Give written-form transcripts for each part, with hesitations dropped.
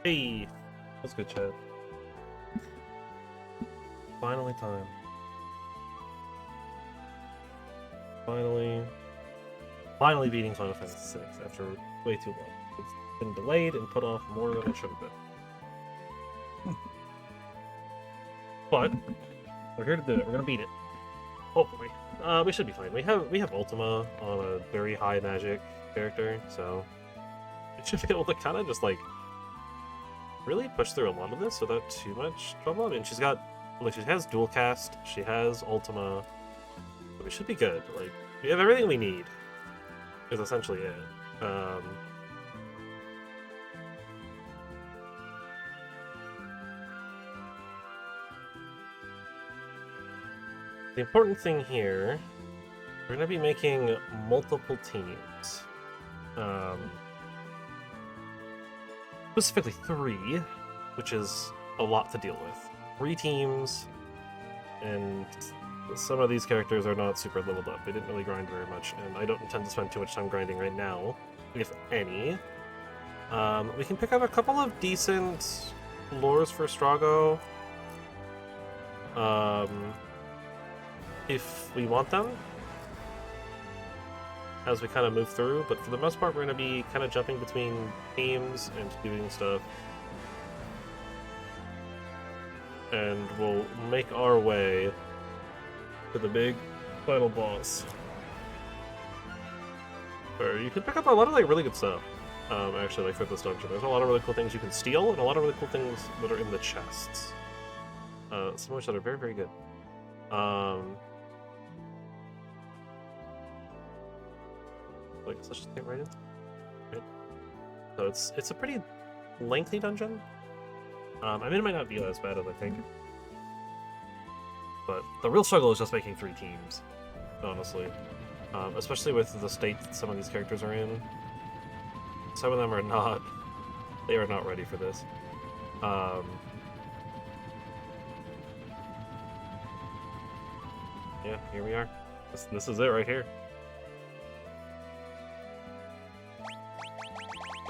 Hey, that's good chat. Finally time. Finally beating Final Fantasy VI after way too long. It's been delayed and put off more than it should have been. But we're here to do it. We're gonna beat it. Hopefully. We should be fine. We have Ultima on a very high magic character, so we should be able to kind of just like really push through a lot of this without too much trouble. I mean, she has dual cast, she has Ultima, so we should be good. Like, we have everything we need. Is essentially it. The important thing here, we're going to be making multiple teams. Specifically 3, which is a lot to deal with. 3 teams, and some of these characters are not super leveled up. They didn't really grind very much, and I don't intend to spend too much time grinding right now, if any. We can pick up a couple of decent lures for Strago. If we want them, as we kind of move through, but for the most part we're going to be kind of jumping between teams and doing stuff. And we'll make our way to the big final boss. Where you can pick up a lot of like really good stuff, actually, like for this dungeon. There's a lot of really cool things you can steal, and a lot of really cool things that are in the chests. Some of which that are very, very good. Like, let's just get right in. Right. So it's a pretty lengthy dungeon. I mean, it might not be as bad as I think. But the real struggle is just making 3 teams, honestly. Especially with the state that some of these characters are in. Some of them are not... They are not ready for this. Yeah, here we are. This is it right here.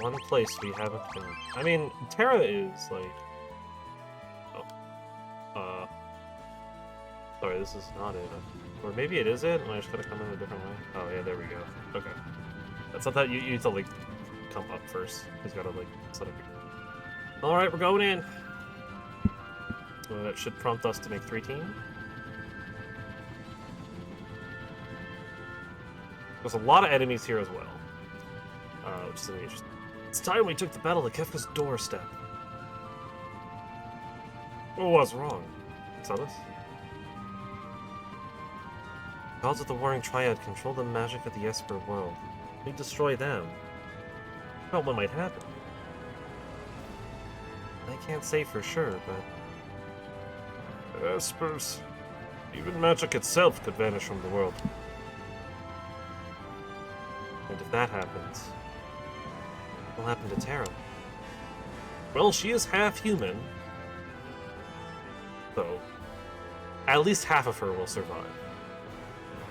One place we haven't been. I mean, Terra is like... Oh. Sorry, this is not it. Or maybe it is it, and I just gotta come in a different way. Oh yeah, there we go. Okay. That's not that you need to like come up first. He's gotta like set up your... Alright, we're going in! So that should prompt us to make 3 teams. There's a lot of enemies here as well. Which is interesting. It's time we took the battle to Kefka's doorstep. What was wrong? Saw this? Gods of the Warring Triad control the magic of the Esper world. We destroy them. Well, what might happen? I can't say for sure, but... Espers... Even magic itself could vanish from the world. And if that happens... what will happen to Terra? Well, she is half human. So... at least half of her will survive.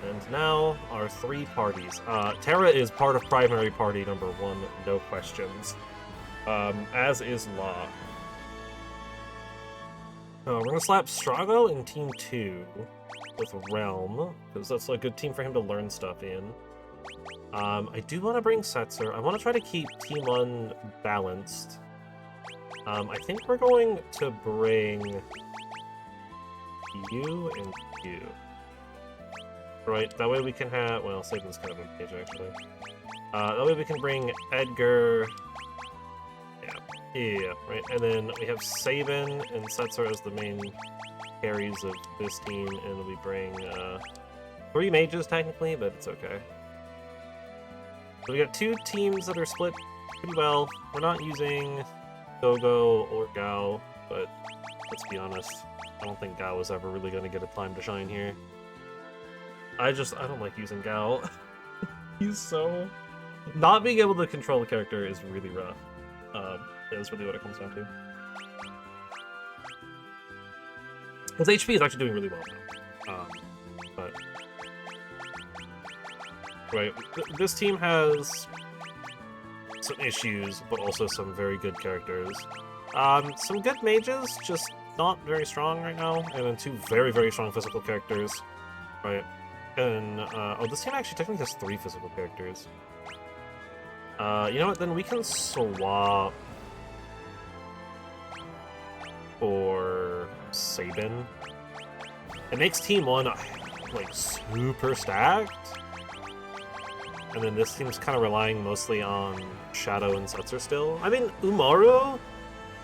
And now, our 3 parties. Terra is part of primary party number 1, no questions. As is Law. We're gonna slap Strago in Team 2 with Realm, because that's a good team for him to learn stuff in. I do want to bring Setzer. I want to try to keep Team 1 balanced. I think we're going to bring you and you. Right, that way we can have... well, Saban's kind of a page, actually. That way we can bring Edgar... Yeah, right. And then we have Sabin and Setzer as the main carries of this team, and we bring 3 mages, technically, but it's okay. So we got 2 teams that are split pretty well. We're not using Gogo or Gao, but let's be honest, I don't think Gao is ever really going to get a time to shine here. I don't like using Gao. He's so... not being able to control the character is really rough. Is really what it comes down to. His HP is actually doing really well now. But... right, this team has some issues, but also some very good characters. Some good mages, just not very strong right now, and then two very, very strong physical characters, right? And, oh, this team actually technically has 3 physical characters. You know what, then we can swap for Sabin. It makes Team 1, like, super stacked. And then this team's kind of relying mostly on Shadow and Setzer still. I mean, Umaru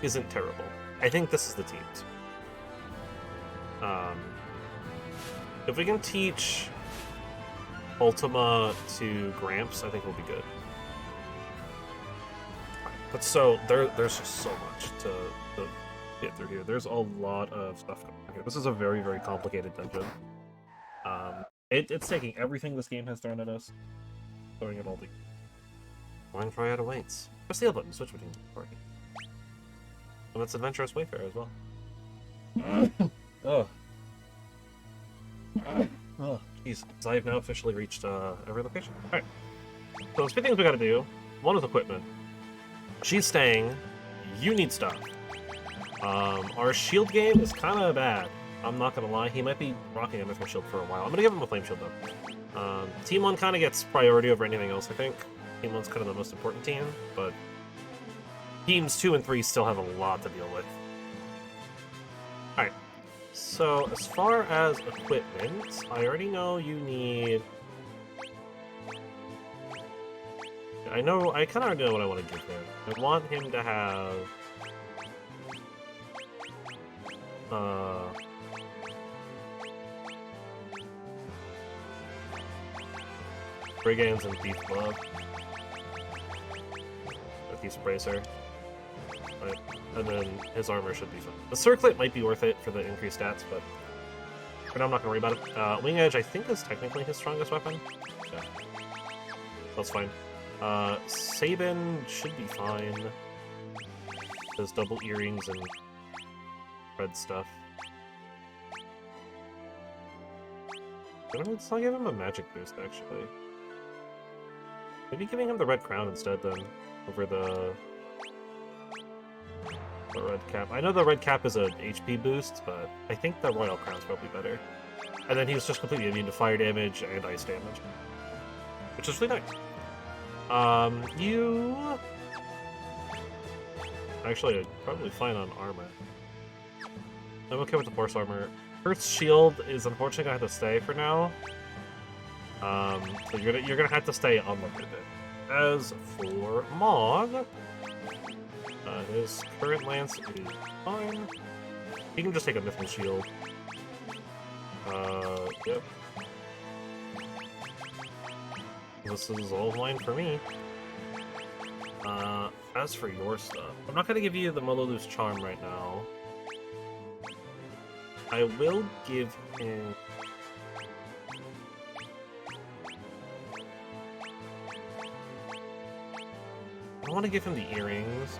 isn't terrible. I think this is the teams. If we can teach Ultima to Gramps, I think we'll be good. But so, there's just so much to get through here. There's a lot of stuff going on here. This is a very, very complicated dungeon. It's taking everything this game has thrown at us, throwing it all together. One Triad awaits. Press the L button, switch between the party. And it's Adventurous Wayfarer as well. Oh. Oh, jeez. So I've now officially reached every location. Alright. So there's 2 things we gotta do. One is equipment. She's staying. You need stuff. Our shield game is kind of bad. I'm not gonna lie. He might be rocking a Mythic Shield for a while. I'm gonna give him a Flame Shield though. Team 1 kind of gets priority over anything else, I think. Team 1's kind of the most important team, but Teams 2 and 3 still have a lot to deal with. Alright. So, as far as equipment, I already know you need... I kind of already know what I want to give him. I want him to have... Brigands and Thief Glove. A Thief's Bracer. Right. And then his armor should be fine. The Circlet might be worth it for the increased stats, but for now I'm not going to worry about it. Wing Edge, I think, is technically his strongest weapon. Yeah. That's fine. Sabin should be fine. There's double earrings and red stuff. Let's not give him a magic boost, actually. Maybe giving him the red crown instead, then, over the red cap. I know the red cap is an HP boost, but I think the royal crown's probably better. And then he was just completely immune to fire damage and ice damage, which is really nice. You... Actually, I'd probably fine on armor. I'm okay with the force armor. Earth's shield is unfortunately gonna have to stay for now. So you're gonna have to stay unlimited. As for Mog, his current lance is fine. He can just take a Mythical Shield. Yep. This is all mine for me. As for your stuff, I'm not gonna give you the Mololu's Charm right now. I will give him... I want to give him the earrings.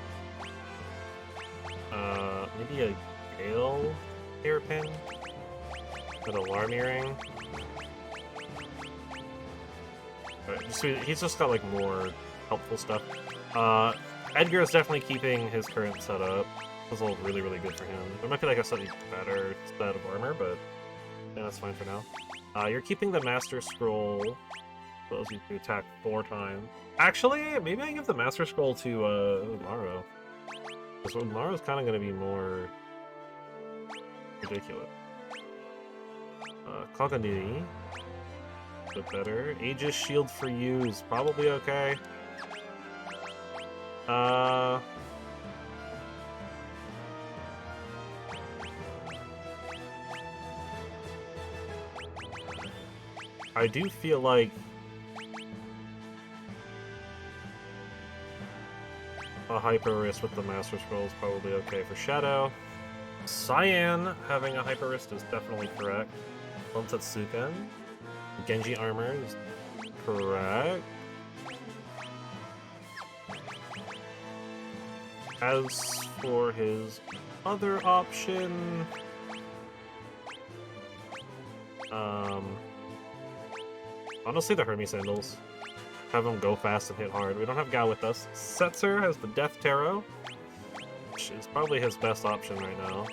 Maybe a Gale hairpin? An alarm earring? Alright, so he's just got, like, more helpful stuff. Edgar is definitely keeping his current setup. It's all really, really good for him. There might be, like, a slightly better set of armor, but yeah, that's fine for now. You're keeping the Master Scroll. Allows you to attack 4 times. Actually, maybe I give the Master Scroll to Umaru. Because Umaru's kind of going to be more ridiculous. Koganiri. A bit better. Aegis Shield for you is probably okay. I do feel like a Hyper Wrist with the Master Scroll is probably okay for Shadow. Cyan having a Hyper Wrist is definitely correct. Onsetsuken. Genji Armor is correct. As for his other option... honestly, the Hermes Sandals. have him go fast and hit hard. We don't have Gao with us. Setzer has the Death Tarot, which is probably his best option right now.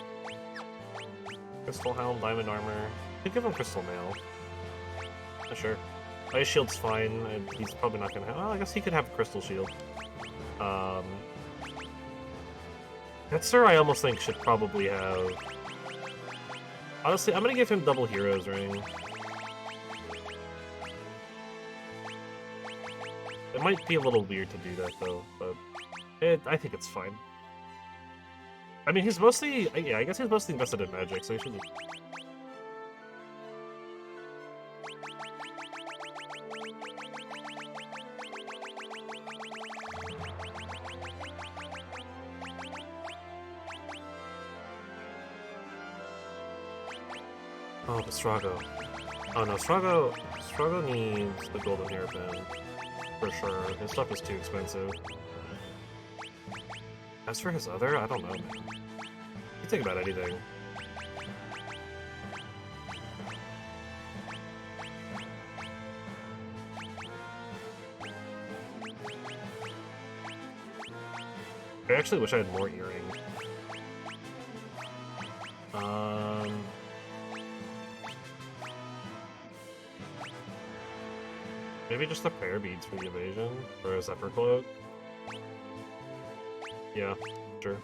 Crystal Helm, Diamond Armor. Could give him Crystal Mail. Sure. Ice Shield's fine, and he's probably not gonna have. Well, I guess he could have Crystal Shield. Setzer, I almost think should probably have. Honestly, I'm gonna give him double Heroes Ring. It might be a little weird to do that though, but I think it's fine. I mean, he's mostly, yeah, I guess he's mostly invested in magic, so he should. Oh, but Strago. Oh no, Strago needs the golden hairpin. For sure. His stuff is too expensive. As for his other, I don't know. You think about anything. I actually wish I had more earring. Maybe just the prayer beads for the evasion, or a Zephyr Cloak. Yeah, sure.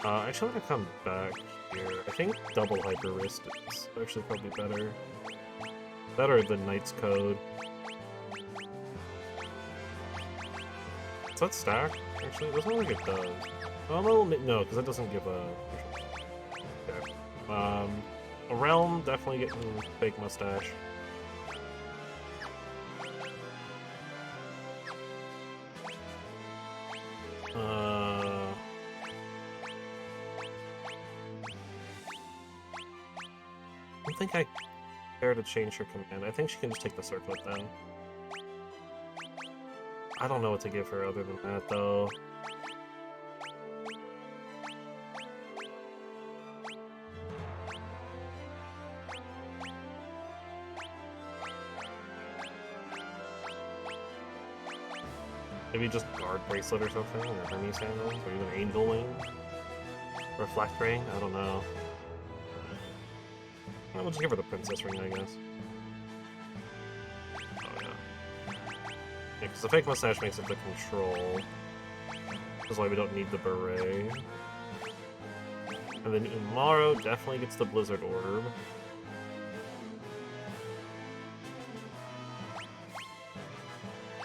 I actually want to come back here. I think double Hyper Wrist is actually probably better. Better than Knight's Code. Does that stack? Actually, it doesn't look like it does. Oh, no, because it doesn't give a... Okay. A Realm, definitely getting Fake Mustache. I don't think I care to change her command. I think she can just take the circlet then. I don't know what to give her other than that, though. Maybe just Guard Bracelet or something, or Hermes Sandals, or even Angel Wing? Reflect Ring? I don't know. We'll just give her the Princess Ring, I guess. Oh, yeah. Yeah, because the Fake Mustache makes it the Control. That's why we don't need the Beret. And then Umaro definitely gets the Blizzard Orb.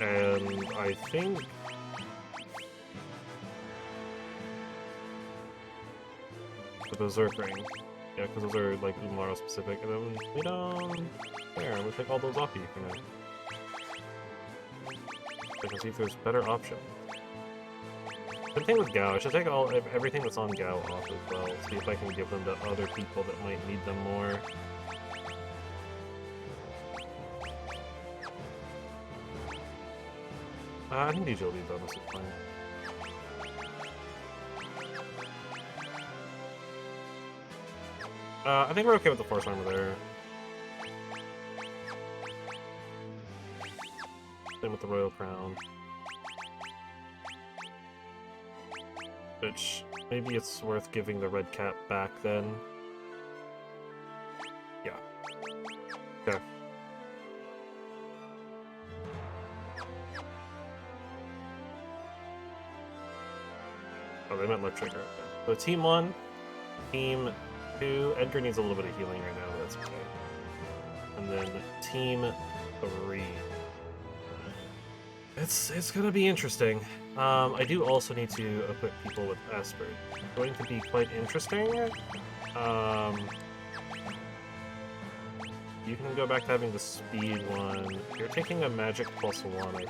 And I think... the Berserk Ring. Yeah, because those are, like, Umaro specific, and then we don't care. We'll take all those off you for now. I can see if there's better option. Good thing with Gao, I should take everything that's on Gao off as well. See if I can give them to other people that might need them more. I think the agility bonus is fine. I think we're okay with the Force Armor there. Same with the Royal Crown. Which, maybe it's worth giving the Red Cap back then. Yeah. Okay. Oh, they meant left trigger. So Team 1, Team 2, Edgar needs a little bit of healing right now, but that's okay. And then Team 3. It's gonna be interesting. I do also need to equip people with Esper. It's going to be quite interesting. You can go back to having the speed one. You're taking a magic +1, I think.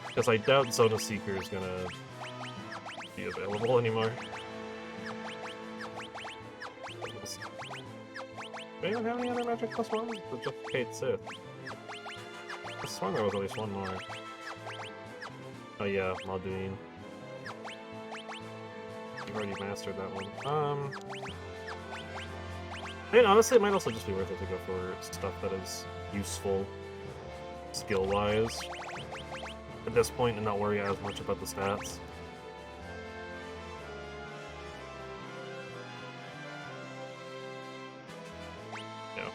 Because I doubt Zona Seeker is gonna be available anymore. Do anyone have any other magic +1s? Or just Kate Sith? I swung there was at least one more. Oh yeah, Malduin. You've already mastered that one. I mean, honestly, it might also just be worth it to go for stuff that is useful skill-wise at this point and not worry as much about the stats. Yeah.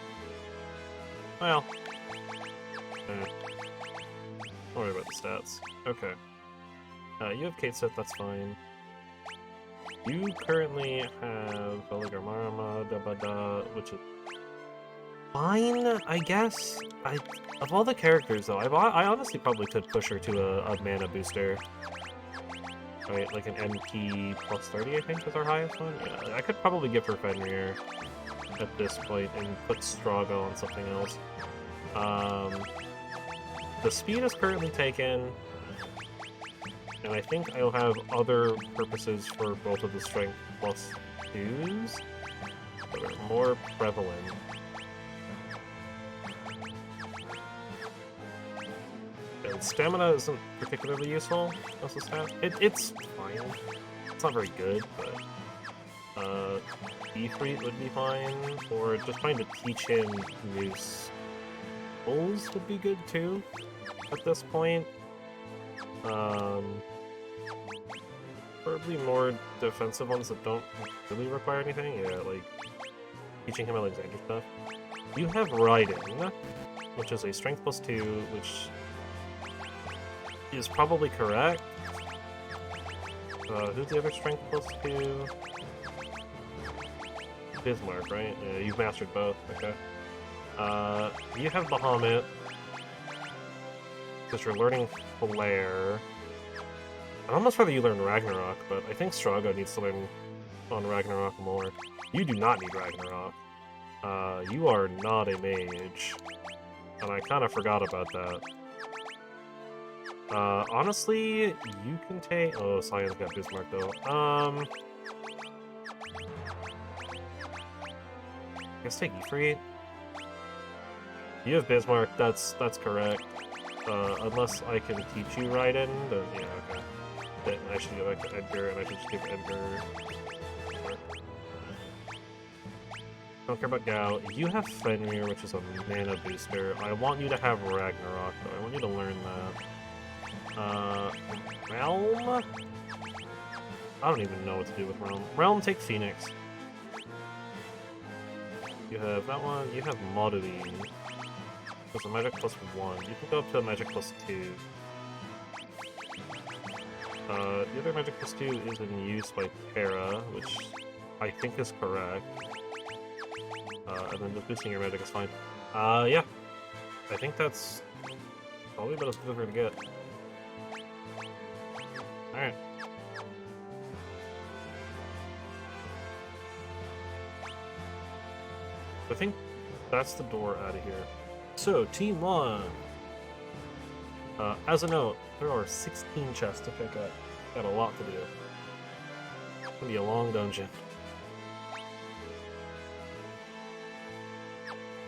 Well. Don't worry about the stats. Okay. You have Kate Sith, that's fine. You currently have Veligarmarama, Dabada, which is fine, I guess. Of all the characters, though, I honestly probably could push her to a mana booster. Right, like an MP plus 30, I think, is our highest one. Yeah, I could probably give her Fenrir at this point and put Strago on something else. The speed is currently taken. And I think I'll have other purposes for both of the strength plus 2s that are more prevalent. And stamina isn't particularly useful as a stat. It's fine. It's not very good, but Ifrit would be fine, or just trying to teach him new skills would be good too at this point. Probably more defensive ones that don't really require anything. Yeah, like teaching him Alexander stuff. You have Riding, which is a strength plus 2, which is probably correct. Who's the other strength plus 2? Bismarck, right? Yeah, you've mastered both. Okay. You have Bahamut, because you're learning Flare. I'd almost rather you learn Ragnarok, but I think Strago needs to learn on Ragnarok more. You do not need Ragnarok. You are not a mage. And I kind of forgot about that. Honestly, you can take... Oh, Cyan's got Bismarck, though. I guess take Ifrit. You have Bismarck, that's correct. Unless I can teach you Raiden, then yeah, okay. Then I should go back to Edgar, and I should just give Edgar... Don't care about Gao. You have Fenrir, which is a mana booster. I want you to have Ragnarok, though. I want you to learn that. Realm? I don't even know what to do with Realm. Realm, take Phoenix. You have that one. You have Moduine. There's a magic plus 1. You can go up to a magic plus 2. The other magic plus 2 is in use by Terra, which I think is correct. And then just boosting your magic is fine. Yeah. I think that's probably about as good as we're gonna get. Alright. I think that's the door out of here. So, Team 1. As a note, there are 16 chests to pick up. Got a lot to do. It's gonna be a long dungeon.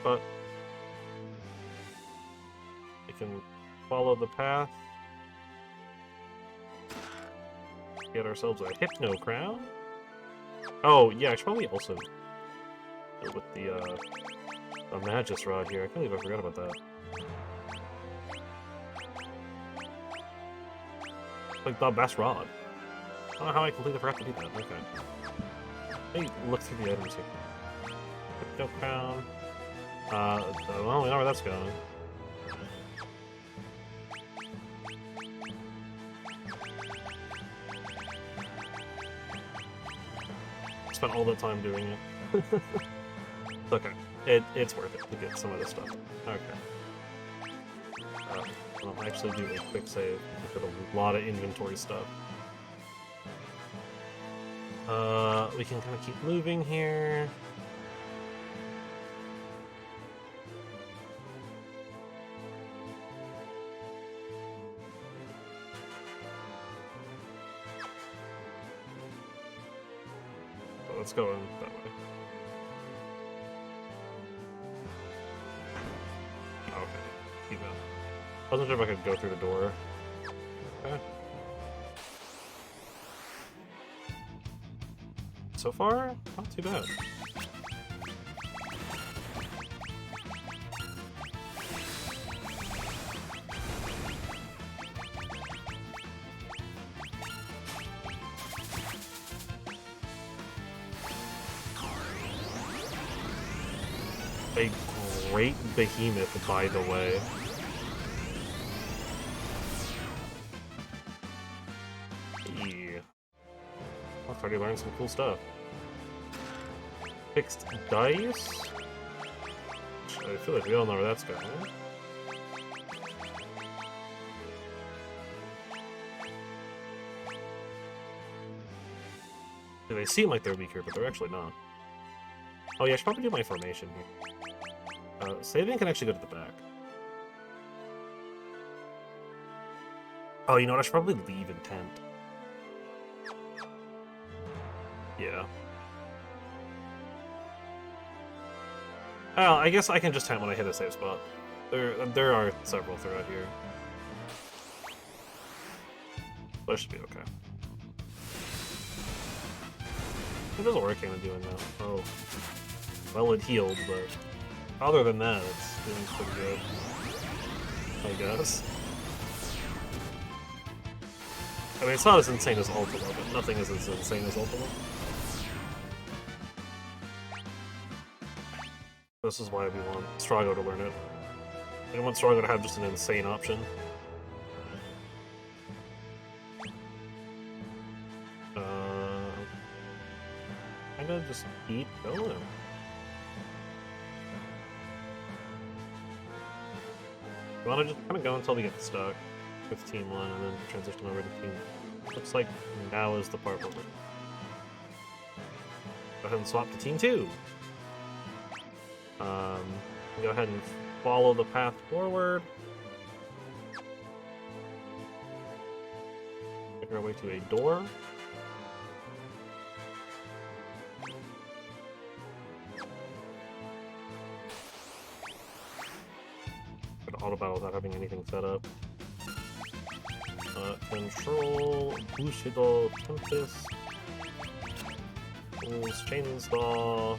But we can follow the path. Get ourselves a Hypno Crown. Oh, yeah, I should probably also go with the Magus Rod here. I can't believe I forgot about that. Like the best rod. I don't know how I completely forgot to do that. Okay. Let me look through the items here. Hypno Crown. Well, we know where that's going. Spent all that time doing it. It's okay. It's worth it to get some of this stuff. Okay. I'll actually do a quick save. I've got a lot of inventory stuff. We can kind of keep moving here. Let's go in that way. Okay, keep out. I wasn't sure if I could go through the door. Okay. So far, not too bad. A great behemoth, by the way. Yeah. I've already learned some cool stuff. Fixed dice? I feel like we all know where that's going. They seem like they're weaker, but they're actually not. Oh yeah, I should probably do my formation here. Saving can actually go to the back. Oh, you know what? I should probably leave intent. Yeah. Oh, I guess I can just tent when I hit a safe spot. There are several throughout here. That should be okay. It doesn't work kind of doing that. Oh. Well, it healed, but other than that, it's doing pretty good. I guess. I mean, it's not as insane as Ultima, but nothing is as insane as Ultima. This is why we want Strago to learn it. We don't want Strago to have just an insane option. Kinda just keep going. You wanna just kinda go until we get stuck with Team 1 and then transition over to Team... Looks like now is the part where we go ahead and swap to Team 2. Go ahead and follow the path forward. Make our way to a door. Auto battle without having anything set up. Control, Bushido, Tempest, Fool's Chainsaw.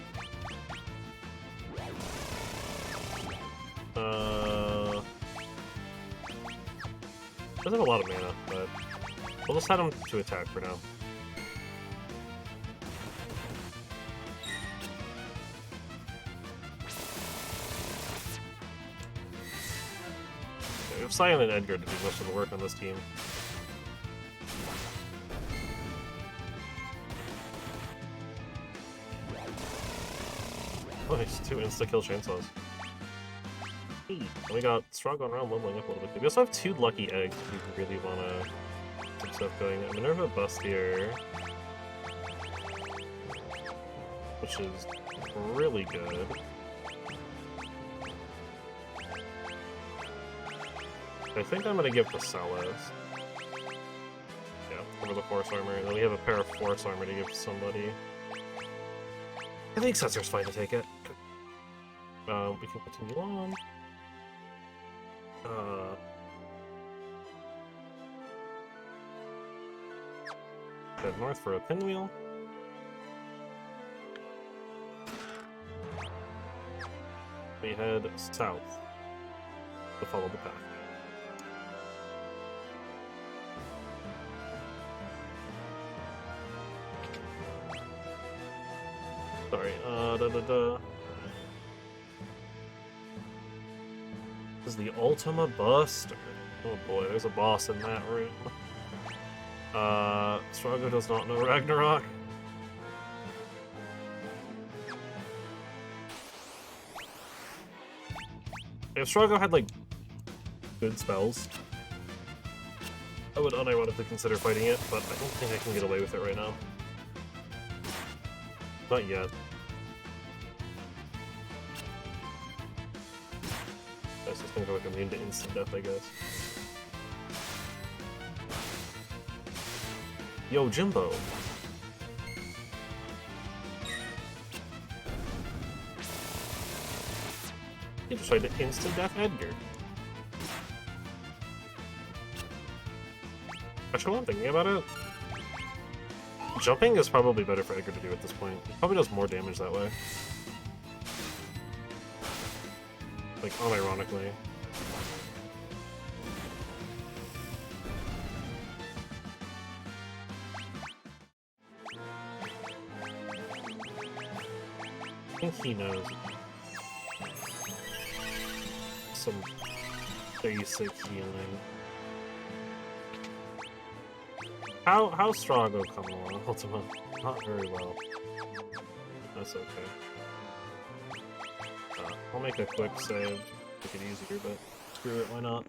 Doesn't have a lot of mana, but we'll just set him to attack for now. We have Sion and Edgar to do most of the work on this team. Oh, he's 2 insta-kill chainsaws. And we got Strong going around leveling up a little bit. We also have 2 lucky eggs if you really want to get stuff going. Minerva Bustier, which is really good. I think I'm going to give to Celes. Yeah, over the Force Armor. And then we have a pair of Force Armor to give to somebody. I think Setser's fine to take it. We can continue on. Head north for a pinwheel. We head south to follow the path. Sorry, This is the Ultima Buster. Oh boy, there's a boss in that room. Strago does not know Ragnarok. If Strago had, like, good spells, I would unironically consider fighting it, but I don't think I can get away with it right now. Not yet. That's just gonna go like immune to instant death, I guess. Yo, Jimbo! You just tried to instant death Edgar. Actually, while I'm thinking about it, jumping is probably better for Edgar to do at this point. He probably does more damage that way. Like, unironically. I think he knows. some basic healing. How's Strago coming along, Ultima? Not very well. That's okay. I'll make a quick save, make it easier, but screw it, why not?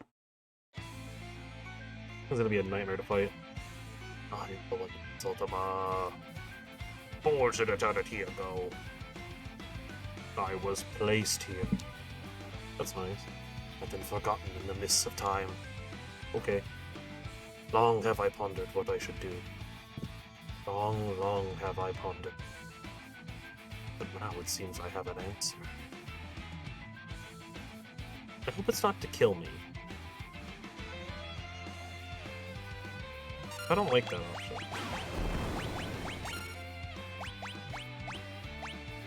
It's gonna be a nightmare to fight. I believe Ultima. Forged an eternity ago. I was placed here. That's nice. I've been forgotten in the mists of time. Okay. Long have I pondered what I should do. Long, long have I pondered. But now it seems I have an answer. I hope it's not to kill me. I don't like that option.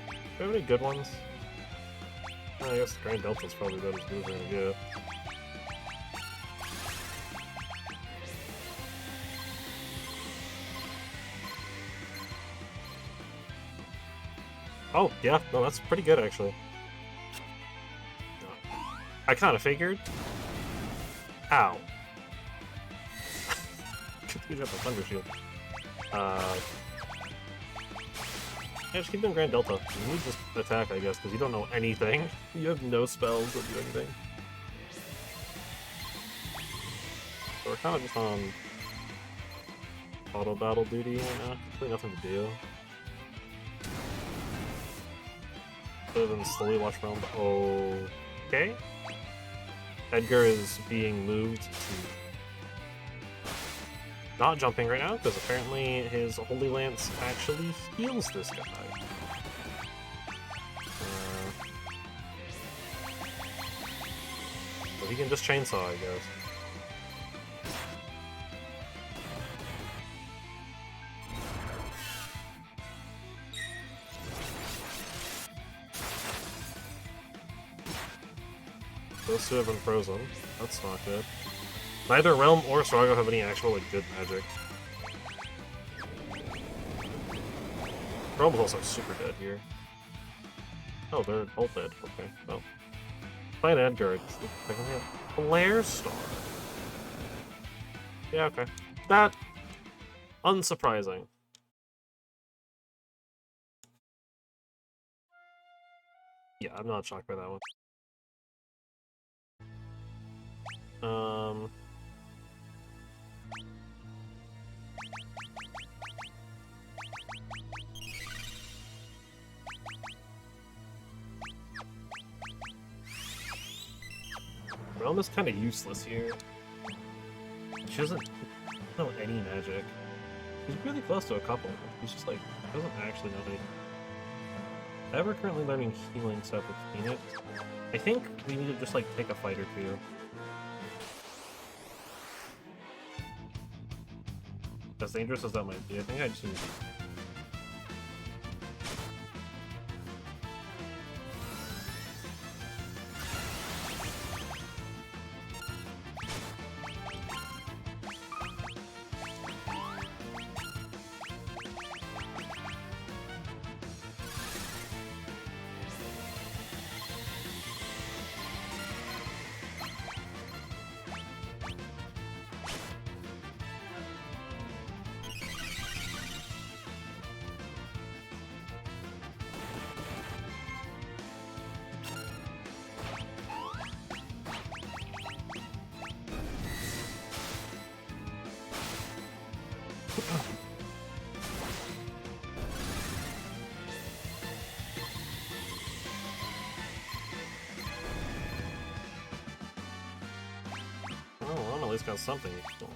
Do you have any good ones? I guess the Grand Delta's probably about as good as we're gonna get. Oh, yeah, no, that's pretty good actually. I kind of figured. Ow. You got the Thunder Shield. Yeah, just keep doing Grand Delta. You need just attack, I guess, because you don't know anything. You have no spells that do anything. So we're kind of just on auto battle duty right now. Really nothing to do. Other than slowly watch around. Okay. Edgar is being moved to not jumping right now, because apparently his Holy Lance actually heals this guy. But he can just chainsaw, I guess. Those two have been frozen. That's not good. Neither Realm or Strago have any actual, like, good magic. Realm is also super dead here. Oh, they're both dead. Okay, well. Playing Edgar, it's technically a Flare Star. Yeah, okay. That... unsurprising. Yeah, I'm not shocked by that one. Realm is kind of useless here. She doesn't know any magic. She's really close to a couple. She's just like, doesn't actually know anything. Ever currently learning healing stuff with Phoenix? I think we need to just like take a fight or two. As dangerous as that might be, I think I just need to... Oh, at least got something useful.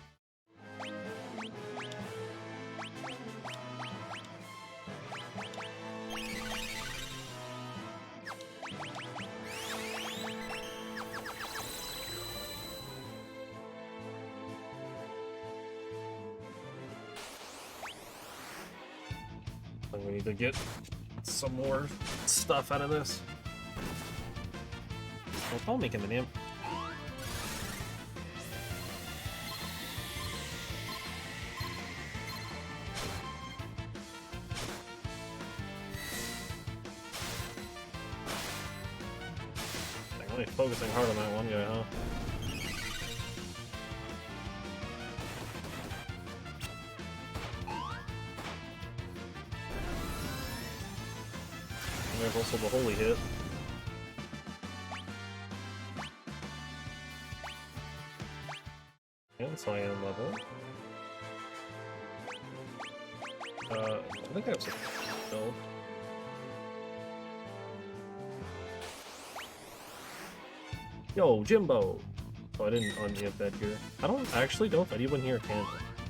We need to get some more stuff out of this. Well, I'll make him an imp. Really focusing hard on that one guy, huh? And there's also the holy hit. And cyan level. I think I have some build. Yo, Jimbo! Oh, I didn't unhit Edgar. I don't actually know if anyone here can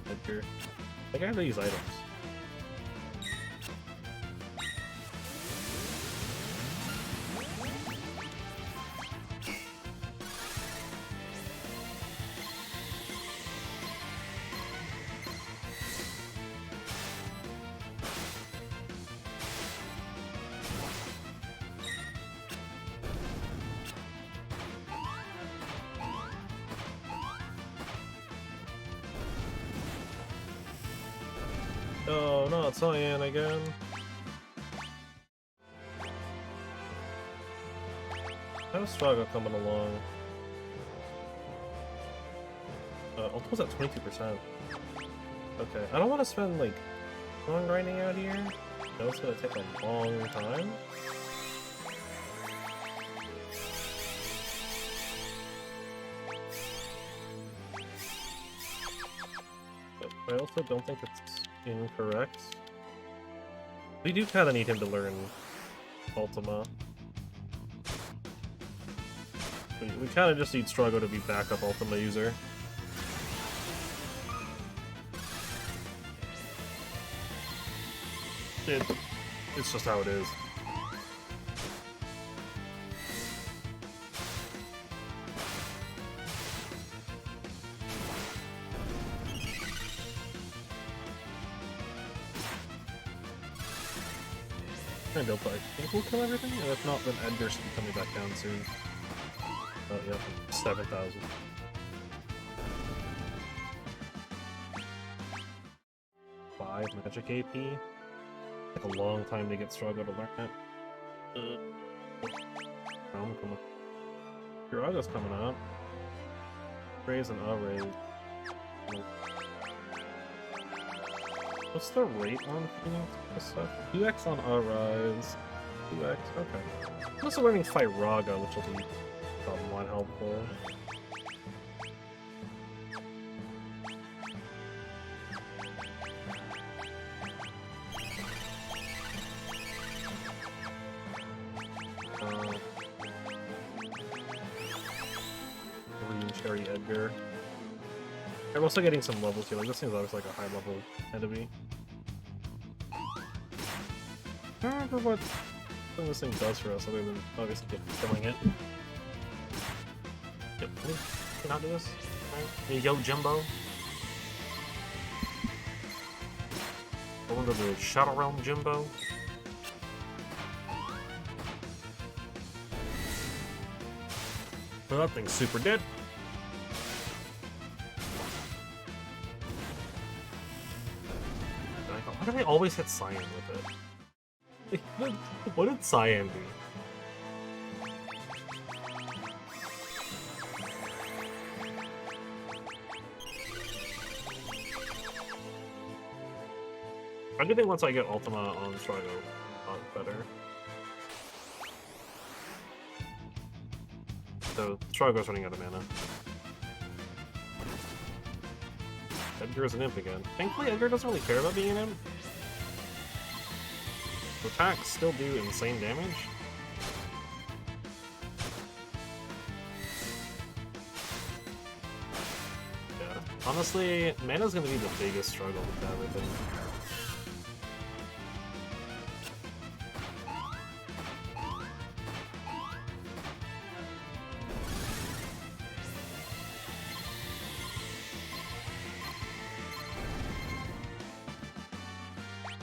Edgar. I think I have these items. Oh, not cyan again. How's Strago coming along? Ultima's at 22%. Okay, I don't want to spend, like, long grinding out here. No, it's gonna take a long time. But I also don't think it's incorrect. We do kind of need him to learn Ultima. We kind of just need Strago to be backup Ultima user. It's just how it is. I think we'll kill everything, and if not, then Edgar should be coming back down soon. Oh, yeah, 7,000. Five magic AP. Take a long time to get Strago to learn that. Come on. Kirago's coming up. Raise and raise. What's the rate on this stuff? 2x on rise. 2x, okay. I'm also learning Firaga, which will be somewhat helpful. Green Cherry Edgar. I'm also getting some levels here. Like, this seems obviously like a high level enemy. I don't remember what this thing does for us other than obviously killing it. Yep, can we not do this? Right. Yo, Jimbo. Go into the Shadow Realm, Jimbo. Oh, that thing's super dead. Why do they always hit Cyan with it? What did Cyan do? I do think once I get Ultima on Strago, better. So, Strago's running out of mana. Edgar is an imp again. Thankfully, Edgar doesn't really care about being an imp. Attacks still do insane damage. Yeah. Honestly, mana's gonna be the biggest struggle with everything.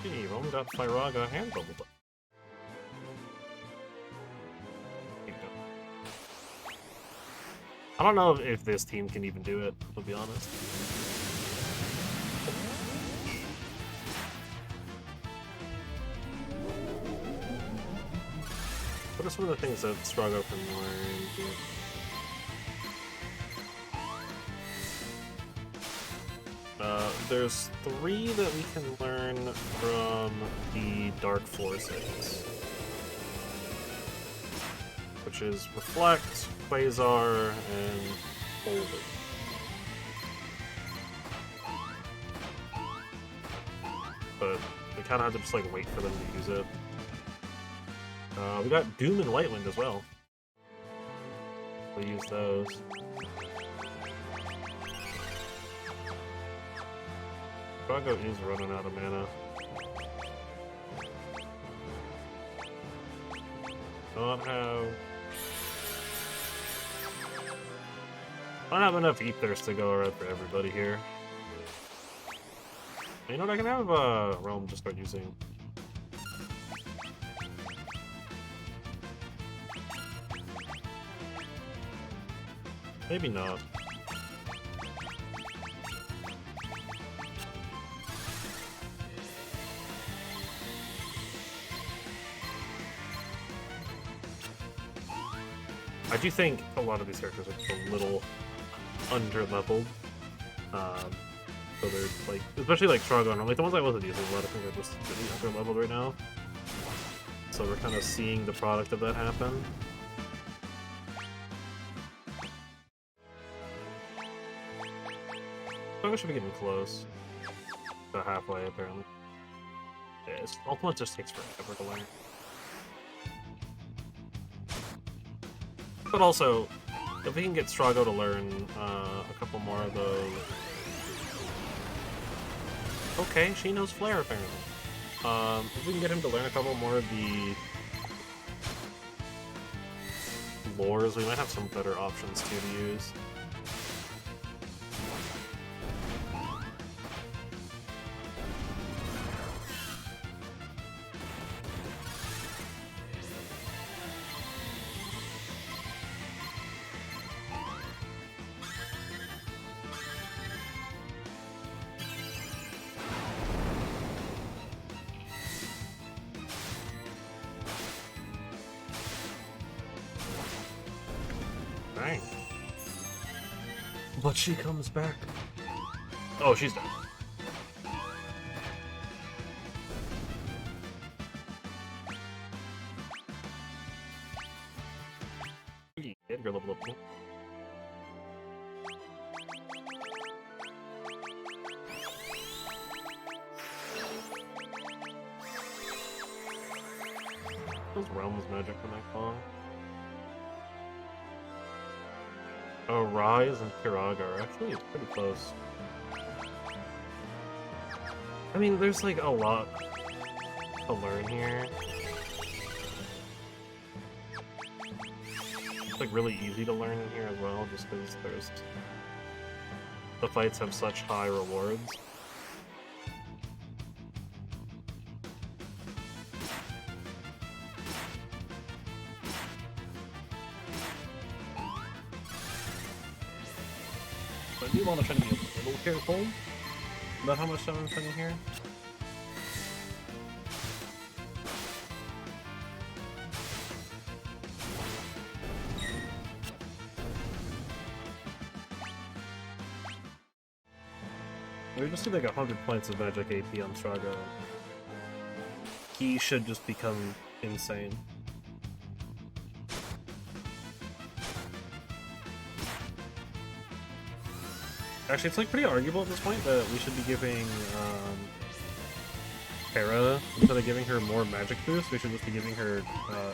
Hey, roamed up Firaga and double. I don't know if this team can even do it, to be honest. What are some of the things that Strago can learn here? There's 3 that we can learn from the Dark Forces, which is Reflect, Quasar, and Holy. But we kind of have to just like wait for them to use it. We got Doom and Lightwind as well. We'll use those. Drago is running out of mana. I don't have enough Tues-Thurs to go around for everybody here. You know what, I can have Realm just start using. Maybe not. I do think a lot of these characters are a little under-leveled. So they're like, especially like Stragon, like the ones I wasn't using a lot, I think are just really under-leveled right now. So we're kind of seeing the product of that happen. Stragon should be getting close. About halfway, apparently. Yeah, Ultimate just takes forever to learn. But also, if we can get Strago to learn a couple more of those... Okay, she knows Flare, apparently. If we can get him to learn a couple more of the lores, we might have some better options too to use. Dang. But she comes back. Oh, she's dead. Edgar level up. Those realms magic when I call. Oh, Rise and Kiraga are actually pretty close. I mean, there's like a lot to learn here. It's like really easy to learn in here as well, just because the fights have such high rewards. I do want to try to be a little careful about how much time I'm spending here. We just need like 100 points of magic AP on Strago. He should just become insane. Actually, it's like pretty arguable at this point that we should be giving Terra, instead of giving her more magic boost, we should just be giving her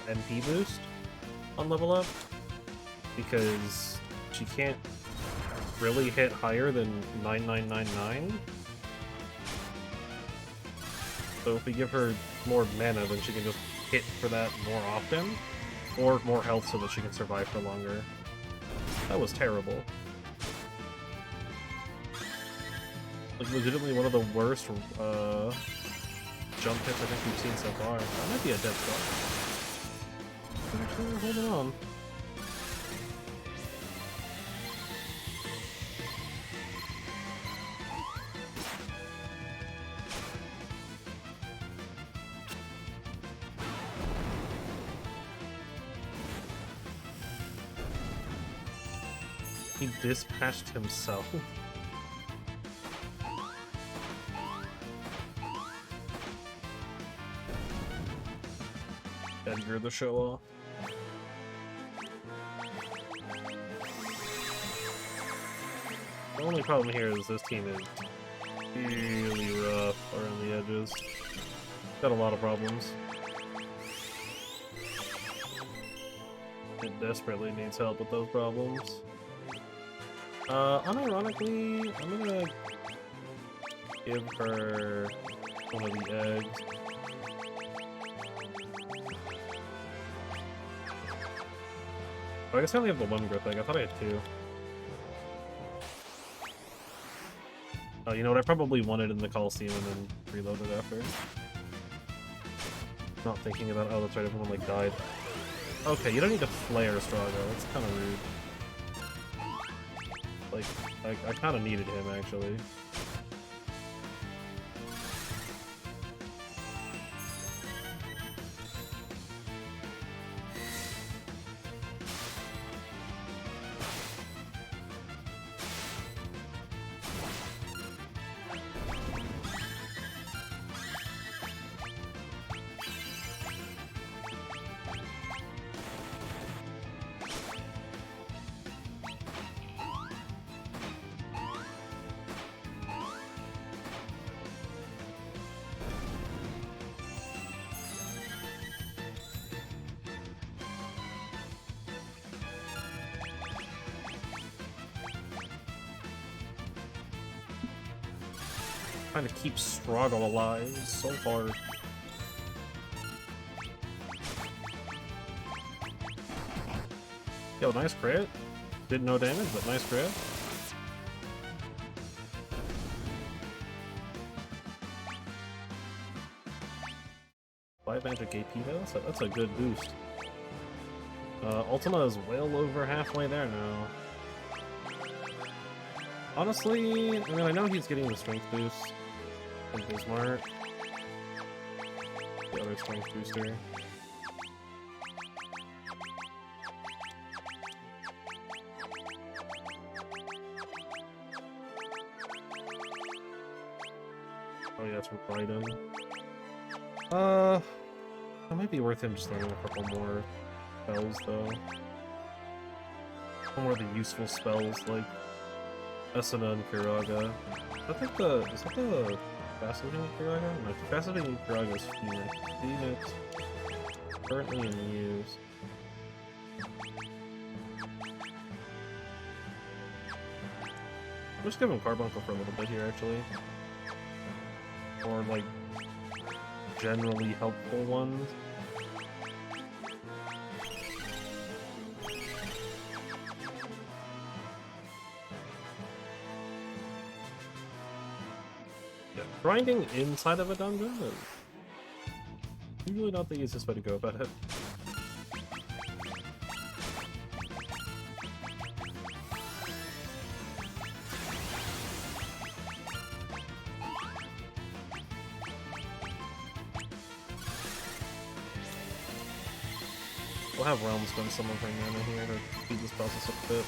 MP boost on level up, because she can't really hit higher than 9999. So if we give her more mana, then she can just hit for that more often, or more health so that she can survive for longer. That was terrible. Like, legitimately one of the worst jump hits I think we've seen so far. That might be a dead spot. Actually, we're holding on. He dispatched himself. Edgar the show off. The only problem here is this team is really rough around the edges. Got a lot of problems. It desperately needs help with those problems. Unironically, I'm gonna give her one of the eggs. Oh, I guess I only have the one growth egg. I thought I had two. Oh, you know what? I probably won it in the Coliseum and then reloaded after. Not thinking about, oh, that's right, everyone like died. Okay, you don't need to flare Strago. That's kind of rude. Like, I kind of needed him, actually. Trying to keep Strago alive so hard. Yo, nice crit. Did no damage, but nice crit. Five magic AP though, so that's a good boost. Ultima is well over halfway there now. Honestly, I mean, I know he's getting the strength boost from Bismarck. The other strength booster. Oh yeah, it's from Raiden. It might be worth him just learning a couple more spells though. Some more of the useful spells like Asuna and Kiraga. Is that the Fascinating Kiraga? No, Fascinating Kiraga's Phoenix. Phoenix. Currently in use. I'm just giving Carbuncle for a little bit here, actually. Or, like, generally helpful ones. Grinding inside of a dungeon is usually not the easiest way to go about it. We'll have Realm spend some of her mana here to speed this process up a bit.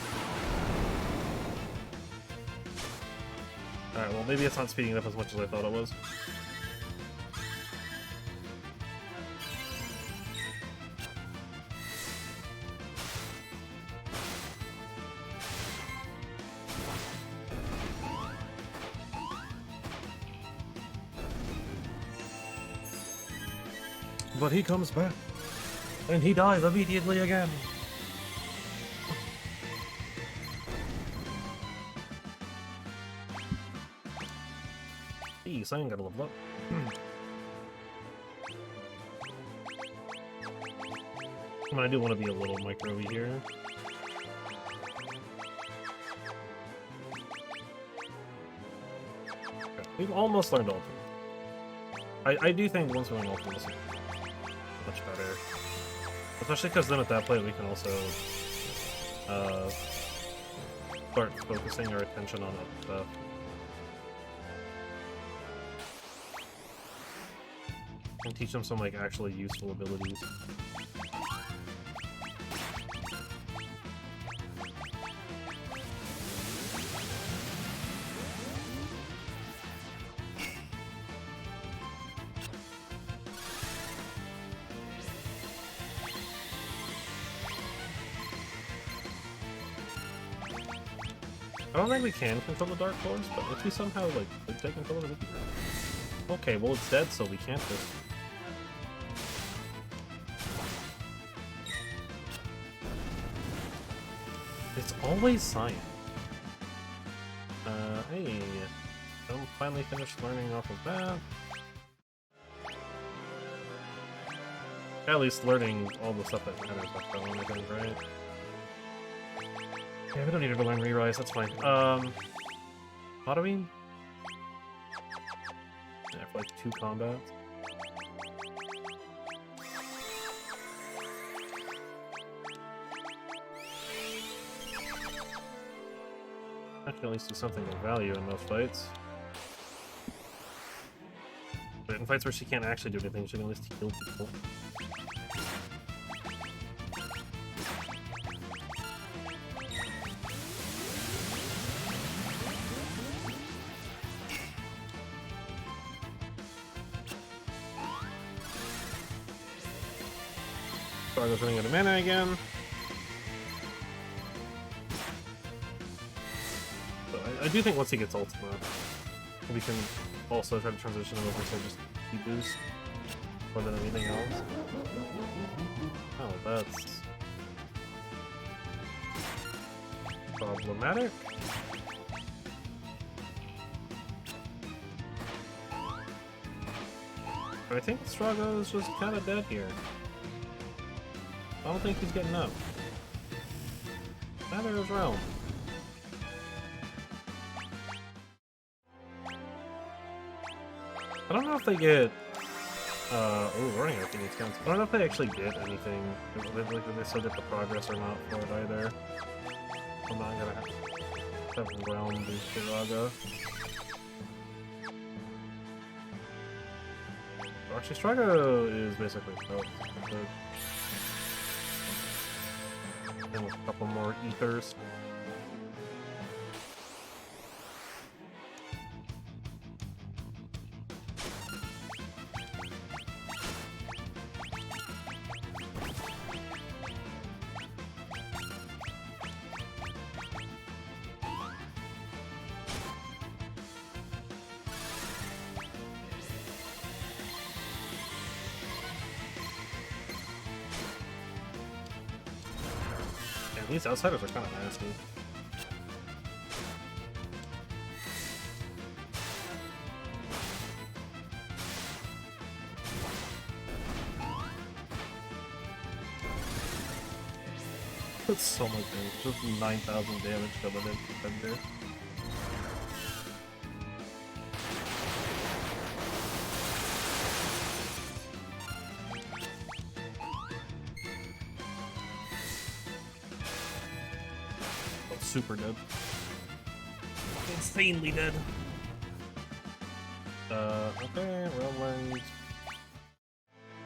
Alright, well maybe it's not speeding it up as much as I thought it was. But he comes back, and he dies immediately again. Jeez, I ain't gotta level up. I mean, I do want to be a little micro-y here. Okay, we've almost learned Ultimate. I do think once we learn Ultimate, it's much better. Especially because then at that point we can also start focusing our attention on other stuff. And teach them some like actually useful abilities. I don't think we can control the Dark Force, but if we somehow, like, could take control of it, it'd be great. Okay, well, it's dead, so we can't just... It's always science. Hey, I'm finally finished learning off of that. At least learning all the stuff that matters about that one, I think, right? Yeah, we don't need to learn Re-Rise, that's fine. Auto-beam? Yeah, for like 2 combats. I can at least do something of value in those fights. But in fights where she can't actually do anything, she can at least heal people. Stargo's running out of mana again. So I do think once he gets ultimate, we can also try to transition him over to just E-boost more than anything else. Oh, that's problematic. I think Strago is just kind of dead here. I don't think he's getting up. Neither is Realm. I don't know if they get... oh, running out these counts. I don't know if they actually get anything. Like, they still get the progress or not for it either. I'm not gonna have Realm boost Strago. Actually, Strago is basically built. And with a couple more ethers. These outsiders are kind of nasty. That's so much damage. Just 9,000 damage coming in from Defender. Super dead. Insanely dead. Okay, Realm Lens.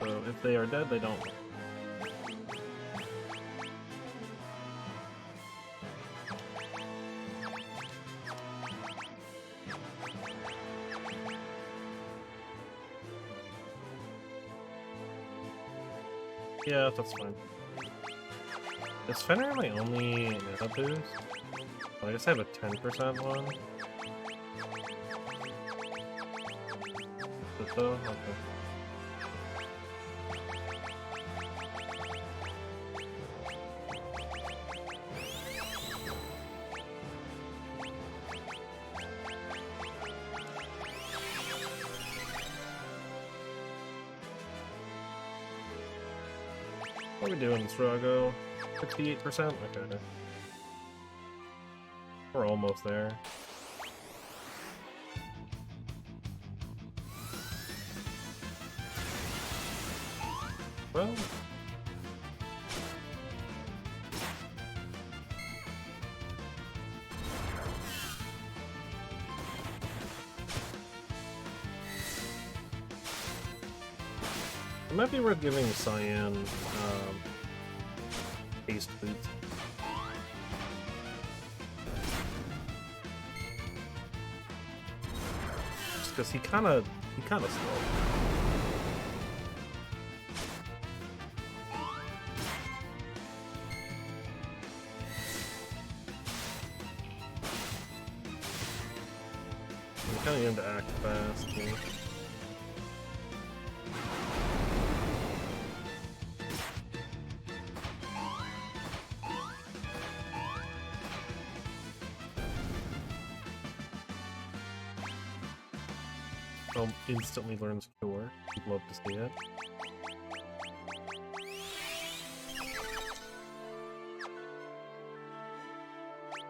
So if they are dead, they don't. Yeah, that's fine. Is Fenrir my only mana boost? I guess I have a 10% one. Is it though? Okay. What are we doing, Strago? 68%? Okay. We're almost there. Well... it might be worth giving Cyan, haste boots. Just because he kinda slow. kind of into act fast here. Instantly learns Cure. I'd love to see it.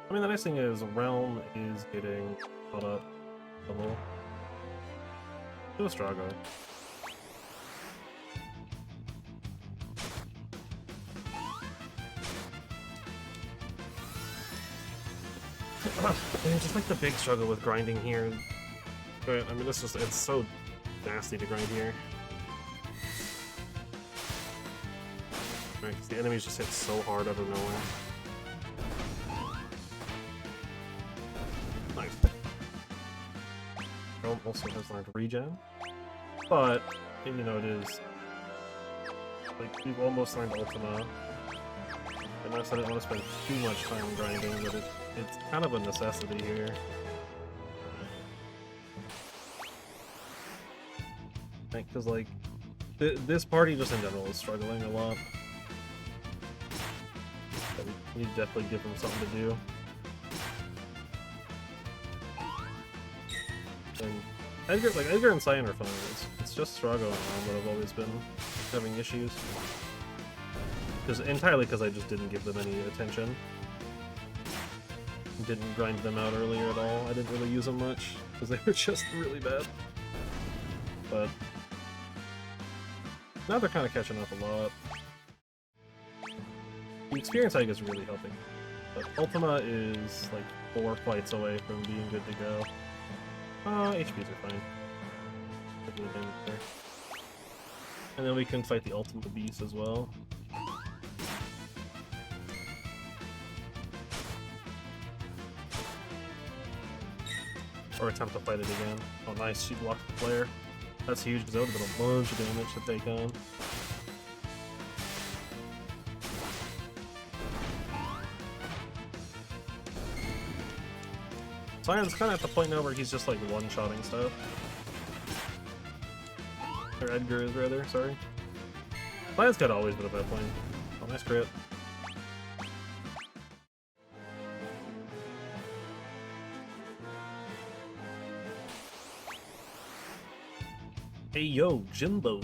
I mean, the nice thing is Realm is getting caught up a little. Tues-Thurs. And just like the big struggle with grinding here. But, I mean, it's so nasty to grind here. Right, because the enemies just hit so hard out of nowhere. Nice. Realm also has learned regen. But, you know, it is... Like, we've almost learned Ultima. And I said I didn't want to spend too much time grinding, but it's kind of a necessity here. Because, like, this party just in general is struggling a lot. So we need to definitely give them something to do. And Edgar and Cyan are fine. It's just Strago and Realm that have always been having issues. Entirely because I just didn't give them any attention. Didn't grind them out earlier at all. I didn't really use them much, because they were just really bad. But now they're kind of catching up a lot. The experience hike is really helping. But Ultima is like 4 fights away from being good to go. HPs are fine. There. And then we can fight the Ultima Beast as well. Or attempt to fight it again. Oh nice, she blocked the flare. That's huge because that would have been a bunch of damage to take on. Cyan's kind of at the point now where he's just like one-shotting stuff. Or Edgar is rather, sorry. Cyan's got always been a bad point. Oh, nice crit. Hey yo, Jimbo.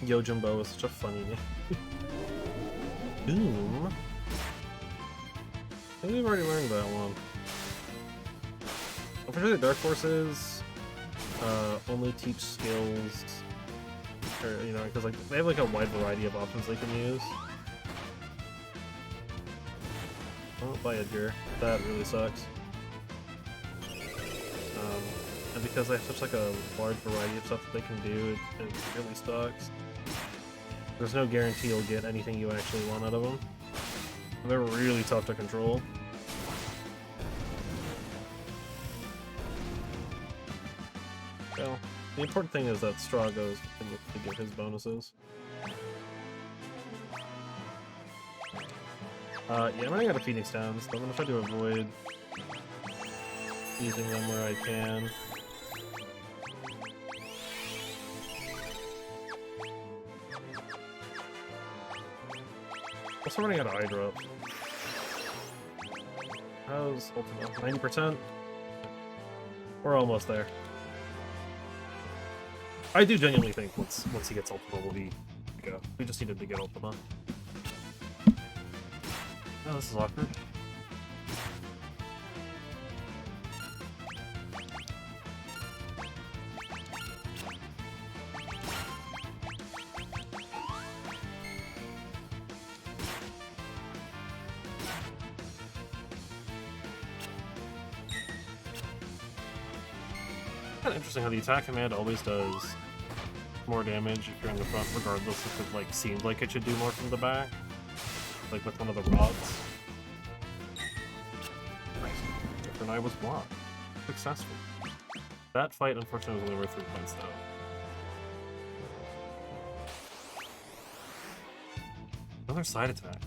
Yo Jimbo is such a funny name. Boom. I think we've already learned that one. I'm pretty sure the Dark Forces only teach skills, or you know, because like they have like a wide variety of options they can use. Oh, by Edgar. That really sucks. And because they have such like a large variety of stuff that they can do, it really sucks. There's no guarantee you'll get anything you actually want out of them. They're really tough to control. Well, the important thing is that Strago's continues to get his bonuses. Yeah, I'm running out of Phoenix Downs, so I'm gonna try to avoid using them where I can. Also running out of eye drops. How's Ultima? 90%? We're almost there. I do genuinely think once he gets Ultima, we'll be to go. We just needed to get Ultima. Oh, this is awkward. Kind of interesting how the attack command always does more damage if you're in the front, regardless if it like seems like it should do more from the back. Like with one of the rods. Nice. And I was blocked. Successful. That fight, unfortunately, was only worth 3 points, though. Another side attack.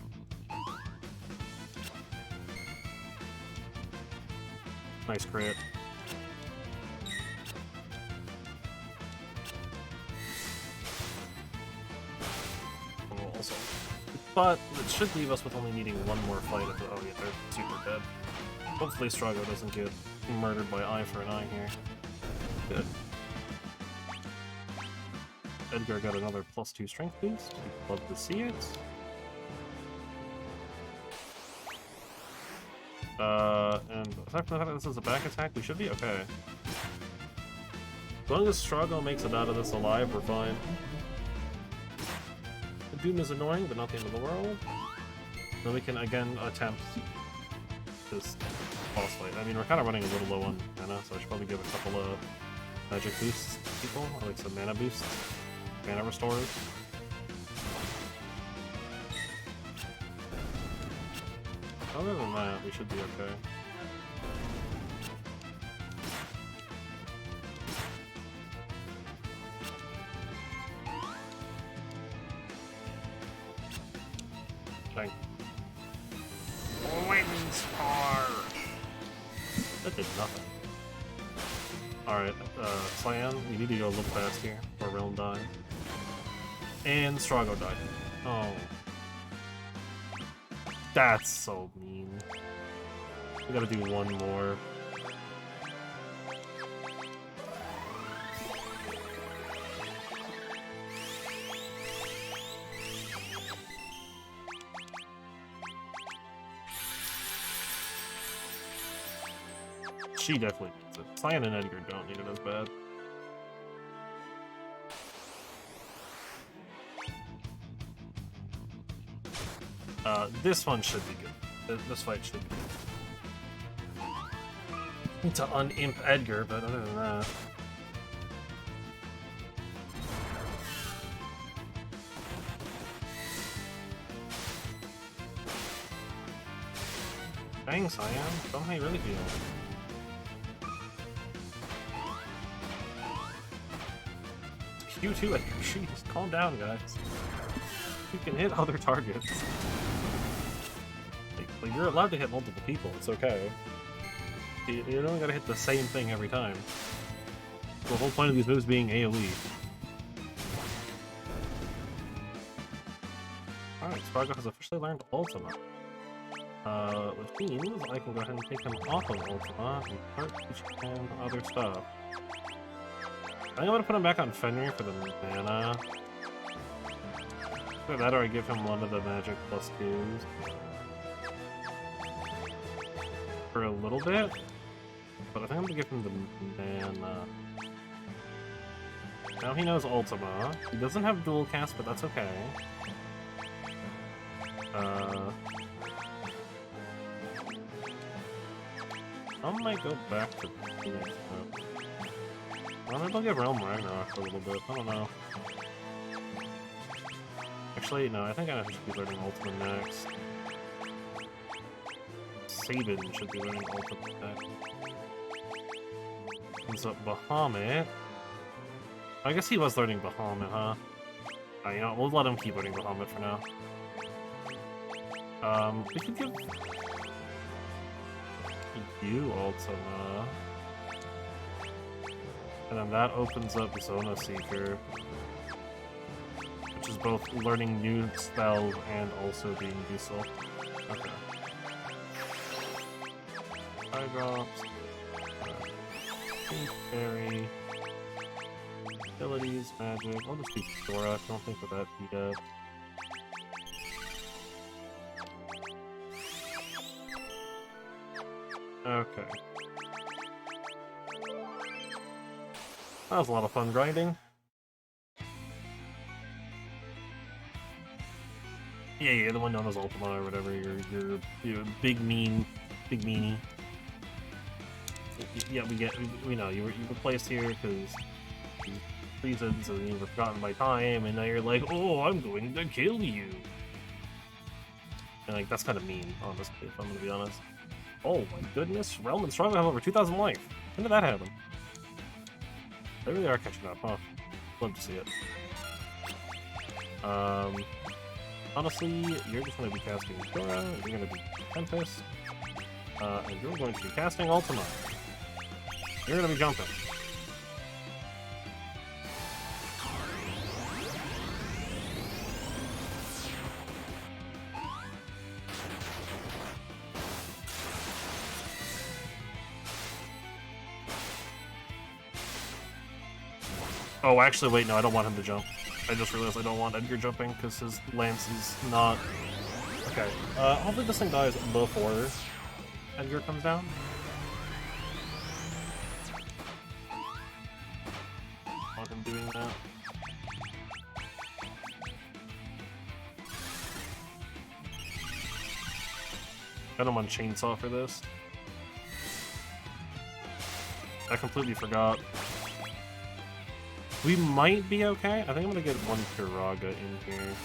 Nice crit. Also, but it should leave us with only needing one more fight. Oh yeah, they're super dead. Hopefully Strago doesn't get murdered by eye for an eye here. Good. Edgar got another +2 strength boost. Love to see it. And aside from the fact that this is a back attack, we should be okay. As long as Strago makes it out of this alive, we're fine. The Doom is annoying, but not the end of the world. Then we can again attempt this boss fight. I mean, we're kind of running a little low on mana, so I should probably give a couple of magic boosts to people, or like some mana boosts, mana restorers. Other than that, we should be okay. Dang. That did nothing. Alright, Cyan, you need to go a little fast here, or Realm died. And Strago died. Oh. That's so mean. We gotta do one more. She definitely needs it. Cyan and Edgar don't need it as bad. This one should be good. This fight should be good. Need to un-imp Edgar, but other than that... Dang, Cyan. Tell me how you really feel. You too, Edgar. Jeez, calm down, guys. You can hit other targets. Like, you're allowed to hit multiple people, it's okay. You don't gotta hit the same thing every time. The whole point of these moves being AoE. Alright, Sprago has officially learned Ultima. Which means I can go ahead and take him off of Ultima and start teaching him other stuff. I think I'm gonna put him back on Fenrir for the mana. Either that or I give him one of the magic +2s. For a little bit. But I think I'm gonna give him the mana. Now he knows Ultima. He doesn't have dual cast, but that's okay. I might go back to Phoenix. Well, maybe I'll give Realm Ragnarok for a little bit. I don't know. Actually, no, I think I should be learning Ultima next. Sabin should be learning Ultima next. Comes up Bahamut. I guess he was learning Bahamut, huh? You know, we'll let him keep learning Bahamut for now. We could give you Ultima. And then that opens up Zona Seeker, which is both learning new spells and also being useful. Okay. Eye drops. Fairy. Abilities, magic. I'll just do Dora. I don't think that beat up. Okay. That was a lot of fun grinding. Yeah, you're the one known as Ultima or whatever. You're big meanie. Yeah, we know you were placed here because reasons, and you were forgotten by time, and now you're like, oh, I'm going to kill you. And like that's kind of mean, honestly, if I'm gonna be honest. Oh my goodness, Realm and Strago have over 2,000 life. When did that happen? They really are catching up, huh? Love to see it. Honestly, you're just going to be casting Dora, you're going to be Tempest, and you're going to be casting Ultima. You're gonna be jumping. Oh, actually, wait, no, I don't want him to jump. I just realized I don't want Edgar jumping because his lance is not... Okay, hopefully this thing dies before Edgar comes down. Want him doing that. Got him on chainsaw for this. I completely forgot. We might be okay. I think I'm gonna get one Kiraga in here.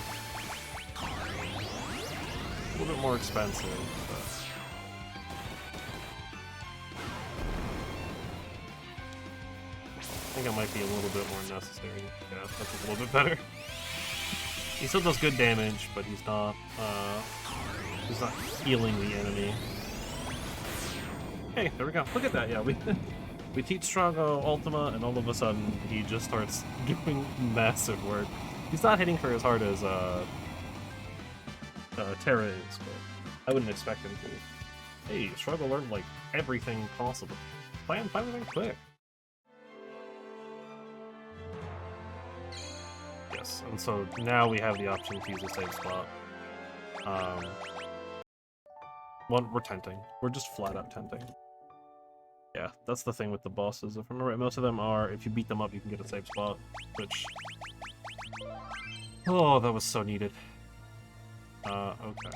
A little bit more expensive, but... I think it might be a little bit more necessary. Yeah, that's a little bit better. He still does good damage, but he's not healing the enemy. Hey, there we go. Look at that, yeah, we teach Strago Ultima, and all of a sudden, he just starts doing massive work. He's not hitting her as hard as Terra is, but I wouldn't expect him to. Hey, Strago learned, like, everything possible. Plan everything quick. Yes, and so now we have the option to use a save spot. One, we're tenting. We're just flat-out tenting. Yeah, that's the thing with the bosses. If I remember right, most of them are, if you beat them up, you can get a save spot, which... Oh, that was so needed. Okay.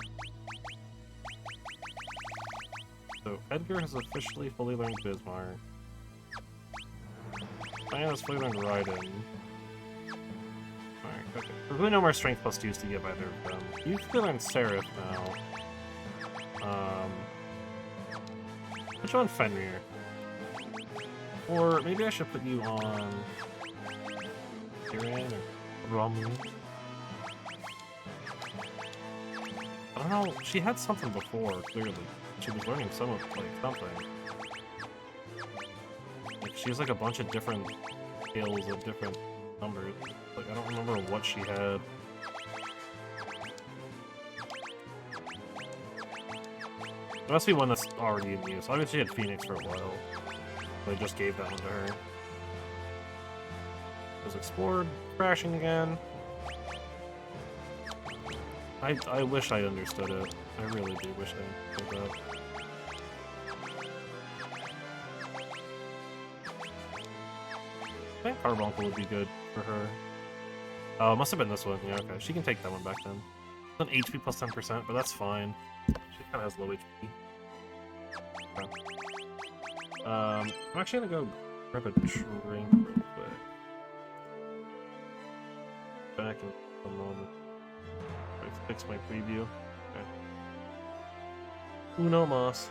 So, Edgar has officially fully learned Bismarck. Diana has fully learned Raiden. Alright, okay. There's really no more Strength plus 2s to give either of them. You fully learned Seraph now. Put you on Fenrir. Or maybe I should put you on Kiran or Ramu. I don't know, she had something before, clearly. She was learning some of, like, something. Like, she has, like, a bunch of different skills of different numbers. Like, I don't remember what she had. There must be one that's already in use. Obviously, she had Phoenix for a while. They just gave that one to her. It was explored, crashing again. I wish I understood it. I really do wish I understood that. I think Carbuncle would be good for her. Oh, it must have been this one. Yeah, okay. She can take that one back then. It's an HP plus 10%, but that's fine. She kind of has low HP. Okay. I'm actually gonna go grab a drink real quick. Back in a moment. Fix my preview. Okay. Uno mas.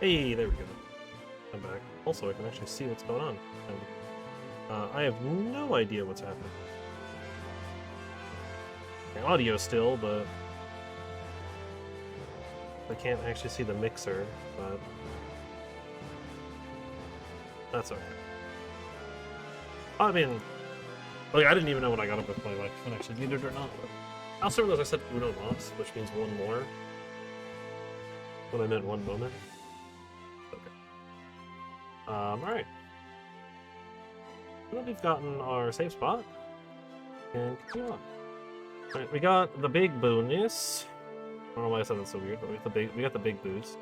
Hey, there we go. I'm back. Also, I can actually see what's going on. I have no idea what's happening. My audio still, but I can't actually see the mixer, but that's okay. I mean, like, I didn't even know when I got up if my microphone actually muted or not. But I also realized I said uno mas, which means one more, when I meant one moment. Okay. Alright. Now we've gotten our save spot, and continue on. Alright, we got the big bonus. I don't know why I said that's so weird, but we got the big boost.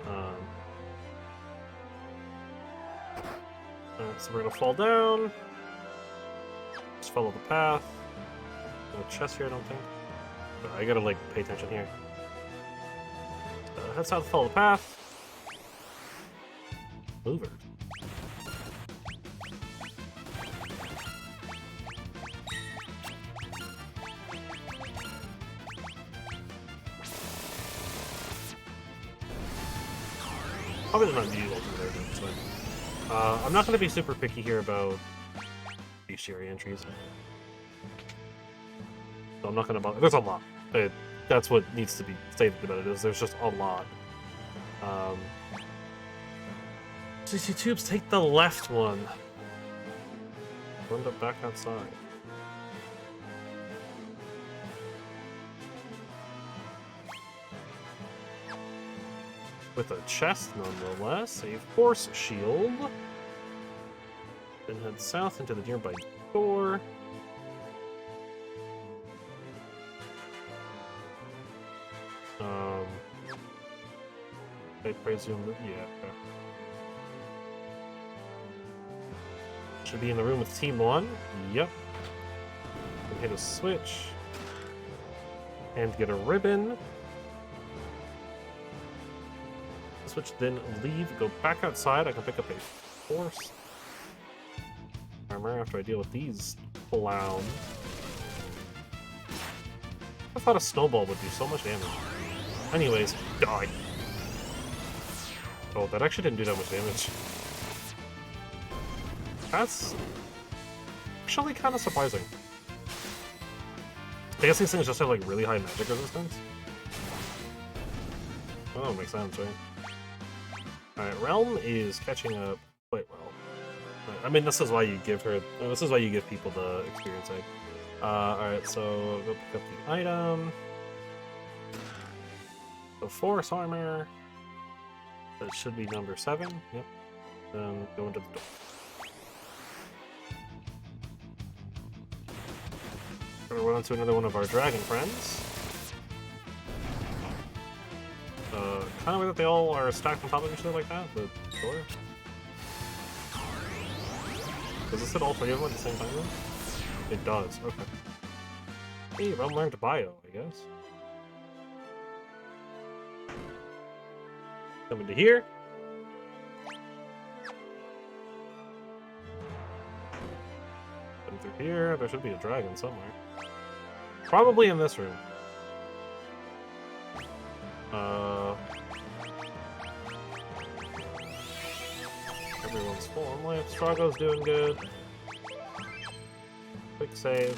Alright, so we're gonna fall down. Just follow the path. No chest here, I don't think. But I gotta, like, pay attention here. Head south, follow the path. Mover. Probably not use ultimate there, but it's fine. I'm not going to be super picky here about bestiary entries. So I'm not going to bother. There's a lot. That's what needs to be stated about it, is there's just a lot. CC Tubes, take the left one. We'll end up back outside. With a chest, nonetheless. A force shield. Then head south into the nearby door. I presume that, yeah. Okay. Should be in the room with Team 1. Yep. And hit a switch. And get a ribbon. Switch, then leave, go back outside. I can pick up a force armor after I deal with these clowns. I thought a snowball would do so much damage. Anyways, die. Oh, that actually didn't do that much damage. That's actually kind of surprising. I guess these things just have like really high magic resistance. Oh, makes sense, right? Alright, Realm is catching up quite well. Right, I mean, this is why you give her. This is why you give people the experience egg. Alright, so go pick up the item. The force armor. That should be number 7. Yep. Then go into the door. We're going to run into another one of our dragon friends. Kind of weird that they all are stacked on top of each other like that, but sure. Does this hit all 3 of them at the same time though? It does, okay. Hey, Realm learned bio, I guess. Coming to here. Come through here, there should be a dragon somewhere. Probably in this room. Everyone's full on life. Strago's doing good. Quick save.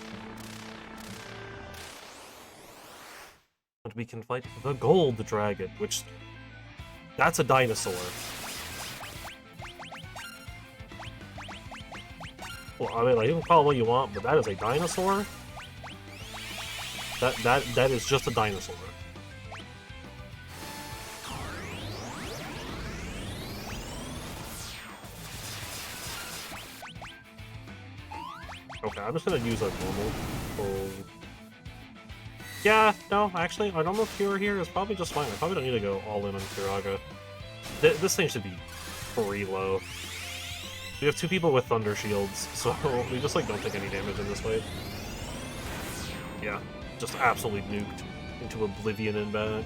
And we can fight the gold dragon, which... That's a dinosaur. Well, I mean, like, you can call it what you want, but that is a dinosaur? That is just a dinosaur. Okay, I'm just gonna use a normal full... Yeah, no, actually, our normal cure here is probably just fine. I probably don't need to go all in on Kiraga. This thing should be pretty low. We have 2 people with thunder shields, so we just, like, don't take any damage in this fight. Yeah, just absolutely nuked into oblivion and back.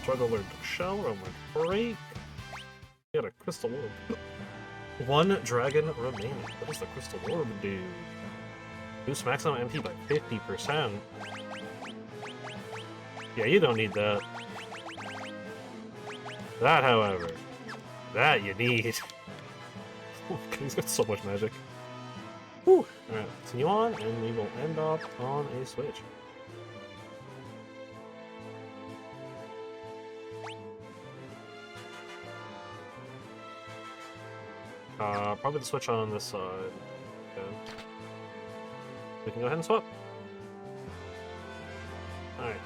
Try to learn to shell, or like break. We got a crystal orb. 1 dragon remaining. What does the crystal orb do? Boost maximum MP by 50%. Yeah, you don't need that. That, however, that you need. He's got so much magic. Whew. Alright, continue on, and we will end up on a switch. Probably the switch on this side. Okay. We can go ahead and swap. Alright.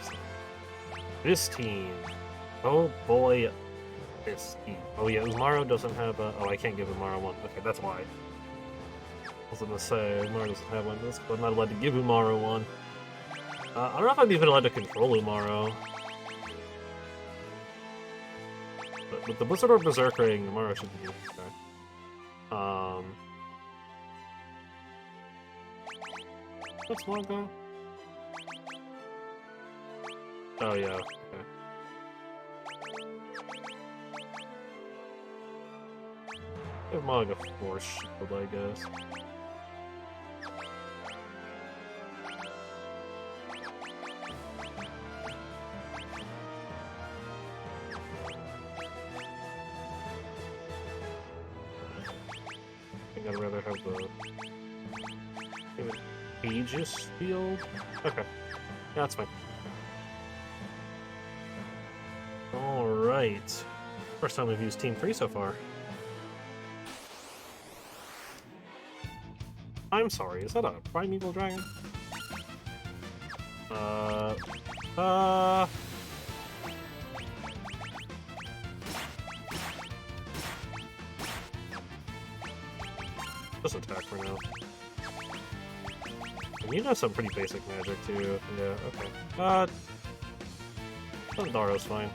This team. Oh boy. This team. Oh yeah, Umaro doesn't have a... Oh, I can't give Umaro one. Okay, that's why. I was gonna say, Umaro doesn't have one. But I'm not allowed to give Umaro one. I don't know if I'm even allowed to control Umaro. But with the Blizzard or Berserk ring, Umaro should be okay. What's Longo? Oh yeah, okay. Give Mog a Force Shield, I guess. I think I'd rather have the Aegis Field? Okay. Yeah, that's fine. Alright. First time we've used Team 3 so far. I'm sorry, is that a primeval dragon? Just attack for now. And you know some pretty basic magic too. Yeah, okay. Thundaro's fine.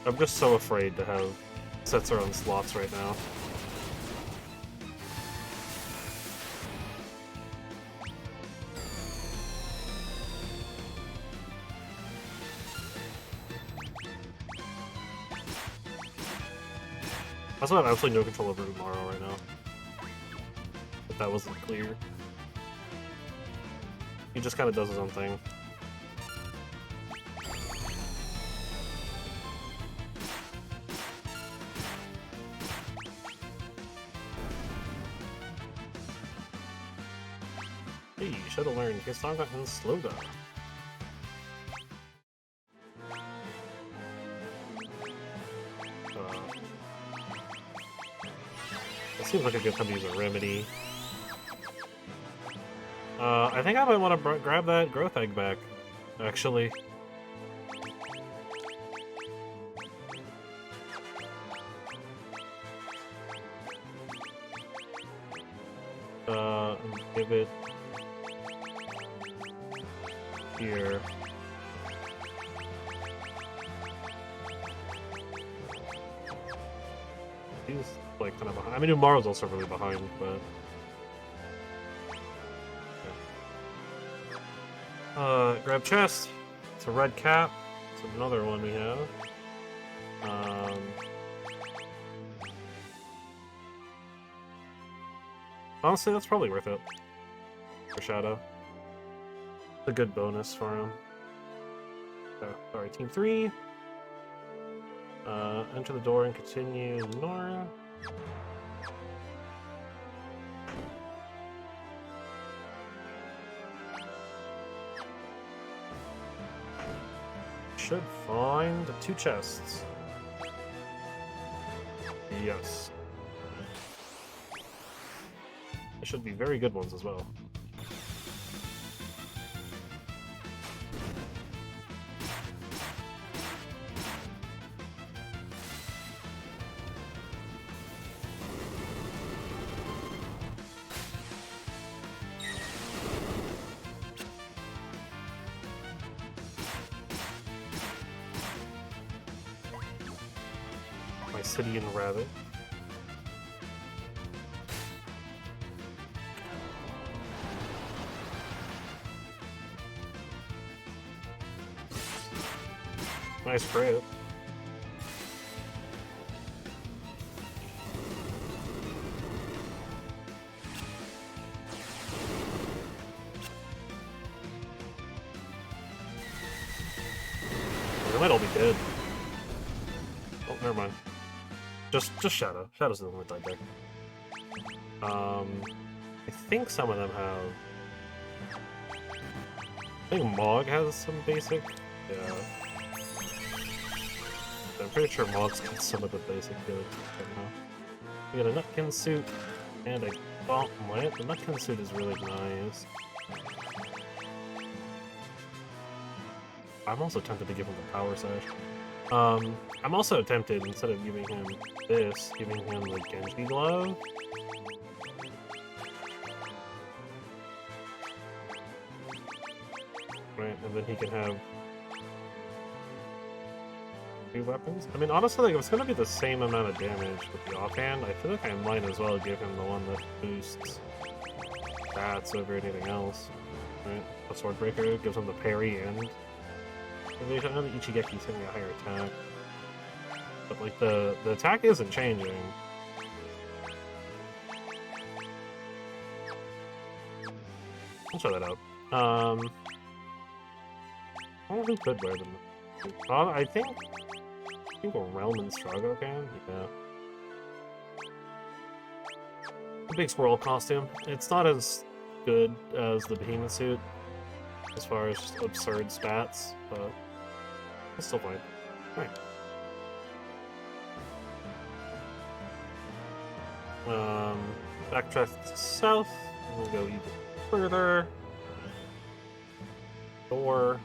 I'm just so afraid to have sets our own slots right now. I also have absolutely no control over Umaro right now. If that wasn't clear. He just kind of does his own thing. Hey, you should have learned Kefka and Sloga. It seems like a good time to use a remedy. I think I might want to grab that growth egg back, actually. And give it here. He's like kind of behind. I mean, Umaro's also really behind, but grab chest. It's a red cap. It's another one we have. Honestly, that's probably worth it for Shadow. It's a good bonus for him. Oh, sorry, Team 3. Enter the door and continue Nora. Should find 2 chests. Yes. They should be very good ones as well. City and Rabbit. nice crit. They might all be dead. Oh, never mind. Just Shadow. Shadow's the one that died there. I think some of them have... I think Mog has some basic... Yeah. I'm pretty sure Mog's got some of the basic builds right now. We got a Nutkin suit, and a Gauntlet. The Nutkin suit is really nice. I'm also tempted to give him the Power Sash. I'm also tempted, instead of giving him this, giving him the Genji Glove. Right, and then he can have 2 weapons. I mean, honestly, like, if it's gonna be the same amount of damage with the offhand, I feel like I might as well give him the one that boosts stats over anything else. Right? The Swordbreaker gives him the parry and evasion. I know that Ichigeki's hitting a higher attack. But, like, the attack isn't changing. I'll try that out. I don't know who could wear them. I think a Realm and Strago can? Yeah. The big squirrel costume. It's not as good as the Behemoth suit, as far as just absurd stats, but it's still fine. Alright. Backtrack to south, and we'll go even further. Door.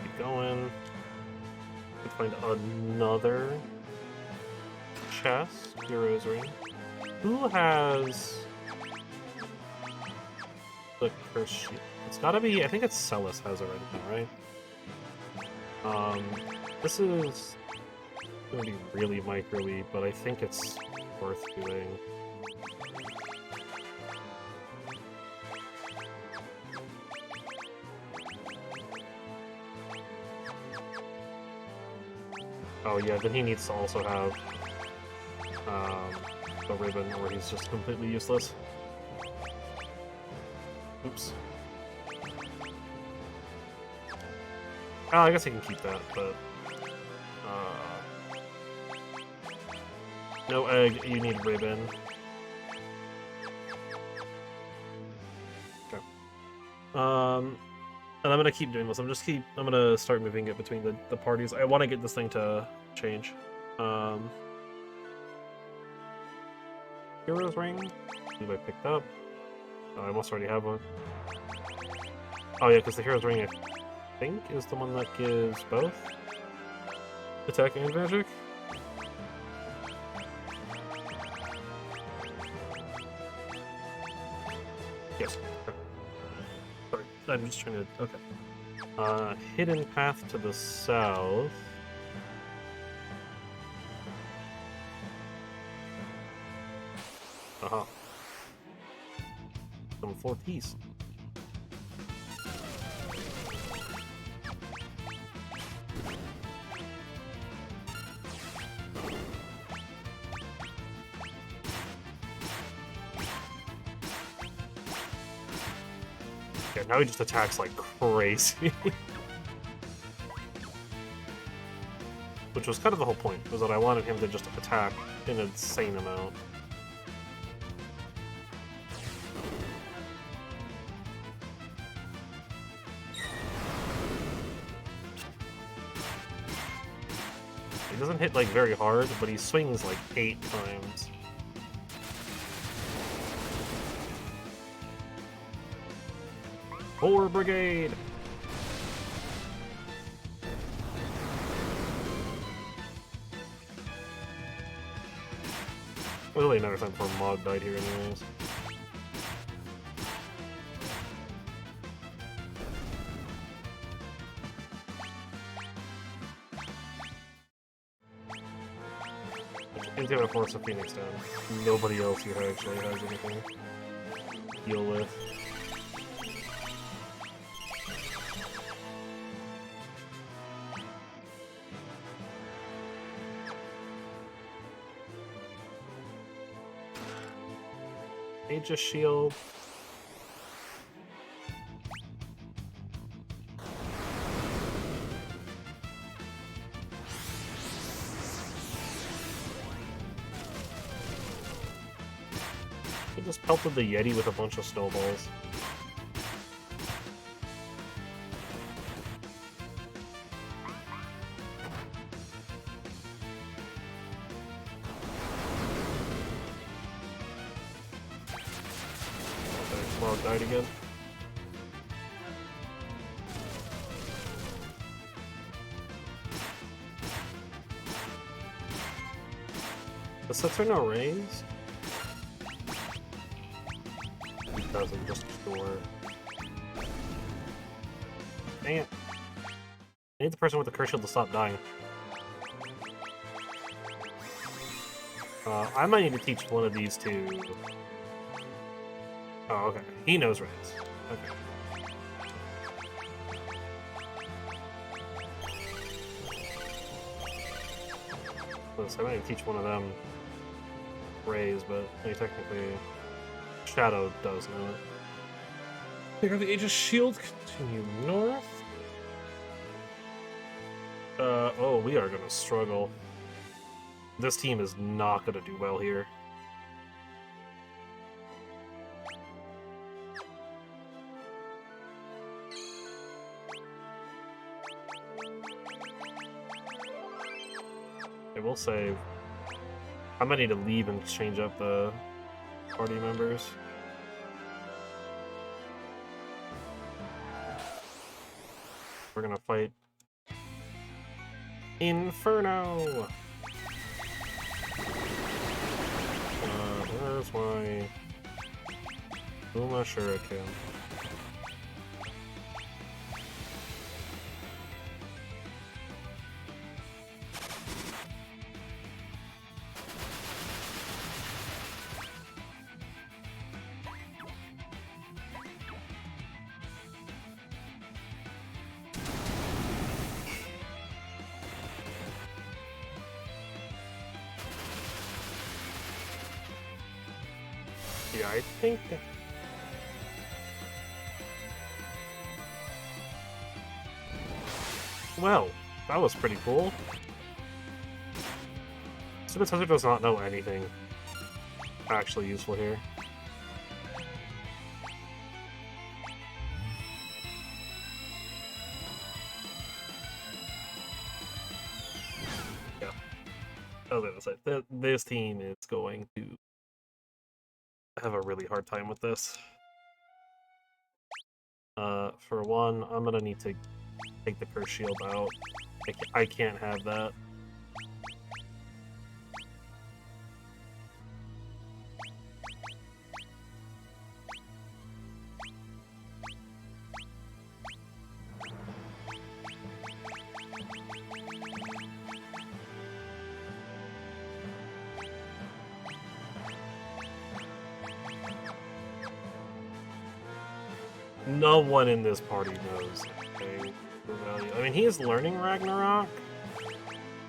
Keep going. We find another chest, Hero's Ring. Who has the curse shield? It's gotta be, I think it's Celis has it right now, right? This is gonna be really micro-y, but I think it's worth doing. Oh yeah, then he needs to also have the ribbon, or he's just completely useless. Oops. Oh, I guess he can keep that, but... no egg, you need ribbon. Okay. And I'm gonna keep doing this. I'm gonna start moving it between the parties. I want to get this thing to change. Hero's Ring? Who I picked up? Oh, I must already have one. Oh yeah, because the Hero's Ring, I think, is the one that gives both attack and magic. Yes. Okay. Sorry, I'm just trying to... Okay. Hidden path to the south. Aha. Some 4th east. Yeah, now he just attacks like crazy. Which was kind of the whole point, was that I wanted him to just attack an insane amount. He doesn't hit like very hard, but he swings like 8 times. Four Brigade! Really another time before Mog died here anyways. Into a Force of Phoenix down. Nobody else here actually has anything. deal with. Mage's Shield. He just pelted the Yeti with a bunch of snowballs. Died again. The sets are no raise? Because I'm just sure. Dang it. I need the person with the curse shield to stop dying. I might need to teach one of these two. Oh, okay. He knows raise. Okay. So I might need to teach one of them raise, but technically Shadow does know it. Pick up the Aegis Shield, continue north. Oh, we are gonna struggle. This team is not gonna do well here. I will say, I might need to leave and change up the party members. We're gonna fight Inferno! Where's my Uma Shuriken? Yeah, I think that... Well, that was pretty cool. Tues-Thurs does not know anything actually useful here. Yeah. I was gonna say, this team is going to have a really hard time with this. For one, I'm gonna need to take the curse shield out. I can't have that. No one in this party knows anything for value. I mean, he is learning Ragnarok.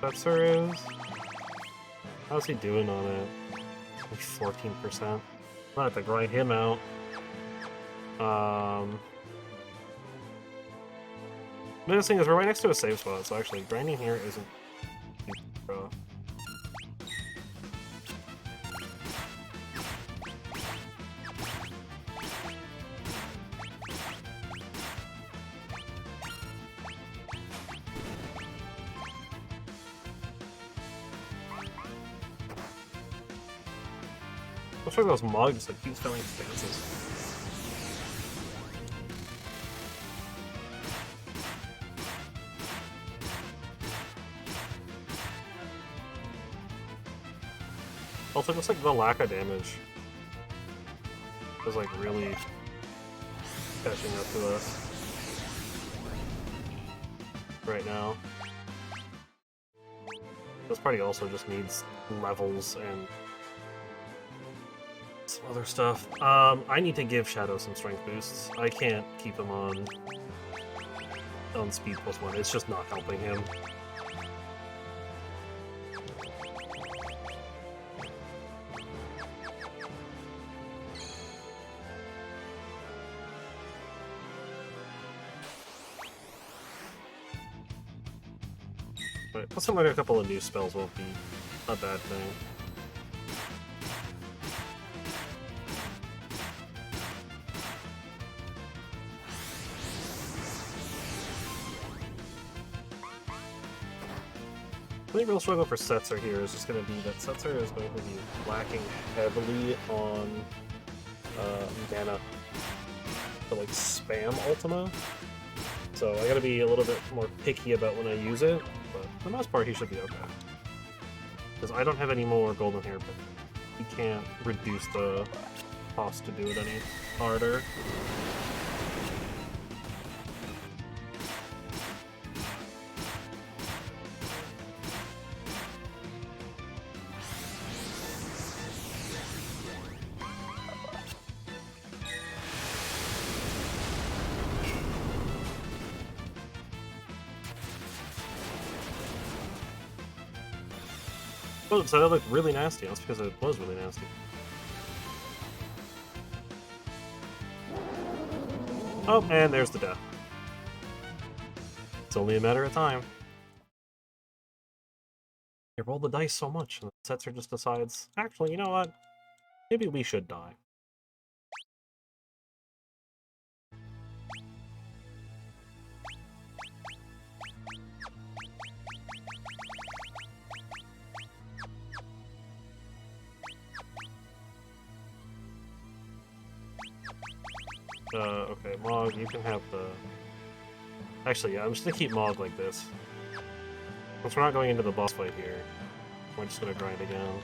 Tues-Thurs is. How's he doing on it? Like 14%. I'm gonna have to grind him out. The nice thing is we're right next to a save spot, so actually grinding here isn't too rough. Looks like those mugs that keeps filling stances. Also, just like the lack of damage is like really catching up to us right now. This party also just needs levels and Some other stuff. I need to give Shadow some strength boosts. I can't keep him on speed +1. It's just not helping him. But plus some like a couple of new spells won't be a bad thing. The only real struggle for Setzer here is just going to be that Setzer is going to be lacking heavily on mana to like spam Ultima. So I gotta be a little bit more picky about when I use it, but for the most part he should be okay. Because I don't have any more golden hair, but he can't reduce the cost to do it any harder. Oh, so that looked really nasty. That's because it was really nasty. Oh, and there's the death. It's only a matter of time. You roll the dice so much, and Setzer just decides, actually, you know what? Maybe we should die. Okay, Mog, you can have the... Actually, yeah, I'm just gonna keep Mog like this. Since we're not going into the boss fight here, we're just gonna grind again.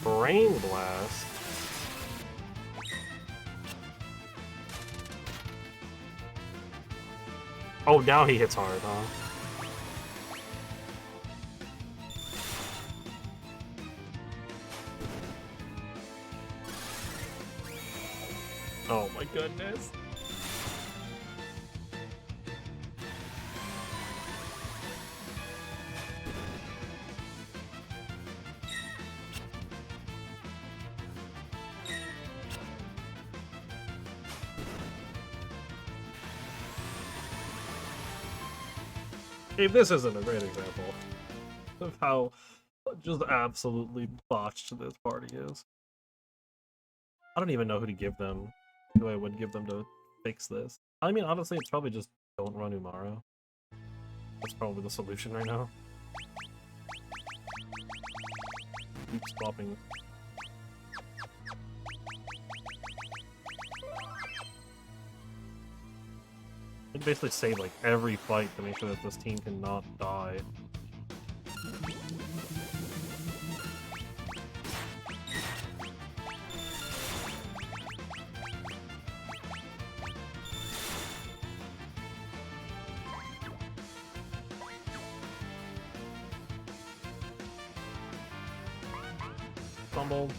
Brain Blast? Oh, now he hits hard, huh? Oh my goodness. If this isn't a great example of how just absolutely botched this party is. I don't even know who to give them, who I would give them to fix this. I mean, honestly, it's probably just don't run Umaro. That's probably the solution right now. Keep swapping. You can basically save like every fight to make sure that this team cannot die. Fumble.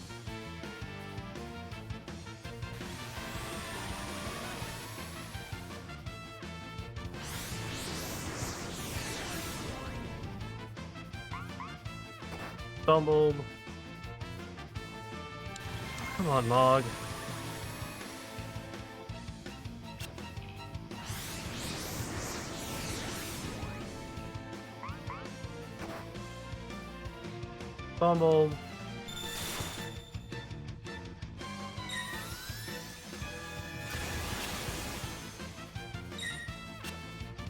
Stumbled. Come on, Mog. Fumbled.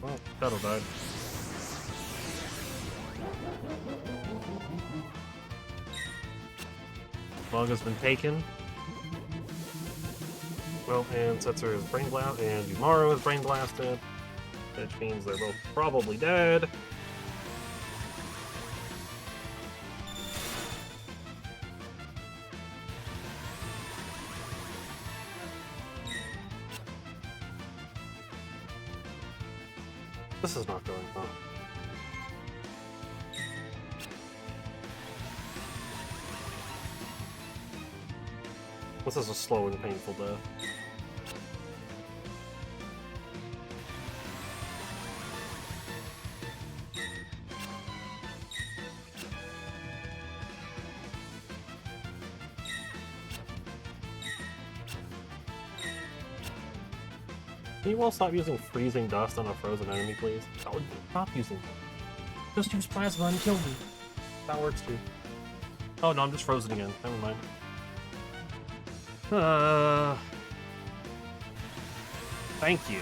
Well, that'll die. Mog has been taken. Well, and Setzer is brain blast, and Umaru is brain blasted, which means they're both probably dead. This is not going well. This is a slow and painful death. Can you all stop using freezing dust on a frozen enemy, please? That would stop using it. Just use plasma and kill me. That works too. Oh no, I'm just frozen again. Never mind. Thank you.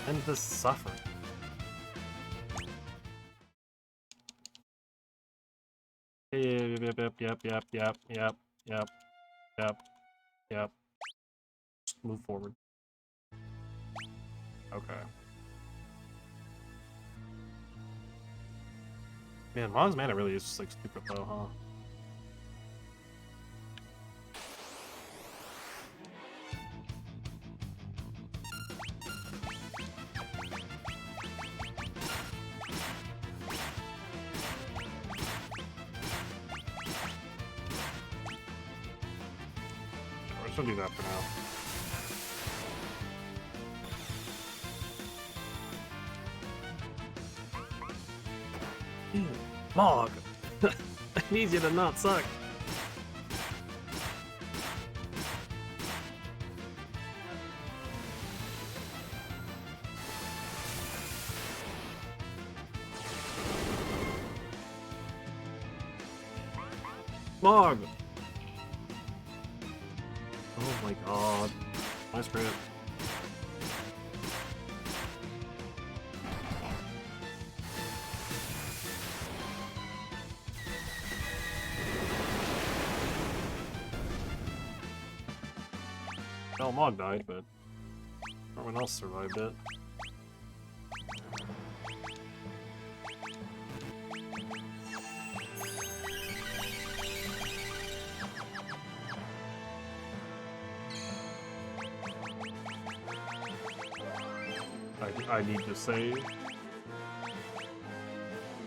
End this suffering. Yep. Just move forward. Okay. Man, Mog's mana really is just like stupid low, huh? We're just gonna do that for now. Mog! I need you to not suck. Mog! Oh my god. Nice grip. Well, Mog died, but everyone else survived it. I need to save.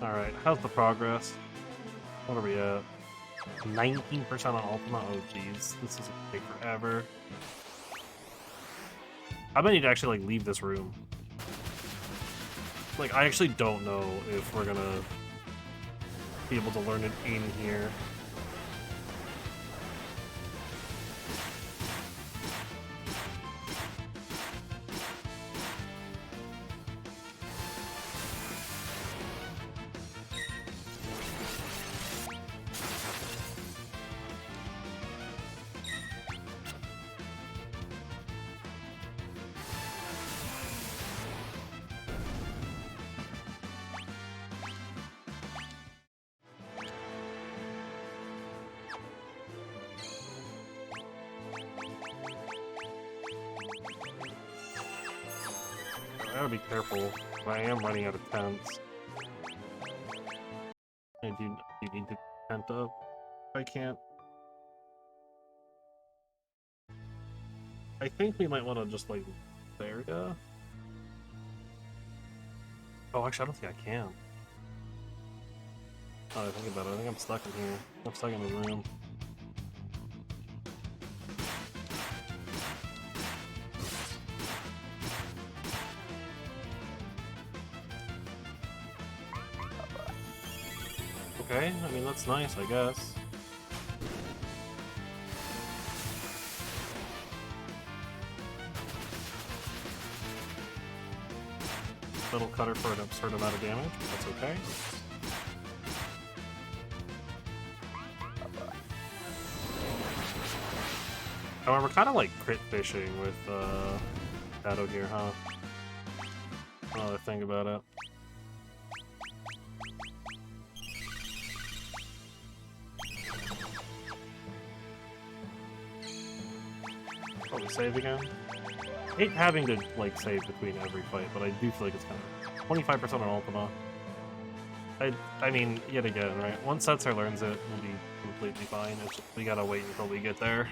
Alright, how's the progress? What are we at? 19% on Ultima? Oh jeez, this is gonna take forever. I might need to actually like leave this room. Like, I actually don't know if we're gonna be able to learn it in here. I gotta be careful. I am running out of tents. And do you need to tent up? I can't. I think we might want to just like there, yeah. Oh, actually, I don't think I can. Oh, I think about it. I think I'm stuck in here. I'm stuck in the room. Okay, I mean, that's nice, I guess. Little cutter for an absurd amount of damage, but that's okay. However, we're kind of like crit fishing with Shadow here, huh? Another thing about it. save again. I hate having to, like, save between every fight, but I do feel like it's kind of 25% on Ultima. I mean, yet again, right? Once Setzer learns it, we'll be completely fine. It's just, we gotta wait until we get there.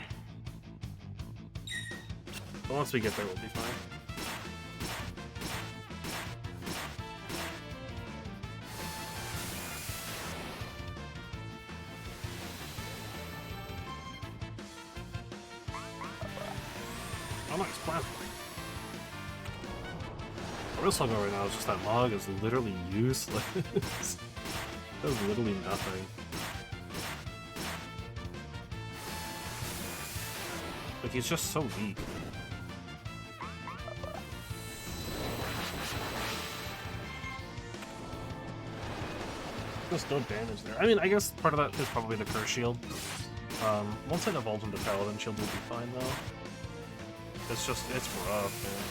But once we get there, we'll be fine. Oh, nice plasma. What I'm talking about right now is just that Mog is literally useless. Does literally nothing. Like, he's just so weak. Just no damage there. I mean, I guess part of that is probably the Curse Shield. Once I divulge into Paladin Shield, we'll be fine, though. It's just, it's rough, man.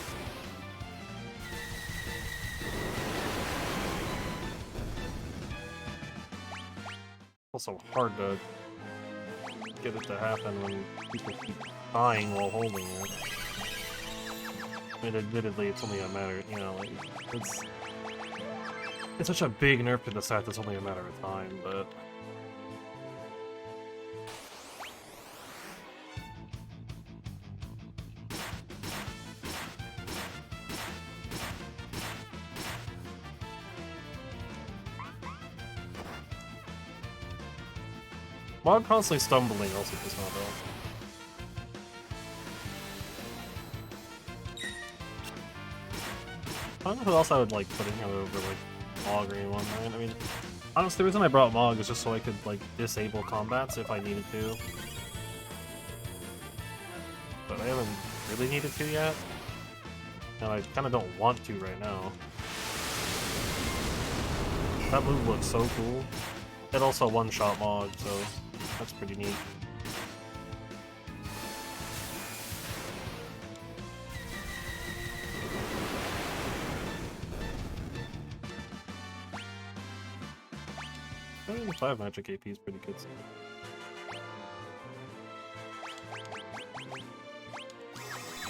Also hard to get it to happen when people keep dying while holding it. I mean, admittedly, it's only a matter, you know, like, it's such a big nerf to the set that's only a matter of time, but... Mog constantly stumbling also does not help. I don't know who else I would like putting him over like Mog or anyone, right? I mean, honestly, the reason I brought Mog is just so I could like disable combats if I needed to. But I haven't really needed to yet. And I kind of don't want to right now. That move looks so cool. It also one-shot Mog, so that's pretty neat. I think 5 magic AP is pretty good.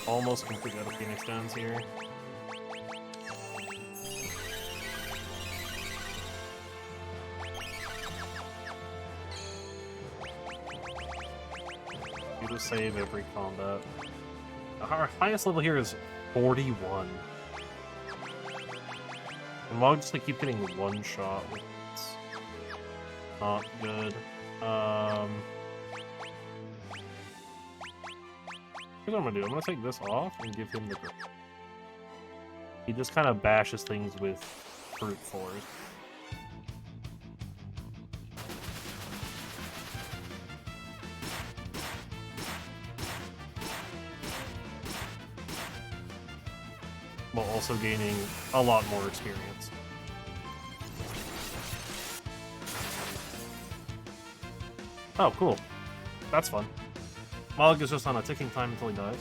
Almost completely out of Phoenix Downs here. You just save every combat. Our highest level here is 41. And Mog just like keep getting one shot. It's not good. Here's what I'm gonna do. I'm gonna take this off and give him the grip. He just kind of bashes things with brute force. While also gaining a lot more experience. Oh, cool. That's fun. Mog is just on a ticking time until he dies.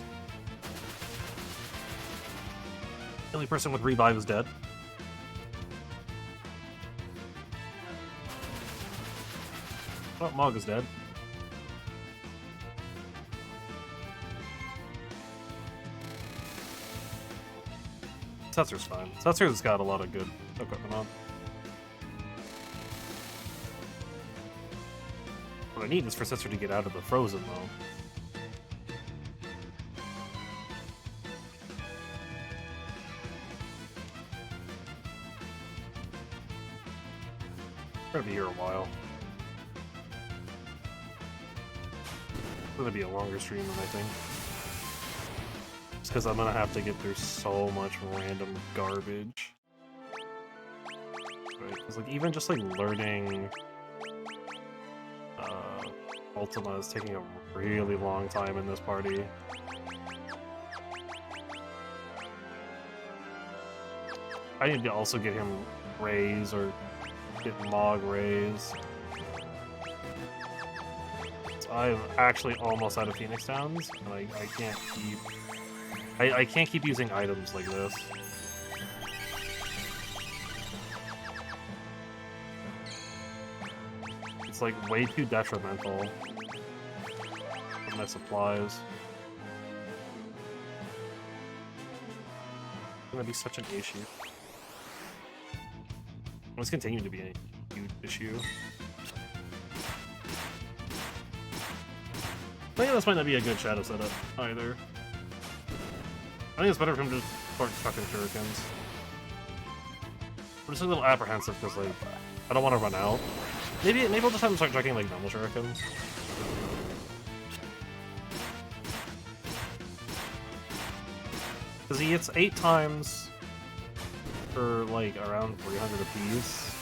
The only person with revive is dead. Oh, Mog is dead. Setzer's fine. Setzer's got a lot of good equipment on. What I need is for Setzer to get out of the frozen, though. We're gonna be here a while. It's gonna be a longer stream than I think. Just because I'm gonna have to get through so much random garbage. Right? Because like even just like learning Ultima is taking a really long time in this party. I need to also get him Raise or get Mog Raise. So I'm actually almost out of Phoenix Downs, and I can't keep... I can't keep using items like this. It's like way too detrimental with my supplies. gonna be such an issue. It's continuing to be a huge issue. I think this might not be a good shadow setup either. I think it's better for him to start chucking shurikens. I'm just a little apprehensive because, like, I don't want to run out. Maybe I'll just have him start chucking, like, normal shurikens. Because he hits 8 times for, like, around 300 apiece.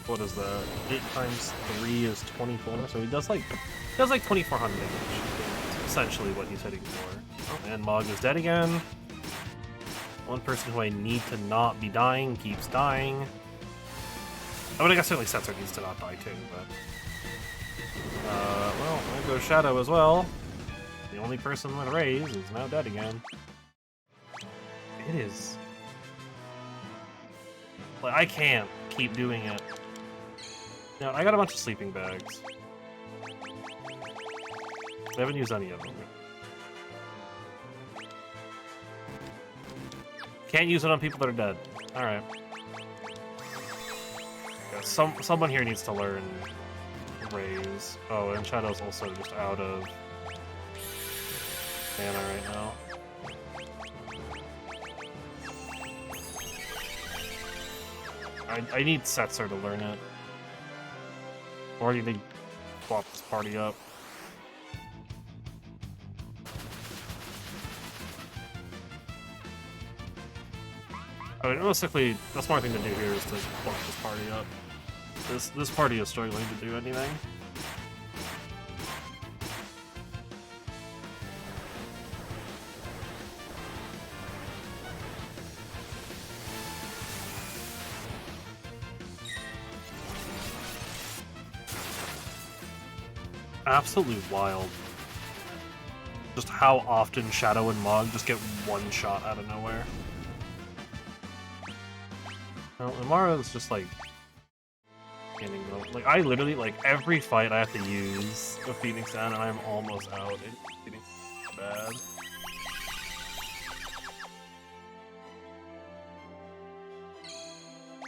What is that? 8 times 3 is 24, so he does, like 2,400 damage. That's essentially what he's hitting for. Oh, and Mog is dead again. One person who I need to not be dying keeps dying. I mean, I guess certainly Setzer needs to not die too, but... well, there goes Shadow as well. The only person with Raise is now dead again. It is... like, I can't keep doing it. Now, I got a bunch of sleeping bags. I haven't used any of them. Can't use it on people that are dead. Alright. Yeah, someone here needs to learn Raise. Oh, and Shadow's also just out of mana right now. I need Setzer to learn it. Or do you need to swap this party up? I mean, realistically, the smart thing to do here is to swap this party up. This party is struggling to do anything. Absolutely wild. Just how often Shadow and Mog just get one shot out of nowhere. Well, Amara's just like... like, I literally, like, every fight I have to use a Phoenix down and I'm almost out. It's getting bad.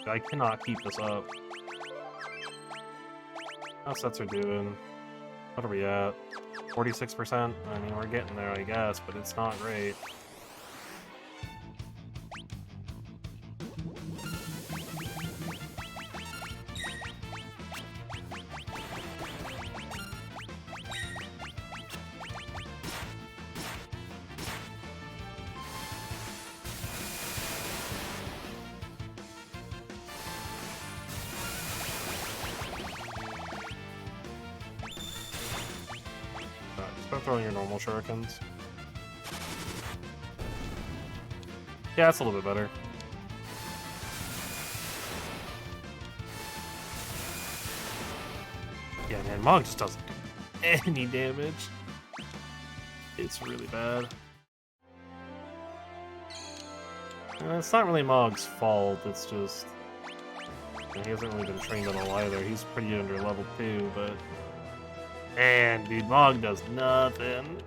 I cannot keep this up. How's Setzer doing? What are we at? 46%? I mean, we're getting there, I guess, but it's not great. Start throwing your normal shurikens. Yeah, that's a little bit better. Yeah, man, Mog just doesn't do any damage. It's really bad. And it's not really Mog's fault, it's just... he hasn't really been trained at all either. He's pretty under level 2, but... man, dude, Mog does nothing.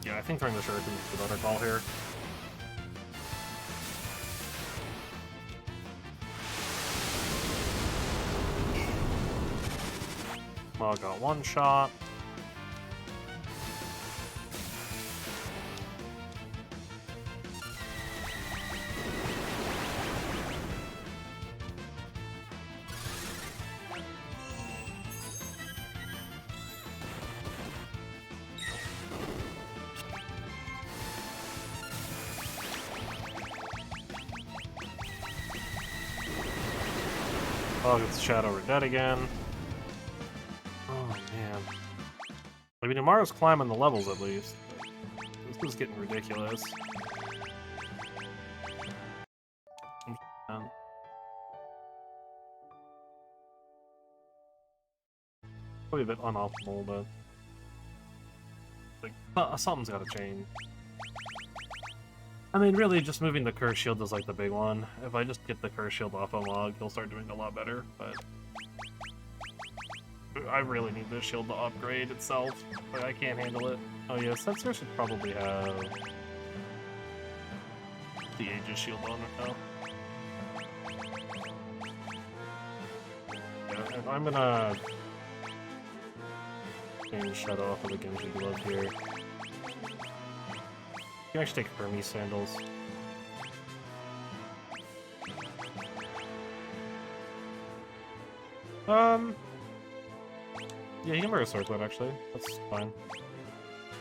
Yeah, I think throwing the shuriken is the better call here. Mog got one shot. Oh, it's Shadow, we're dead again. Oh, man. I mean, Amara's climbing the levels at least. This is getting ridiculous. Probably a bit unoptimal, but... like, something's gotta change. I mean, really, just moving the Curse Shield is like the big one. If I just get the Curse Shield off of Mog, he'll start doing a lot better, but... I really need this shield to upgrade itself. Like, I can't handle it. Oh yeah, Sensor should probably have the Aegis shield on it now. Yeah, and I'm gonna change Shadow off of the Genji glove here. You can actually take Hermes sandals. Yeah, you can wear a sword flip actually. That's fine.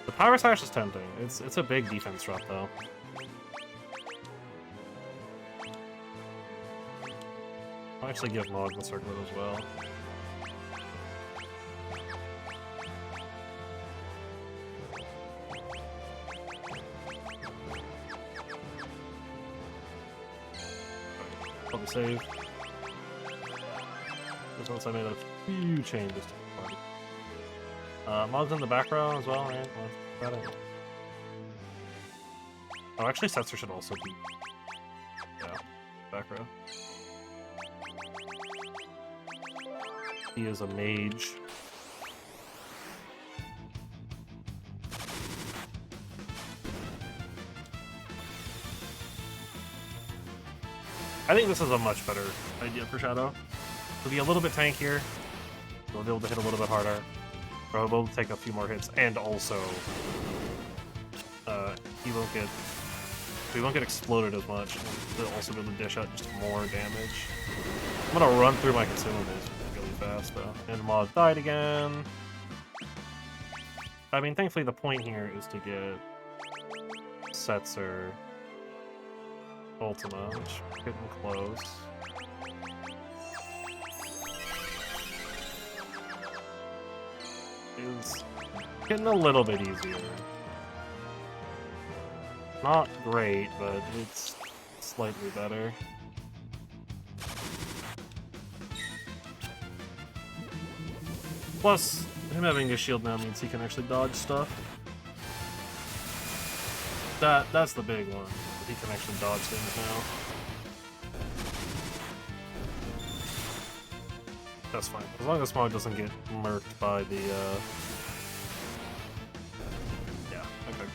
The power slash is tempting. It's a big defense drop though. I'll actually give Mog the circlet as well. Probably save. Just once I made a few changes to the party. Mog's in the back row as well, right? Got it. Oh, actually, Setzer should also be. Yeah, back row. He is a mage. I think this is a much better idea for Shadow. He'll be a little bit tankier. He'll be able to hit a little bit harder. He'll be able to take a few more hits, and also he won't get exploded as much. He'll also be able to dish out just more damage. I'm gonna run through my consumables really fast though. And Mog died again. I mean, thankfully the point here is to get Setzer Ultima, which is getting close. Is getting a little bit easier. Not great, but it's slightly better. Plus, him having a shield now means he can actually dodge stuff. That's the big one. He can actually dodge things now. That's fine. As long as Smog doesn't get murked by the, yeah, okay,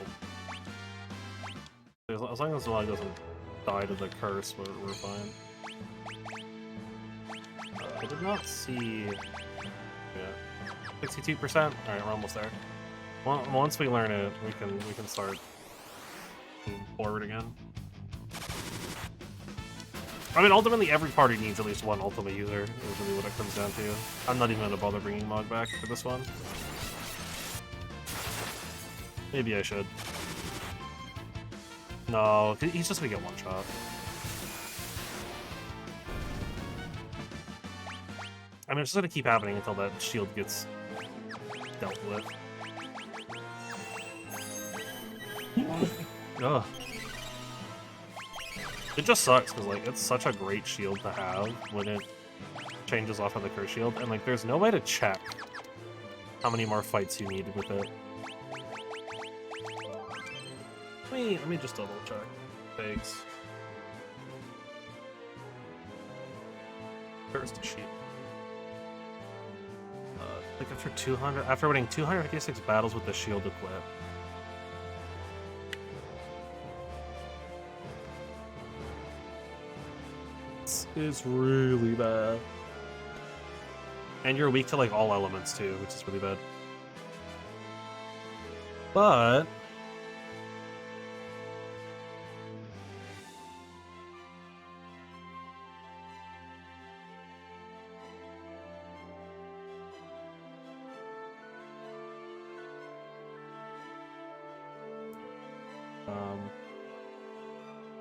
cool. As long as Smog doesn't die to the curse, we're fine. I did not see... Yeah. 62%? Alright, we're almost there. Once we learn it, we can start moving forward again. I mean, ultimately, every party needs at least one Ultima user, is really what it comes down to. I'm not even going to bother bringing Mog back for this one. Maybe I should. No, he's just going to get one shot. I mean, it's just going to keep happening until that shield gets dealt with. Ugh. It just sucks, because, like, it's such a great shield to have when it changes off of the curse shield, and, like, there's no way to check how many more fights you need with it. Let me just double check. Thanks. First shield. Like, after winning 256 battles with the shield equipped. Is really bad. And you're weak to like all elements too, which is really bad. But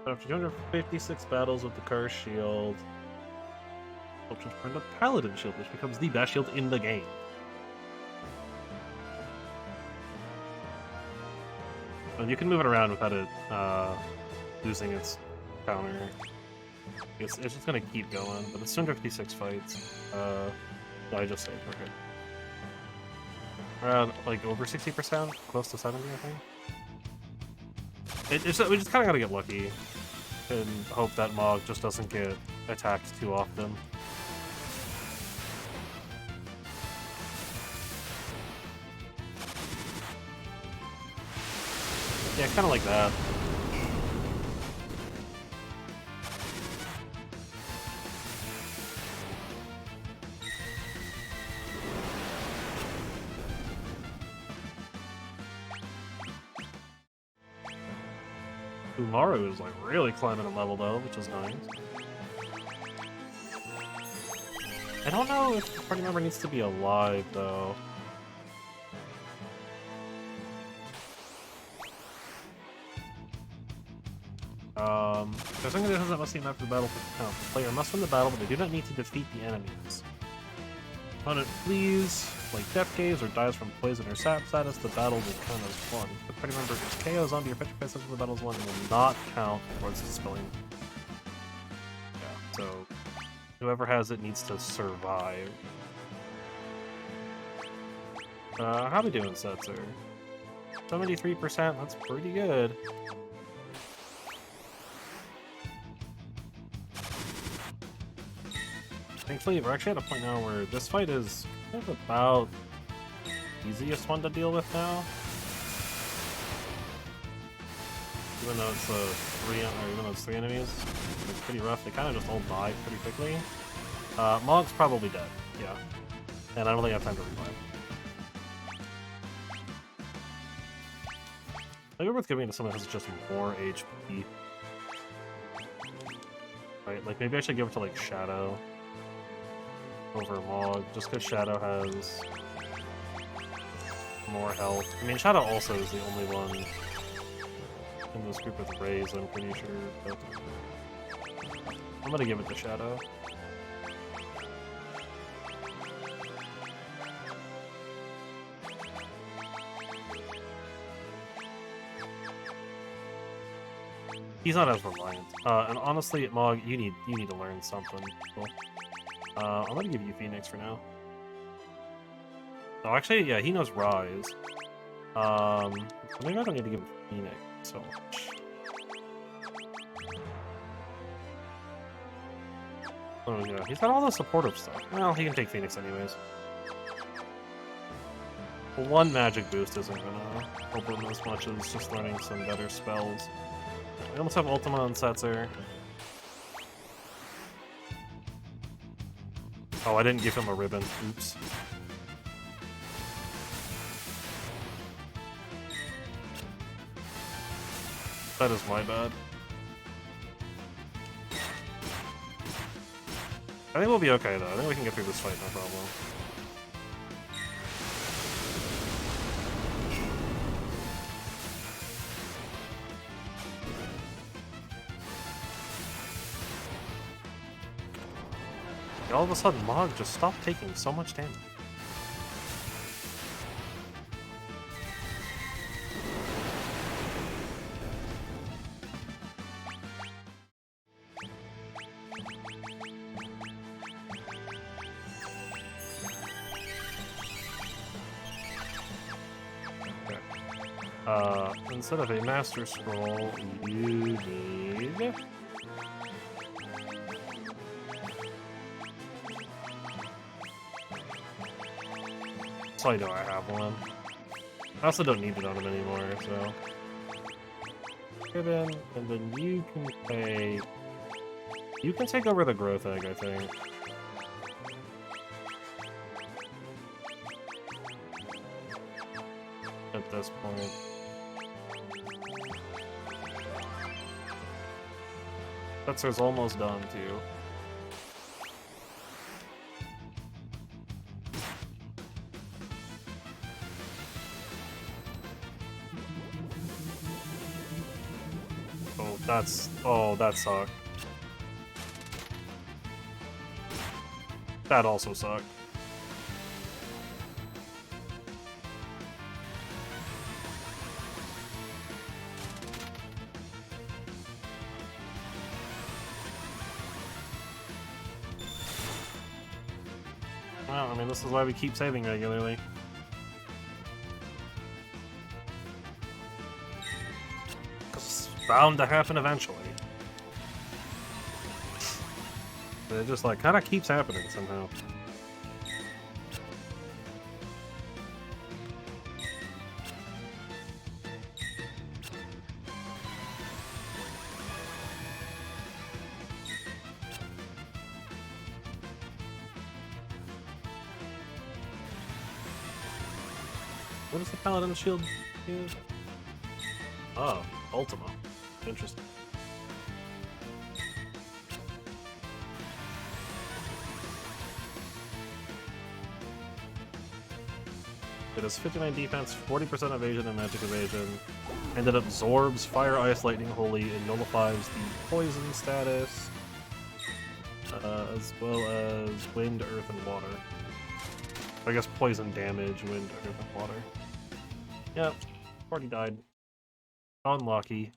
after 256 battles with the curse shield, options turn to Paladin shield, which becomes the best shield in the game. And you can move it around without it losing its counter. It's just gonna keep going, but it's 256 fights. I just saved, okay. Around like over 60%, close to 70, I think. We just kind of gotta get lucky and hope that Mog just doesn't get attacked too often. Yeah, kind of like that. Umaru is like really climbing a level though, which is nice. I don't know if the party member needs to be alive though. There's something that doesn't must seem after the battle to count. The player must win the battle, but they do not need to defeat the enemies. Opponent flees, like Death Gaze, or dies from poison or sap status, the battle will count as won. If the party member is KO, zombie, or petrified since the battle is won, it will not count towards dispelling. Yeah, so whoever has it needs to survive. How we doing, Setzer? 73%, that's pretty good. Thankfully, we're actually at a point now where this fight is kind of about the easiest one to deal with now. Even though it's three enemies, it's pretty rough. They kind of just all die pretty quickly. Mog's probably dead, yeah. And I don't think I have time to revive. Maybe worth giving it to someone who has just more HP. Right, like maybe I should give it to like Shadow over Mog, just because Shadow has more health. I mean, Shadow also is the only one in this group with Rays, I'm pretty sure, but I'm gonna give it to Shadow. He's not as reliant. And honestly, Mog, you need to learn something. Cool. I'm gonna give you Phoenix for now. Oh, actually, yeah, he knows Rise. Maybe I don't need to give him Phoenix so much. Oh yeah, he's got all the supportive stuff. Well, he can take Phoenix anyways. One magic boost isn't gonna help him as much as just learning some better spells. We almost have Ultima on Setzer. Oh, I didn't give him a ribbon. Oops. That is my bad. I think we'll be okay, though. I think we can get through this fight, no problem. All of a sudden, Mog just stopped taking so much damage. Okay. Instead of a Master Scroll, you need... So I know I have one. I also don't need it on him anymore, so... Ribbon, and then you can take... You can take over the Growth Egg, I think. At this point. Setzer's almost done, too. Oh, that sucked. That also sucked. Well, I mean, this is why we keep saving regularly. Bound to happen eventually. But it just like kind of keeps happening somehow. What does the Paladin shield do? Oh, Ultima. Interesting. It has 59 defense, 40% evasion and magic evasion, and it absorbs Fire, Ice, Lightning, Holy, and nullifies the poison status, as well as Wind, Earth, and Water. I guess poison damage, Wind, Earth, and Water. Yep, already died. Unlucky.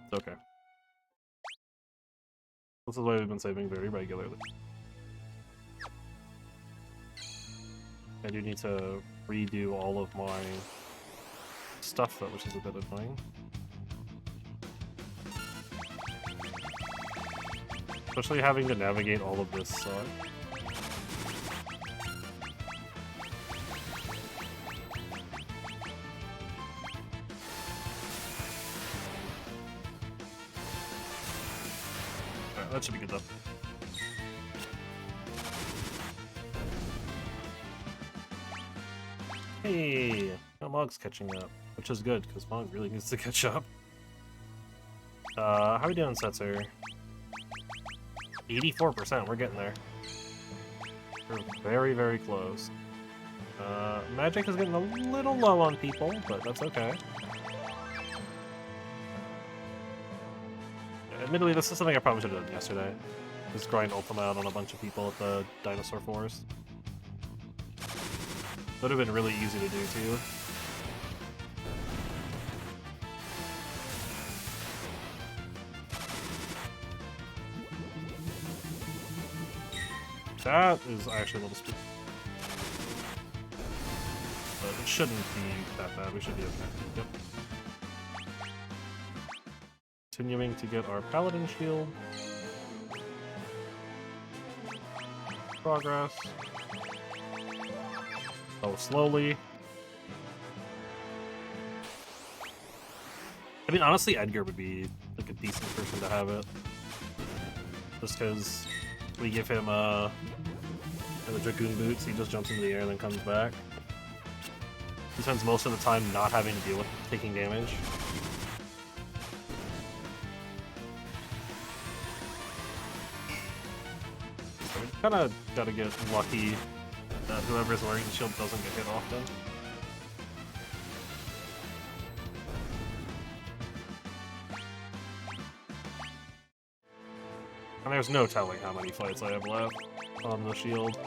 It's okay. This is why we've been saving very regularly. I do need to redo all of my stuff, though, which is a bit annoying. Especially having to navigate all of this sucks. Alright, that should be good though. Hey! Now Mog's catching up, which is good, because Mog really needs to catch up. How are we doing, Setzer? 84%, we're getting there. We're very, very close. Magic is getting a little low on people, but that's okay. Admittedly, this is something I probably should have done yesterday. Just grind Ultima out on a bunch of people at the Dinosaur Forest. Would have been really easy to do, too. That is actually a little stupid. But it shouldn't be that bad. We should be okay. Yep. Continuing to get our Paladin shield. Progress. Oh, slowly. I mean, honestly, Edgar would be like a decent person to have it. Just because we give him the Dragoon boots, he just jumps into the air and then comes back. He spends most of the time not having to deal with taking damage. So we kind of gotta get lucky that whoever's wearing the shield doesn't get hit often. And there's no telling how many fights I have left on the shield.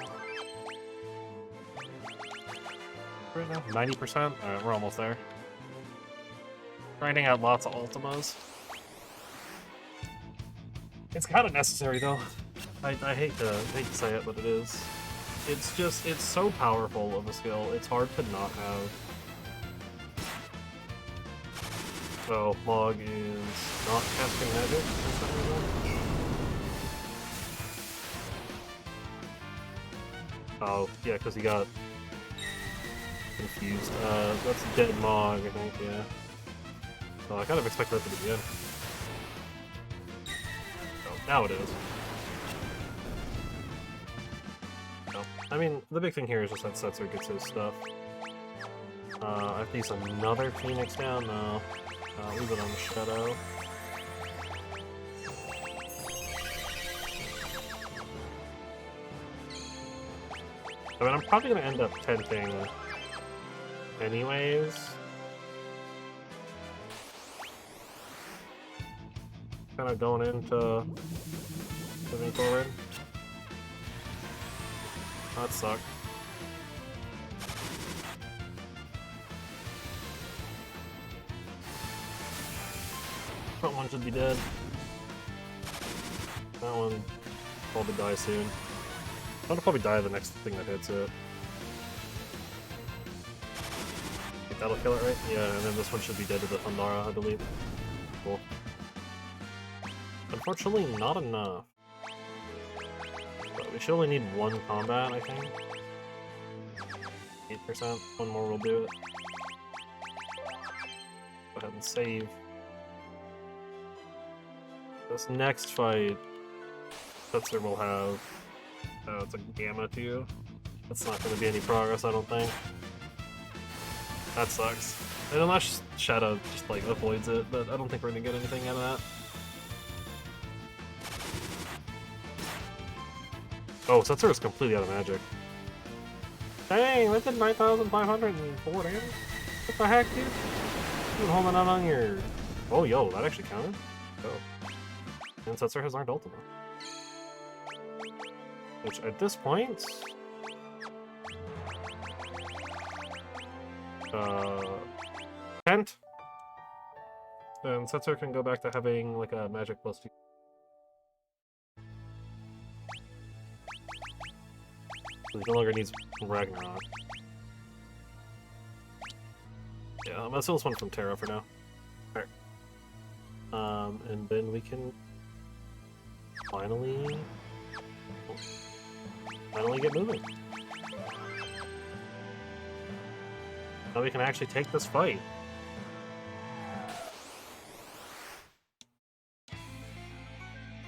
Right now, 90%? Alright, we're almost there. Grinding out lots of Ultimas. It's kind of necessary, though. I hate to say it, but it is. It's just, it's so powerful of a skill, it's hard to not have. So, Mog is not casting magic for some reason. Oh, yeah, because he got confused. That's dead Mog, I think, yeah. Oh, I kind of expect that to be good. Oh, now it is. No. I mean, the big thing here is just that Setzer gets his stuff. I think he's another Phoenix down, no. Leave it on the Shadow. I mean, I'm probably going to end up tenting anyways. Kind of going into moving forward. That sucked. Front one should be dead. That one probably die soon. I'll probably die the next thing that hits it. Think that'll kill it, right? Yeah, and then this one should be dead to the Thundara, I believe. Cool. Unfortunately, not enough. But we should only need one combat, I think. 8%. One more will do it. Go ahead and save. This next fight, Setzer will have... it's a Gamma too. That's not going to be any progress, I don't think. That sucks. And unless Shadow just, like, avoids it, but I don't think we're going to get anything out of that. Oh, Setzer is completely out of magic. Dang, that did 9,504 damage? What the heck, dude? You've been holding out on your... Oh, yo, that actually counted? Oh. And Setzer has learned Ultima. Which, at this point... Kent? And Setzer can go back to having, like, a magic +2. He no longer needs Ragnarok. Yeah, let's steal this one from Terra for now. Alright. And then we can finally get moving. Now we can actually take this fight.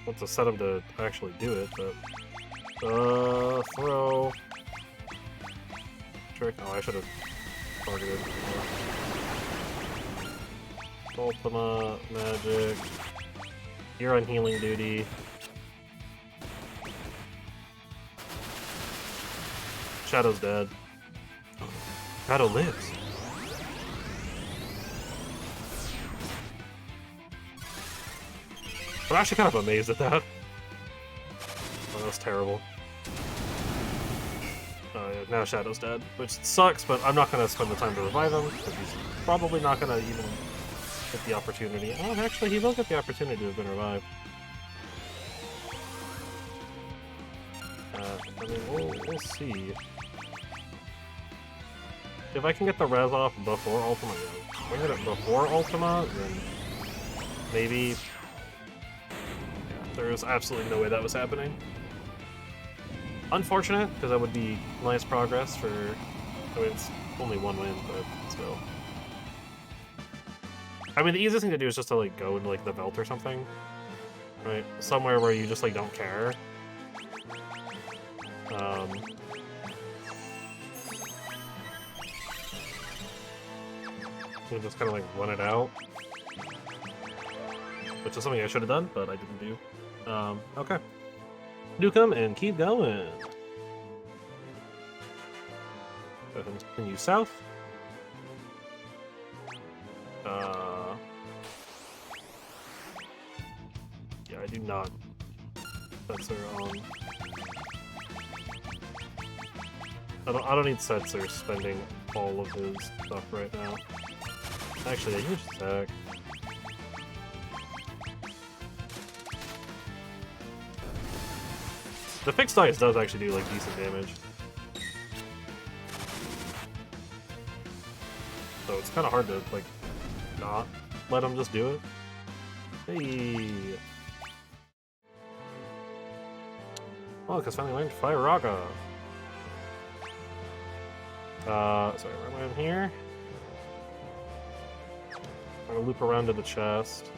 Want to set him to actually do it, but throw. Trick. Oh, I should have targeted more. Ultima, magic. You're on healing duty. Shadow's dead. Shadow lives. I'm actually kind of amazed at that. Oh, that was terrible. Yeah, now Shadow's dead, which sucks, but I'm not going to spend the time to revive him, because he's probably not going to even get the opportunity. Oh, actually, he will get the opportunity to have been revived. I mean, we'll see. If I can get the res off before Ultima, if I can get it before Ultima, then maybe... There is absolutely no way that was happening. Unfortunate, because that would be nice progress for... I mean, it's only one win, but still. I mean, the easiest thing to do is just to, like, go into, like, the Veld or something. Right? Somewhere where you just, like, don't care. We'll just kind of, like, run it out. Which is something I should have done, but I didn't do. Okay. Nukem and keep going. Go ahead and continue south. Yeah, I do not. Setzer on. I don't need Setzer spending all of his stuff right now. Actually, I can just attack. The fixed dice does actually do, like, decent damage. So it's kind of hard to, like, not let him just do it. Hey! Oh, because finally learned Fire Raga. Sorry, where am I in here? I'm gonna loop around to the chest.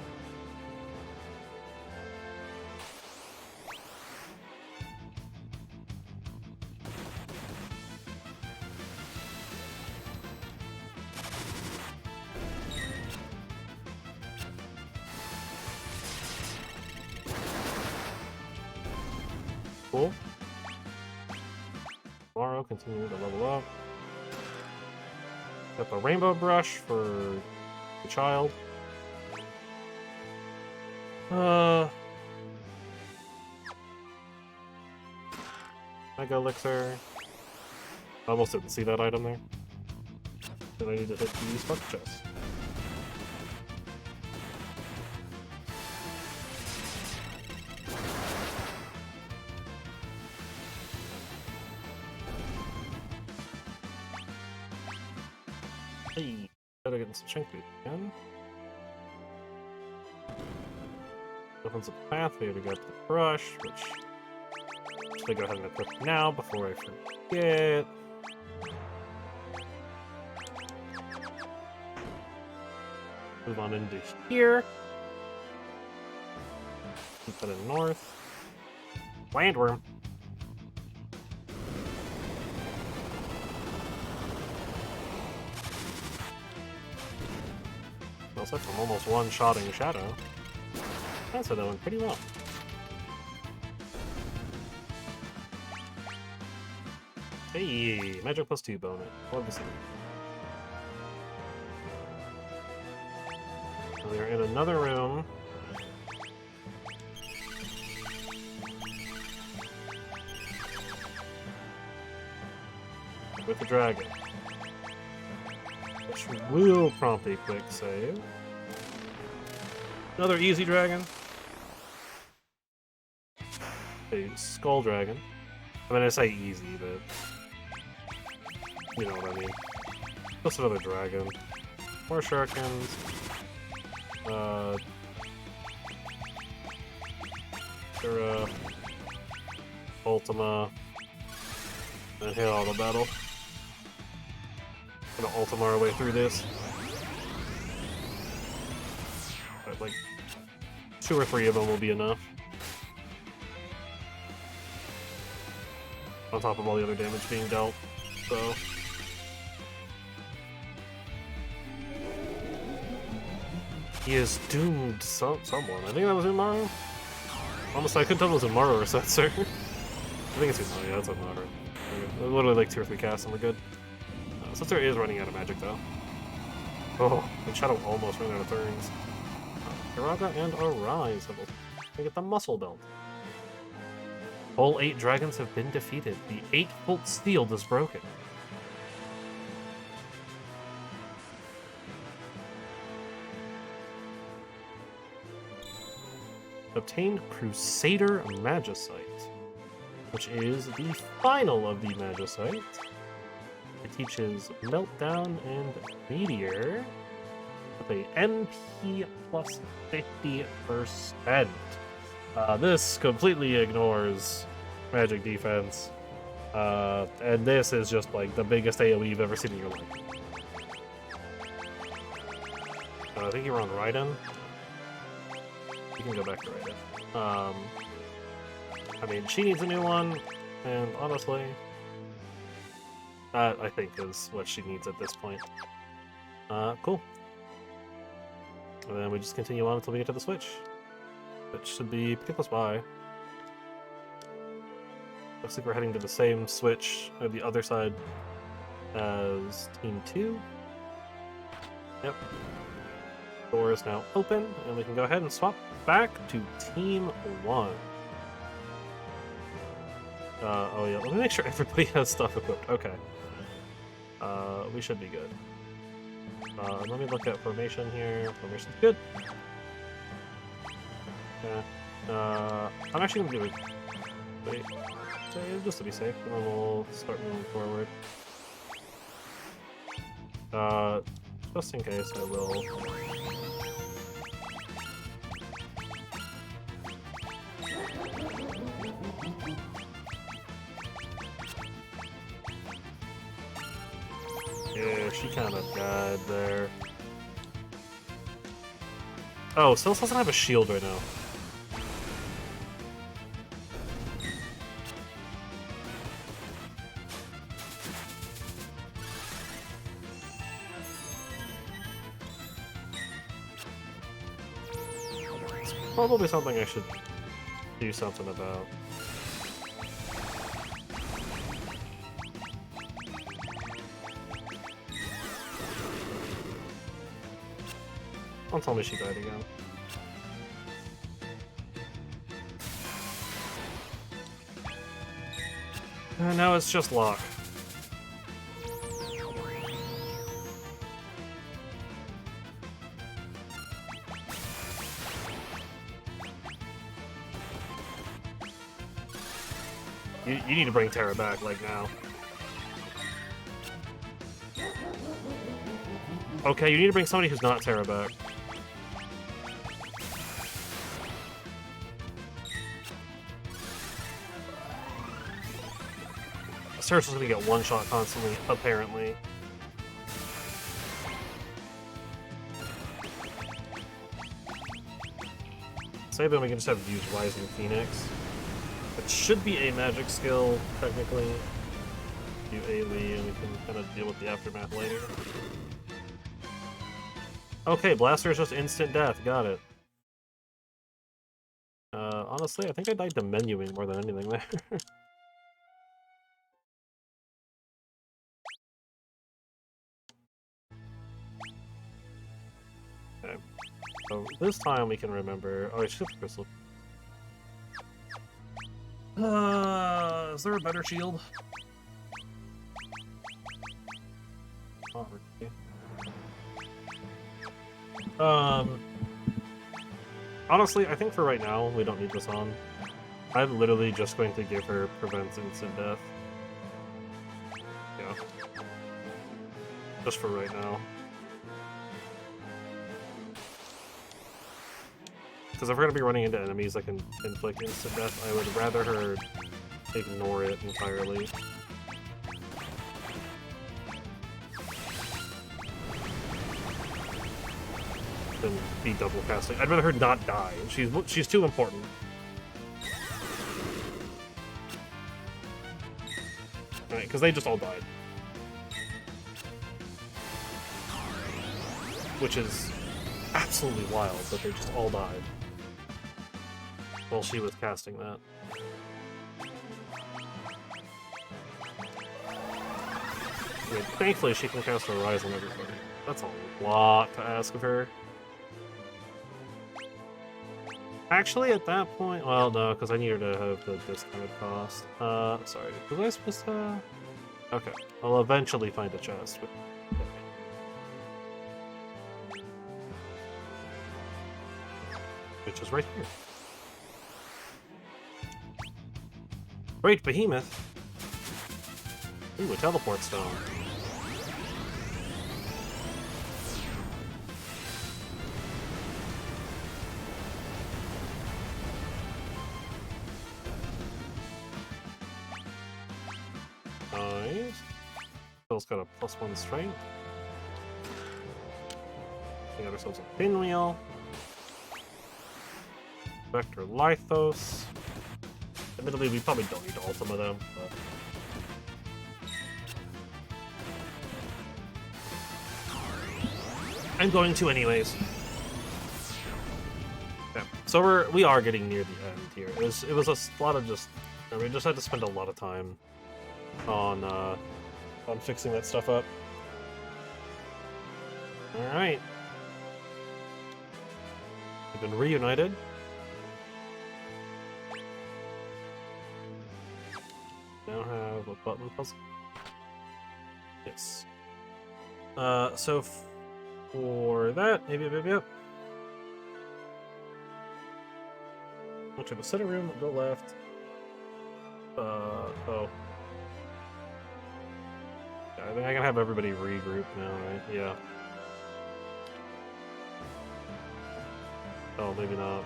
Cool. Tomorrow, continue to level up. Got the rainbow brush for the child. Mega elixir. I almost didn't see that item there. Then I need to hit the spark chest. Hey, gotta get some chunk boot again. Opens up the path, we got the brush, which should go ahead and equip now before I forget. Move on into here. Keep that in north. Landworm. skill sets. I'm almost one-shotting Shadow. That's that went pretty well. Hey, magic +2 bonus. Love to see. We're in another room. With the dragon. Which will prompt a quick save. Another easy dragon. A skull dragon. I mean, I say easy, but you know what I mean. Just another dragon. More shurikens. Ultima. And hit all the battle. Gonna Ultima our way through this. But like 2 or 3 of them will be enough. On top of all the other damage being dealt, so. He has doomed someone. I think that was Umaru? Honestly, I couldn't tell if it was Umaru or Setzer. I think it's Umaru, yeah, that's Umaru. Literally like 2 or 3 casts and we're good. Setzer is running out of magic though. Oh, and Shadow almost ran out of turns. Hiraga and Arise we get the muscle belt. All 8 dragons have been defeated. The 8-volt shield is broken. Obtained Crusader Magicite, which is the final of the Magicite. It teaches Meltdown and Meteor with a MP plus 50%. This completely ignores magic defense, and this is just like the biggest AoE you've ever seen in your life. I think you were on Raiden. You can go back to Raiden. I mean, she needs a new one, and honestly, that I think is what she needs at this point. Cool. And then we just continue on until we get to the Switch. Which should be pretty close by. Looks like we're heading to the same Switch or the other side as Team 2. Yep. Door is now open, and we can go ahead and swap back to Team 1. Oh yeah, let me make sure everybody has stuff equipped. Okay. We should be good. Let me look at formation here. Formation's good. Yeah. I'm actually gonna do it. Wait. Just to be safe, and then we'll start moving forward. Just in case, I will. Yeah, she kind of died there. Oh, Silas doesn't have a shield right now. It's probably something I should do something about. Don't tell me she died again. And now it's just Locke. You need to bring Terra back, like, now. Okay, you need to bring somebody who's not Terra back. Seriously, gonna get one shot constantly, apparently. Say then we can just have use Rising Phoenix. It should be a magic skill, technically. Do AoE, and we can kind of deal with the aftermath later. Okay, Blaster is just instant death. Got it. Honestly, I think I died to menuing more than anything there. Okay. So this time we can remember. Oh, it's just crystal. Is there a better shield? Not really. Honestly, I think for right now, we don't need this on. I'm literally just going to give her prevents instant death. Yeah. Just for right now. Because if we're going to be running into enemies that can inflict instant death, I would rather her ignore it entirely. Than be double casting. I'd rather her not die. She's too important. Right, because they just all died. Which is absolutely wild that they just all died while she was casting that. I mean, thankfully she can cast a Rise on everybody. That's a lot to ask of her. Actually, at that point, well, no, because I need her to have the discounted cost. Sorry, was I supposed to? Okay, I'll eventually find a chest. Which is right here. Great Behemoth. Ooh, a teleport stone. Nice. Phil's got a +1 strength. We got ourselves a pinwheel. Vector Lithos. Admittedly, we probably don't need all some of them, but... I'm going to anyways. Okay, so we are getting near the end here. It was a lot of just... we just had to spend a lot of time on fixing that stuff up. Alright. We've been reunited. Now have a button puzzle. Yes. So for that, yep. Which have a center room, go left. Oh. Yeah, I think I can have everybody regroup now, right? Yeah. Oh, maybe not.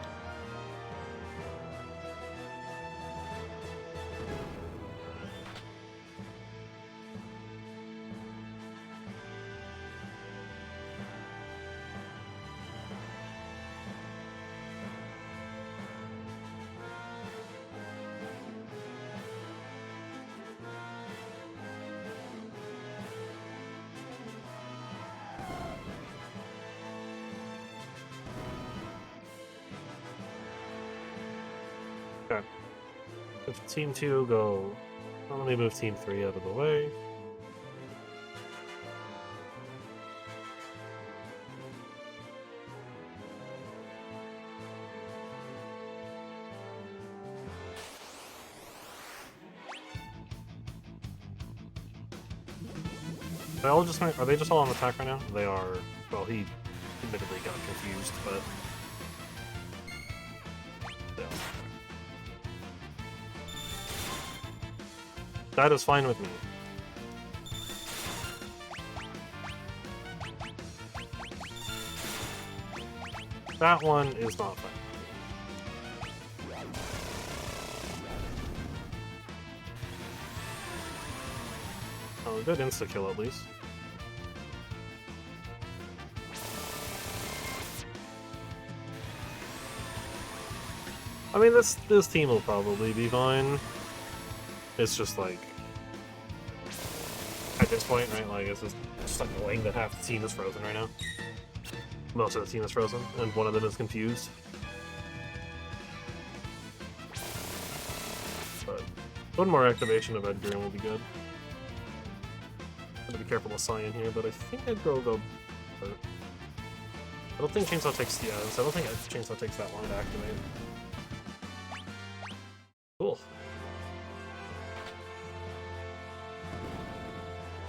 Okay. If Team 2 go... Well, let me move Team 3 out of the way. Are they just all on attack right now? They are. Well, he admittedly got confused, but... Yeah. That is fine with me. That one is not fine. Oh, good insta-kill at least. I mean, this team will probably be fine. It's just like... At this point, right, like, it's just annoying that half the team is frozen right now. Most of the team is frozen, and one of them is confused. But one more activation of Edgar will be good. Gotta be careful with Cyan here, but I think Edgar will go. I don't think Chainsaw takes I don't think Chainsaw takes that long to activate. Cool.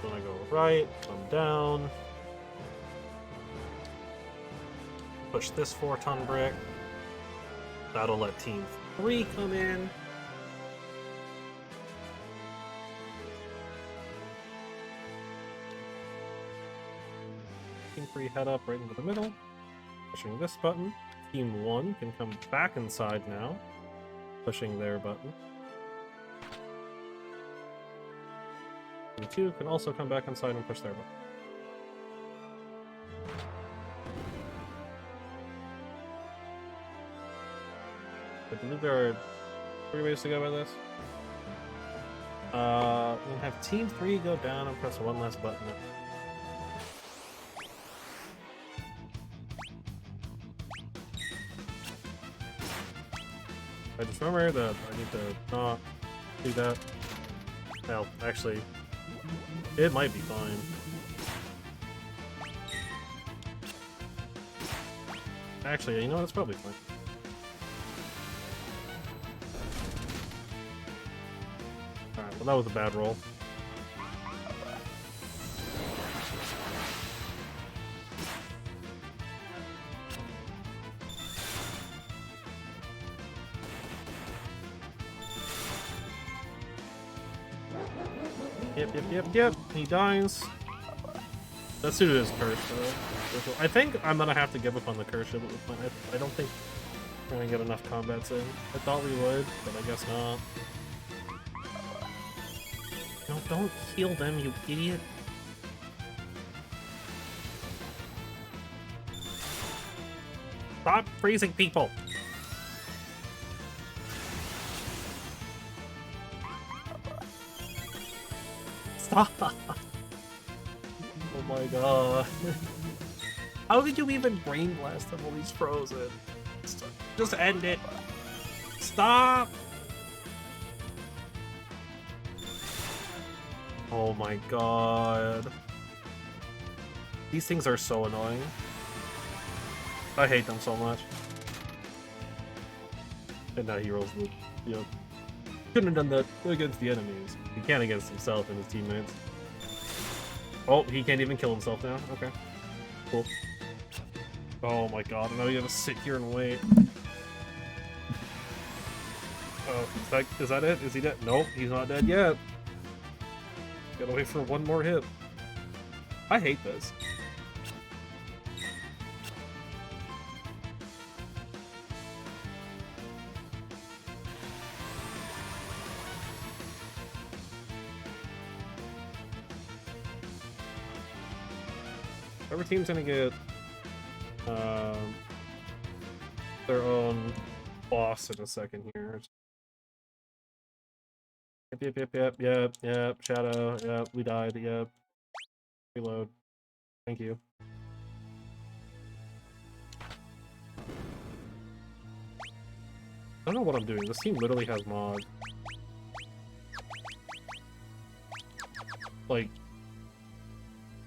Then I go right, come down. Push this 4-ton brick. That'll let Team 3 come in. Team 3 head up right into the middle. Pushing this button. Team 1 can come back inside now. Pushing their button. Team 2 can also come back inside and push their button. I believe there are 3 ways to go by this. We'll have Team 3 go down and press one last button. I just remember that I need to not do that. Well, actually, it might be fine. Actually, you know what? It's probably fine. Alright, well that was a bad roll. Yep, he dies. That suited his curse, though. I think I'm gonna have to give up on the curse ship at this point. I don't think we're gonna get enough combats in. I thought we would, but I guess not. No, don't heal them, you idiot. Stop freezing people! Stop! Oh my god. How did you even brain blast them while he's frozen? Just end it! Stop! Oh my god. These things are so annoying. I hate them so much. And now he rolls the... Yep. Couldn't have done that against the enemies. He can against himself and his teammates. Oh, he can't even kill himself now? Okay. Cool. Oh my god, now you gotta sit here and wait. Oh, is that it? Is he dead? Nope, he's not dead yet. Gotta wait for one more hit. I hate this. Every team's gonna get their own boss in a second here. Yep, Shadow, yep, we died, yep. Reload. Thank you. I don't know what I'm doing. This team literally has mod. Like,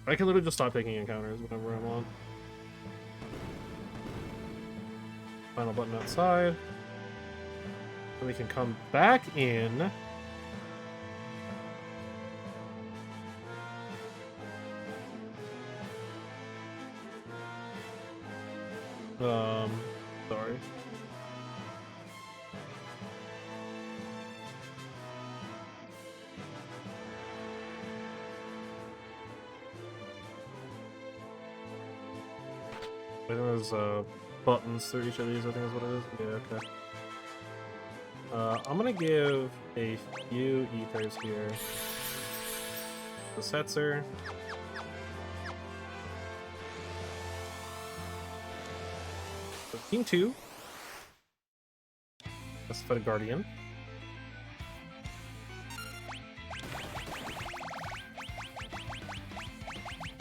I can literally just stop taking encounters whenever I'm on. Final button outside. And we can come back in. Sorry. I think there's buttons through each of these, I think is what it is. Yeah, okay. I'm gonna give a few ethers here. The Setzer. Team 2. Specified Guardian.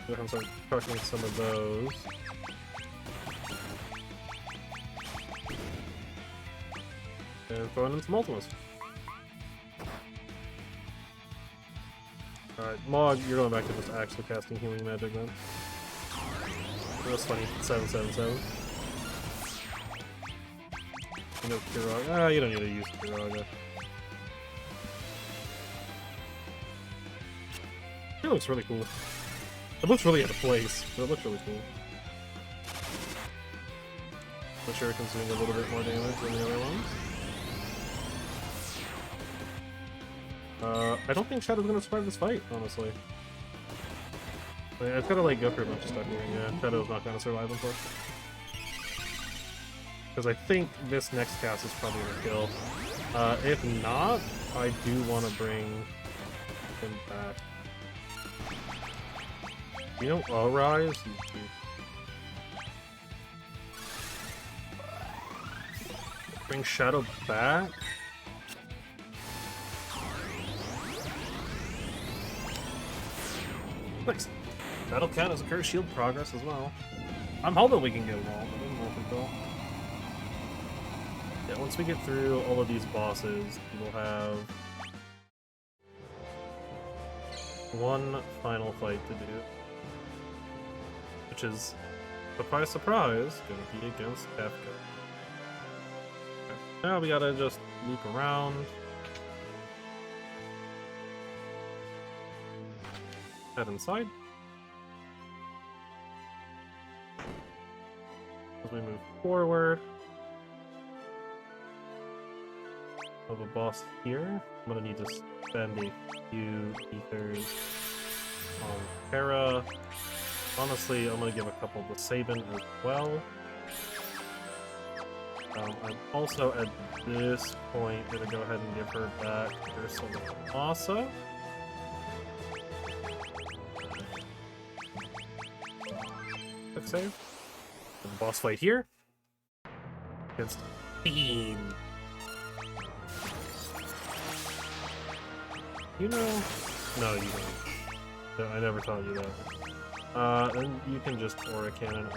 Go ahead and start crushing some of those. And throwing in some ultimas. Alright, Mog, you're going back to just actually casting healing magic then. That's funny. 777. No Kiraga. Ah, you don't need to use Kiraga. It looks really cool. It looks really out of place, but it looks really cool. The Shuriken's doing a little bit more damage than the other ones. I don't think Shadow's gonna survive this fight, honestly. I've gotta like go through a bunch of stuff here. Yeah, Shadow's not gonna survive, unfortunately. Because I think this next cast is probably gonna kill. If not, I do want to bring him back. You know, Arise? Bring Shadow back? Nice. That'll count as a curse shield progress as well. I'm hoping we can get them all, but I don't know if we will. Yeah, once we get through all of these bosses, we'll have one final fight to do. Which is, surprise, surprise, gonna be against Kefka. Okay. Now we gotta just loop around. Head inside. As we move forward. Of a boss here. I'm gonna need to spend a few ethers on Terra. Honestly, I'm gonna give a couple to Sabin as well. I'm also at this point gonna go ahead and give her back Ursa. Quick save. And boss fight here against Fiend. You know? No, you don't. I never taught you that. And you can just Aura Cannon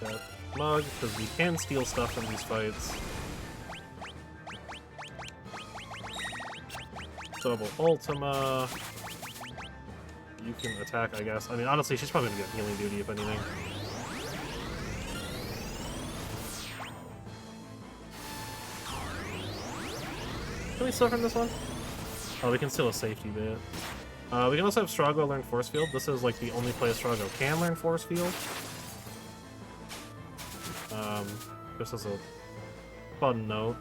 that Mug, because we can steal stuff in these fights. Double Ultima. You can attack, I guess. I mean, honestly, she's probably gonna get healing duty, if anything. Can we steal from this one? Oh, we can steal a safety bit. We can also have Strago learn Force Field. This is like the only place Strago can learn Force Field. Just as a fun note.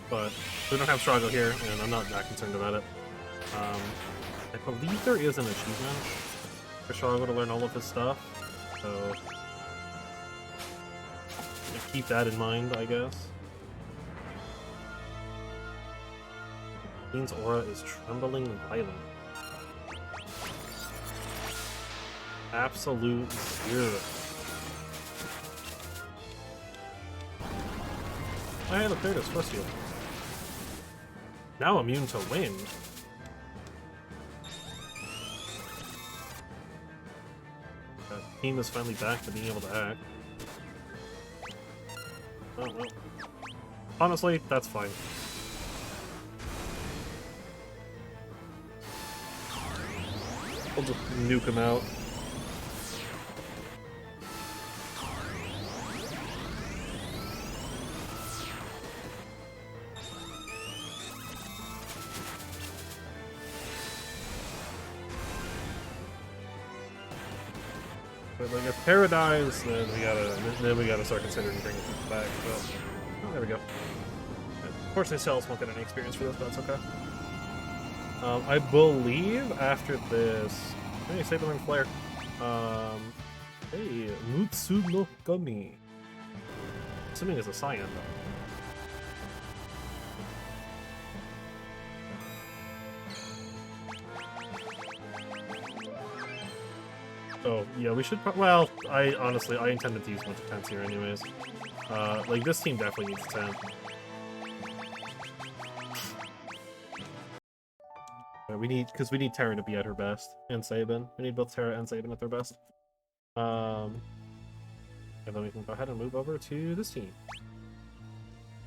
But we don't have Strago here, and I'm not that concerned about it. I believe there is an achievement for Strago to learn all of his stuff, so keep that in mind, I guess. Fiend's aura is trembling violent. Absolute zero. Oh, look, there it is, Force Field. Now immune to wind. Team is finally back to being able to act. Oh, well. Honestly, that's fine. We'll just nuke him out. But like if Terra dies, then we gotta start considering bringing people back. So, oh, there we go. Unfortunately, Cells won't get any experience for this, but that's okay. I believe after this, hey, Sabin and Flare. Hey, Mutsu no Kami. Assuming it's a Cyan though. Oh, yeah, we should well, I honestly, I intended to use a bunch of tents here anyways. Like, this team definitely needs a tent. We need Terra to be at her best, and Sabin. We need both Terra and Sabin at their best. And then we can go ahead and move over to this team.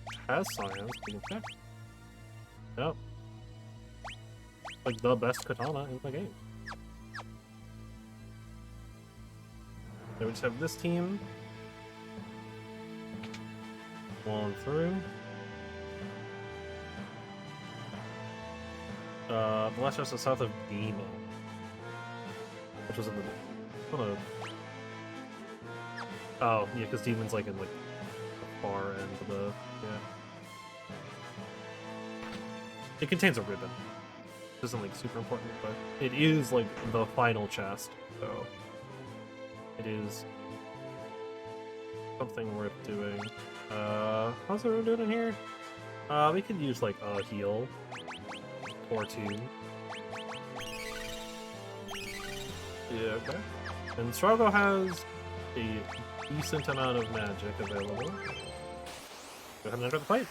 Which has science, we can check. Yep. Like the best katana in the game. So we just have this team. On through. The last just south of Demon. Which was in the... Oh, yeah, because Demon's like in like the far end of the... Yeah. It contains a ribbon. Which isn't like super important, but it is like the final chest, so... It is... something worth doing. How's everyone doing in here? We could use like a heal. Or two. Yeah, okay. And Strago has a decent amount of magic available. Go ahead and enter the fight.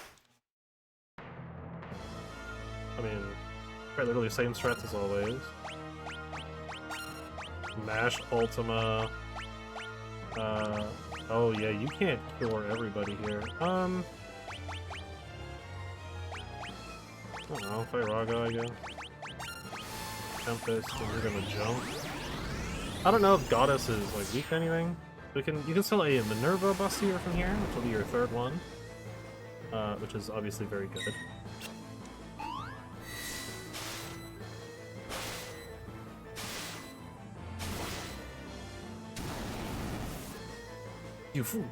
I mean, quite literally same strats as always. Mash Ultima. Oh yeah, you can't cure everybody here. I don't know, Firaga, I guess. Tempest, and you're gonna jump. I don't know if Goddess is like weak to anything. You can still a Minerva Bustier from here, which will be your third one. Which is obviously very good. You fool.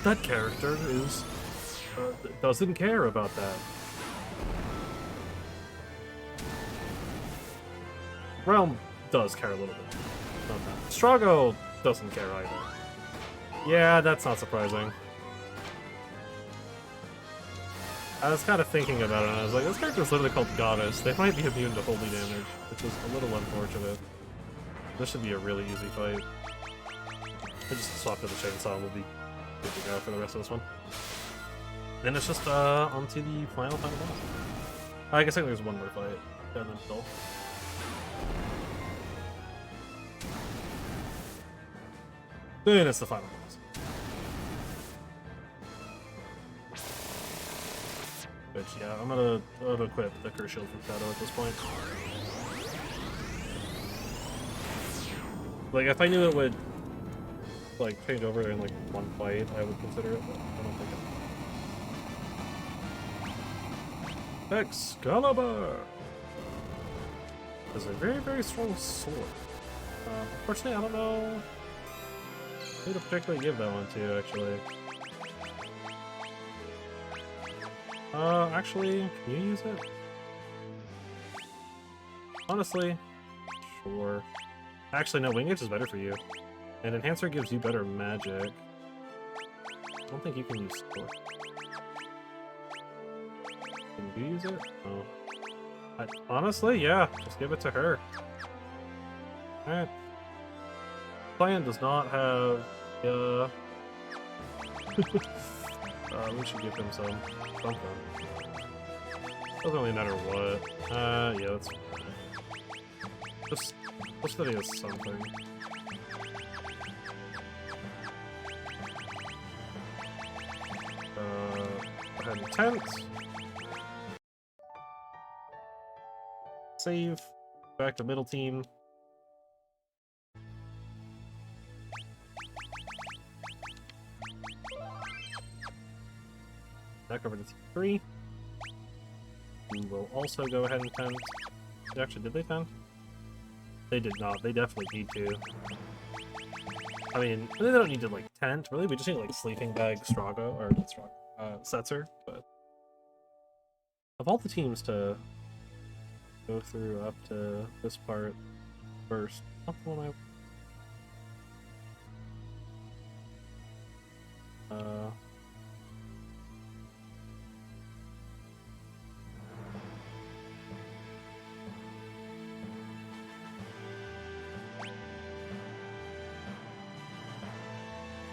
That character is... doesn't care about that. Realm does care a little bit. Strago doesn't care either. Yeah, that's not surprising. I was kind of thinking about it, and I was like, this character's literally called Goddess. They might be immune to holy damage, which is a little unfortunate. This should be a really easy fight. I just swap to the chainsaw and we'll be good to go for the rest of this one. Then it's just onto the final boss. I guess there's one more fight, and then still. Then it's the final boss. Which, yeah, I'm gonna equip the Curse Shield from Shadow at this point. Like, if I knew it would, like, change over in, like, one fight, I would consider it, but I don't think it. Excalibur! Is a very, very strong sword. Unfortunately, I don't know who to particularly give that one to, actually. Actually, can you use it? Honestly, sure. Actually, no, Wing Edge is better for you. And Enhancer gives you better magic. I don't think you can use Sport. Can you use it? Oh. Honestly, yeah, just give it to her. Alright. Plan does not have... we should give him something. Doesn't really matter what. Yeah, that's... Just that he has something. Go ahead and tent. Save. Back to middle team. Back over to team 3. We will also go ahead and tent. Actually, did they tent? They did not. They definitely need to. I mean, they don't need to, like, tent, really. We just need, like, sleeping bag Strago, or not Strago, Setzer, but... Of all the teams to go through up to this part first, not the one I...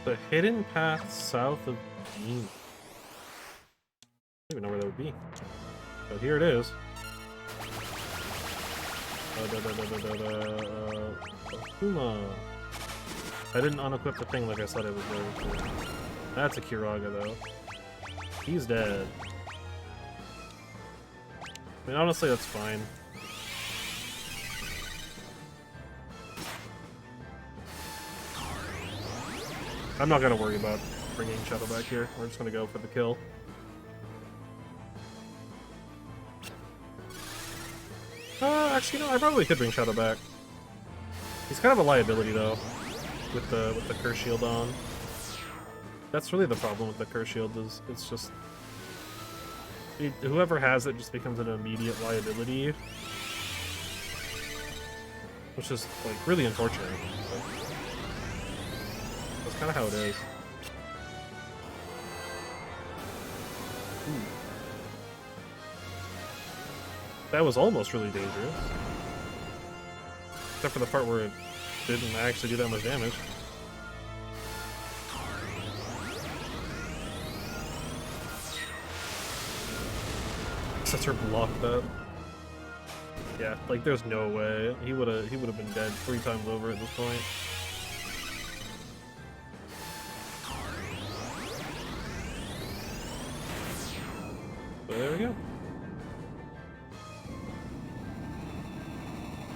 The hidden path south of Demon. I don't even know where that would be. But here it is. Akuma. I didn't unequip the thing like I said I was going to. That's a Kiraga, though. He's dead. I mean, honestly, that's fine. I'm not gonna worry about bringing Shadow back here. We're just gonna go for the kill. Actually, no, I probably could bring Shadow back. He's kind of a liability, though, with the Curse Shield on. That's really the problem with the Curse Shield, is it's just... whoever has it just becomes an immediate liability. Which is, like, really unfortunate. But that's kind of how it is. Ooh. That was almost really dangerous. Except for the part where it didn't actually do that much damage. Setzer blocked that. Yeah, like there's no way. He would have been dead 3 times over at this point. So there we go.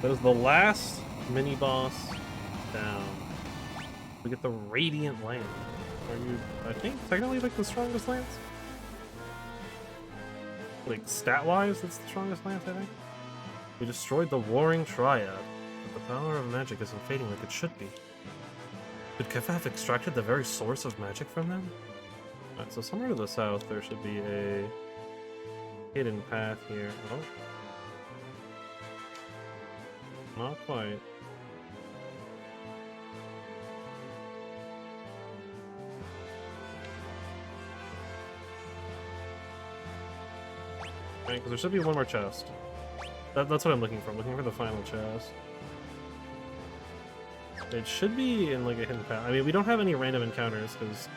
That is the last mini boss down. We get the Radiant Lance. Are you, I think, technically like the strongest lance? Like stat-wise, it's the strongest lance, I think. We destroyed the Warring Triad, but the power of magic isn't fading like it should be. Could Kefka have extracted the very source of magic from them? Alright, so somewhere to the south there should be a hidden path here. Oh. Not quite. Right, because there should be one more chest. That's what I'm looking for. I'm looking for the final chest. It should be in like a hidden path. I mean, we don't have any random encounters because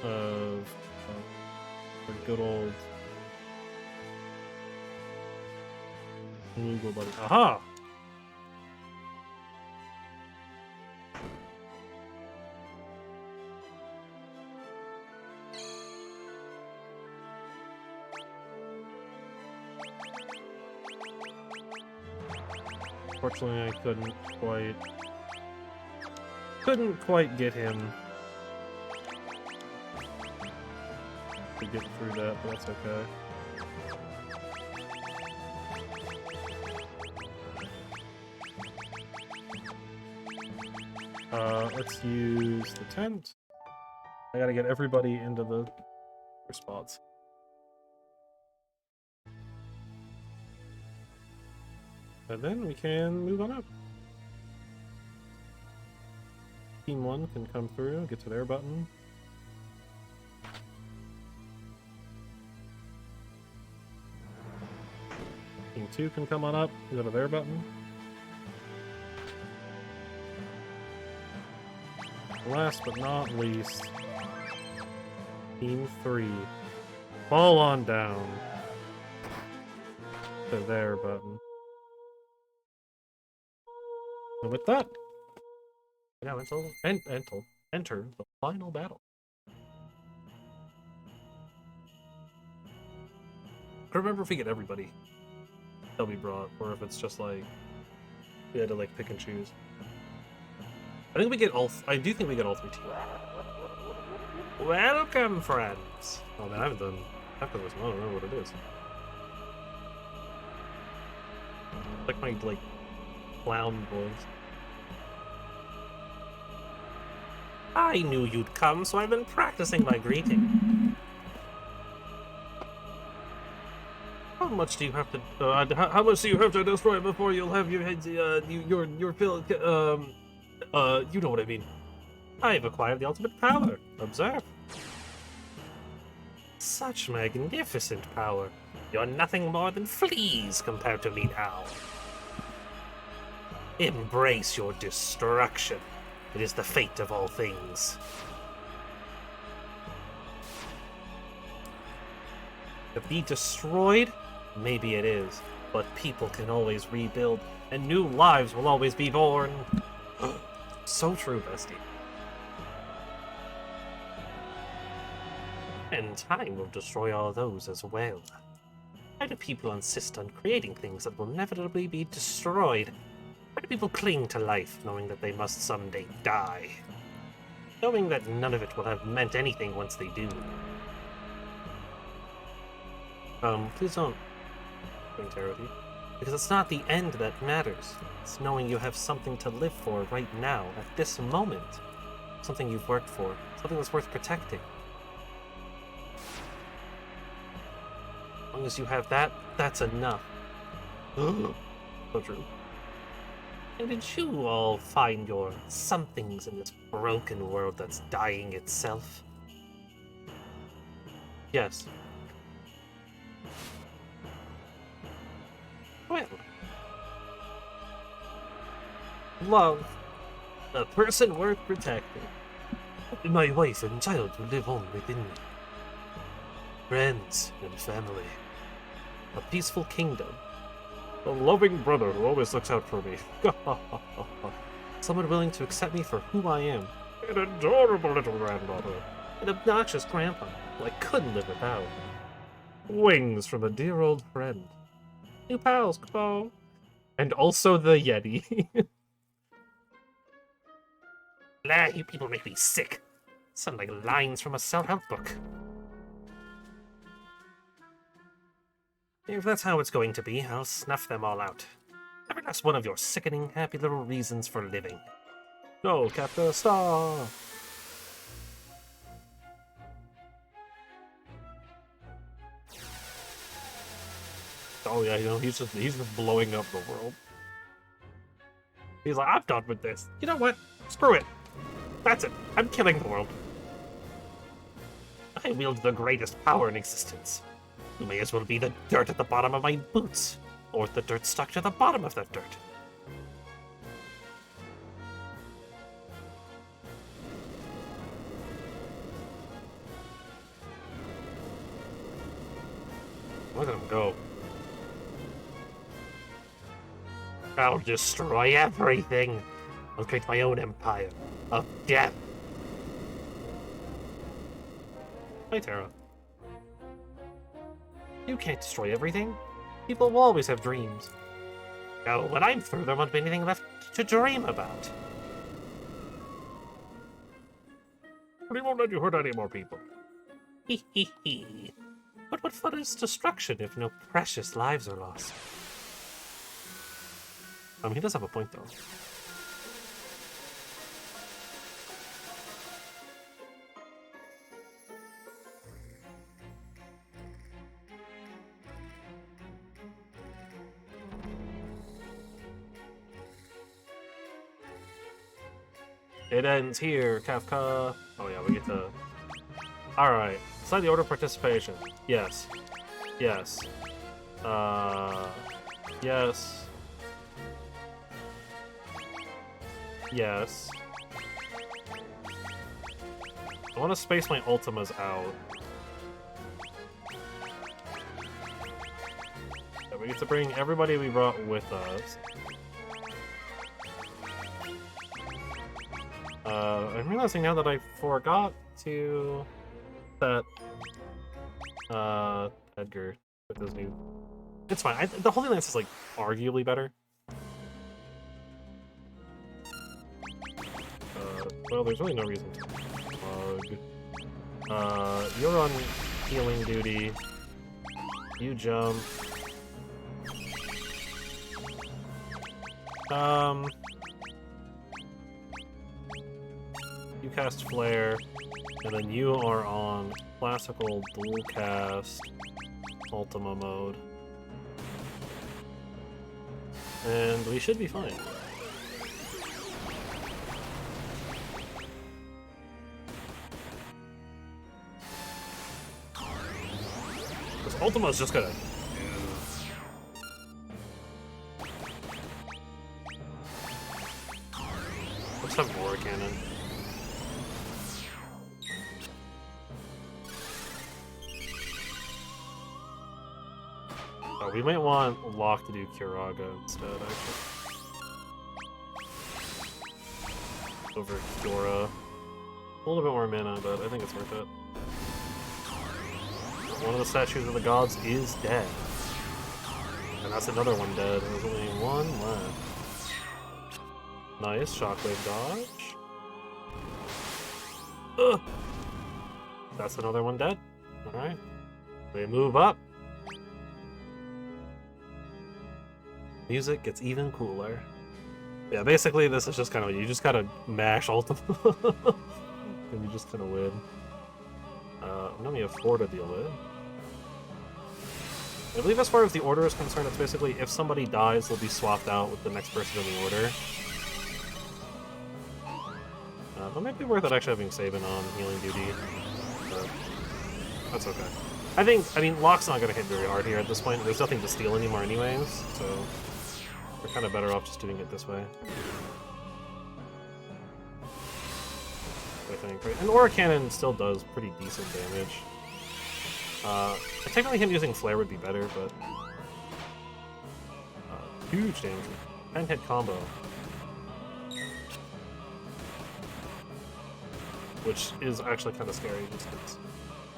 of the good old Google button. Aha! Unfortunately, I couldn't quite get him to get through that, but that's okay. Let's use the tent. I gotta get everybody into the spots. And then we can move on up. Team 1 can come through, get to their button. Team 2 can come on up, go to their button. Last but not least, Team 3. Fall on down to their button. And with that, now enter the final battle. I remember if we get everybody that we brought, or if it's just like we had to like pick and choose. I think we get all. I do think we get all 3 teams. Welcome, friends. Oh man, I haven't done after this. I don't know what it is. Like my clown voice. I knew you'd come, so I've been practicing my greeting. How much do you have to? How much do you have to destroy before you'll have your heads? Your fill. You know what I mean. I've acquired the ultimate power. Observe. Such magnificent power. You're nothing more than fleas compared to me now. Embrace your destruction. It is the fate of all things. To be destroyed? Maybe it is. But people can always rebuild, and new lives will always be born. So true, bestie. And time will destroy all those as well. Why do people insist on creating things that will inevitably be destroyed? Why do people cling to life knowing that they must someday die? Knowing that none of it will have meant anything once they do. Please don't bring terror with you. Because it's not the end that matters. It's knowing you have something to live for right now, at this moment. Something you've worked for. Something that's worth protecting. As long as you have that, that's enough. So true. And did you all find your somethings in this broken world that's dying itself? Yes. Well, love, a person worth protecting. My wife and child will live on within me. Friends and family. A peaceful kingdom. A loving brother who always looks out for me. Someone willing to accept me for who I am. An adorable little granddaughter. An obnoxious grandpa who I couldn't live without. Wings from a dear old friend. New pals, come on. And also the Yeti. Blah, you people make me sick. Sound like lines from a self-help book. If that's how it's going to be, I'll snuff them all out. Every last one of your sickening, happy little reasons for living. No, Kefka, stop! Oh yeah, you know, he's just blowing up the world. He's like, I'm done with this. You know what? Screw it. That's it. I'm killing the world. I wield the greatest power in existence. You may as well be the dirt at the bottom of my boots, or the dirt stuck to the bottom of that dirt. Look at him go. I'll destroy everything. I'll create my own empire of death. Hi, Tara. You can't destroy everything. People will always have dreams. No, when I'm through, there won't be anything left to dream about. But he won't let you hurt any more people. Hee hee hee. But what fun is destruction if no precious lives are lost? He does have a point, though. It ends here, Kefka. Oh yeah, we get to... Alright. Decide the order of participation. Yes. Yes. Yes. Yes. I want to space my Ultimas out. Yeah, we get to bring everybody we brought with us. I'm realizing now that I forgot to set Edgar with his new... It's fine. The Holy Lance is, like, arguably better. Well, there's really no reason to plug. You're on healing duty. You jump. You cast Flare, and then you are on classical dual cast Ultima mode. And we should be fine. Because Ultima's just gonna... Let's have Aura Cannon. we might want Locke to do Kiraga instead, actually. Over Kiora. A little bit more mana, but I think it's worth it. One of the statues of the gods is dead. And that's another one dead. There's only one left. Nice, shockwave dodge. Ugh. That's another one dead. Alright. They move up. Music gets even cooler. Yeah, basically this is just kind of, you just gotta mash ultimate. And you just kind of win. Now we have 4 to deal with. I believe as far as the order is concerned, it's basically if somebody dies, they'll be swapped out with the next person in the order. That might be worth it actually having Sabin on healing duty. But that's okay. I mean, Locke's not going to hit very hard here at this point. There's nothing to steal anymore anyways, so we're kind of better off just doing it this way. I think, right? And Aura Cannon still does pretty decent damage. Technically him using Flare would be better, but huge damage. 10-hit combo. Which is actually kind of scary, just because,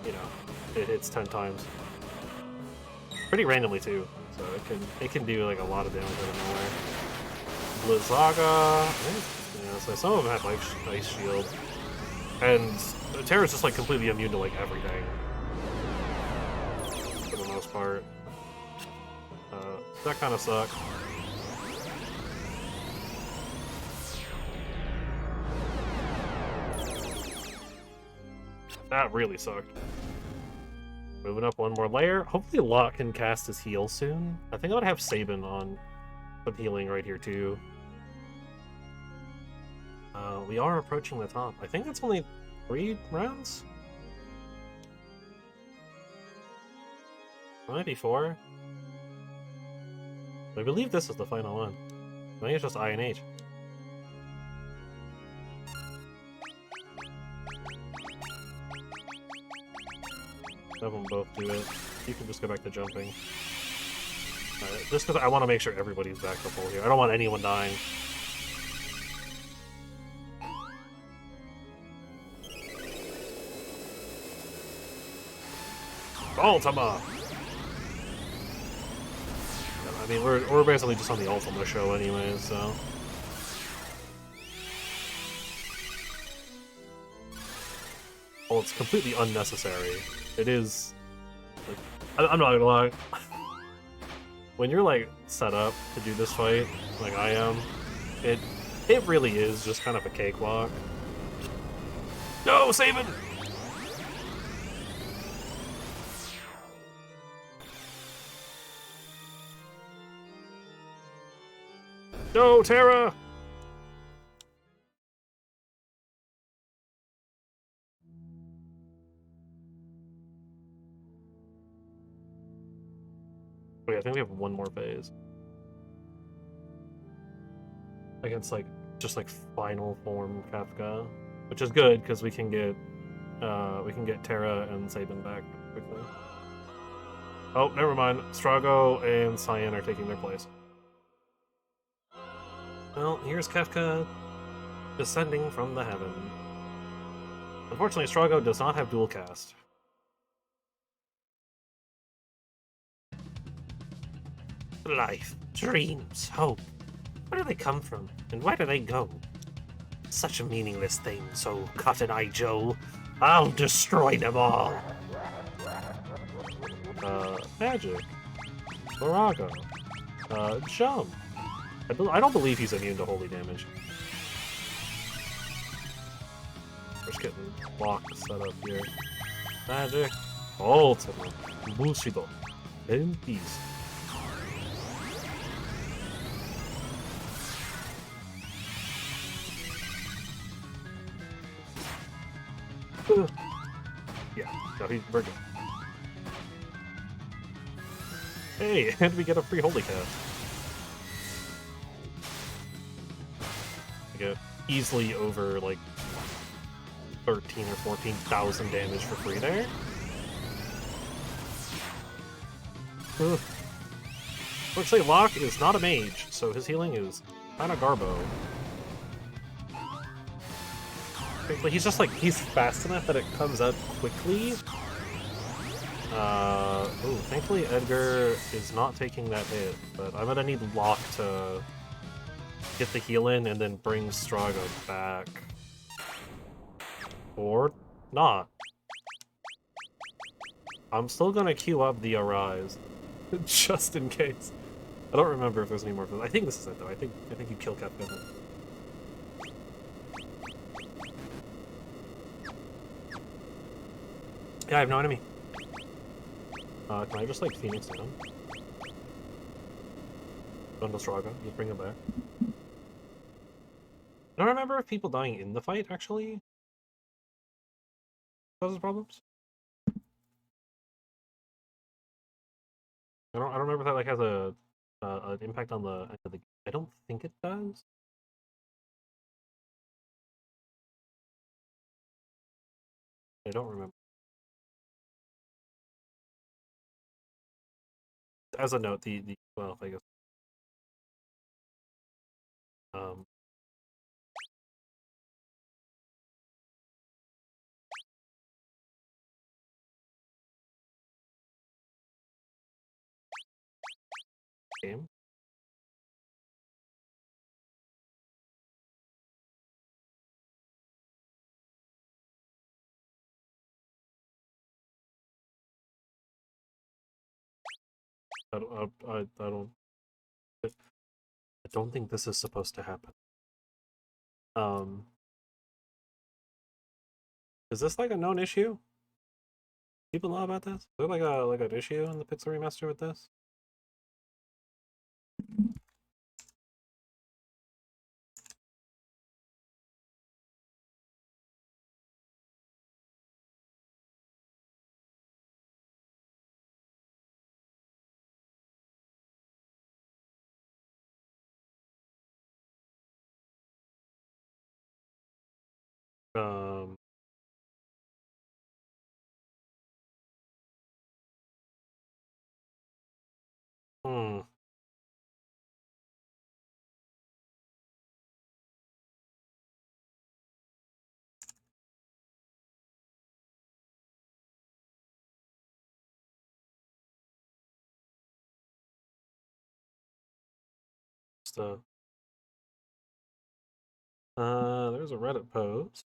you know, it hits 10 times. Pretty randomly too, so it can do like a lot of damage out of nowhere. Blizzaga, yeah, so some of them have Ice Shield, and Terra's just like completely immune to like everything. For the most part. That kind of sucks. That really sucked. Moving up one more layer. Hopefully Locke can cast his heal soon. I think I would have Sabin on some healing right here too. We are approaching the top. I think it's only 3 rounds? It might be 4. I believe this is the final one. I think it's just I and H. Have them both do it. You can just go back to jumping. Just because I want to make sure everybody's back to full here. I don't want anyone dying. Ultima! I mean, we're basically just on the Ultima show anyways, so... Well, it's completely unnecessary. It is... Like, I'm not gonna lie. When you're, like, set up to do this fight, like I am, it really is just kind of a cakewalk. No, Sabin! No, Terra! Wait, I think we have one more phase. Against, like, just, like, final form Kefka. Which is good, because we can get Terra and Sabin back quickly. Oh, never mind. Strago and Cyan are taking their place. Well, here's Kefka descending from the heaven. Unfortunately, Strago does not have dual cast. Life, dreams, hope. Where do they come from, and where do they go? Such a meaningless thing, so Cotton Eye Joe. I'll destroy them all. Magic. Moraga. Jump. I don't believe he's immune to holy damage. We're just getting blocks set up here. Magic. Ultimate. Bushido. In peace. Yeah, no, we're good. Hey, and we get a free holy cast. We get easily over like 13 or 14,000 damage for free there. Ugh. Looks like Locke is not a mage, so his healing is kind of garbo. Like, he's just like, he's fast enough that it comes out quickly. Ooh, thankfully Edgar is not taking that hit, but I'm gonna need Locke to get the heal in and then bring Strago back. Or not. I'm still gonna queue up the Arise, just in case. I don't remember if there's any more of those. I think this is it though. I think you kill Kefka. Yeah, I have no enemy. Can I just like Phoenix down? Bundle Straga, you bring him back. I don't remember if people dying in the fight actually causes problems. I don't remember if that like has a an impact on the end of the. I don't think it does. I don't remember. As a note, the well, I guess um game. I don't. I don't think this is supposed to happen. Um, is this like a known issue? People know about this? Is there like an issue in the Pixel Remaster with this? Um, hmm. Stuff. There's a Reddit post.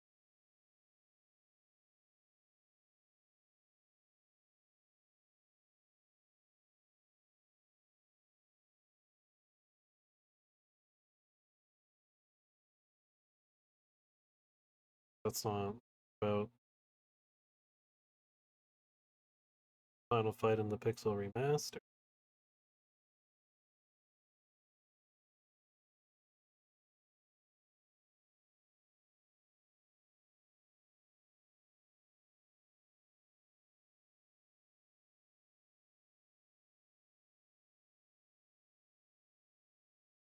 That's not about final fight in the Pixel Remaster.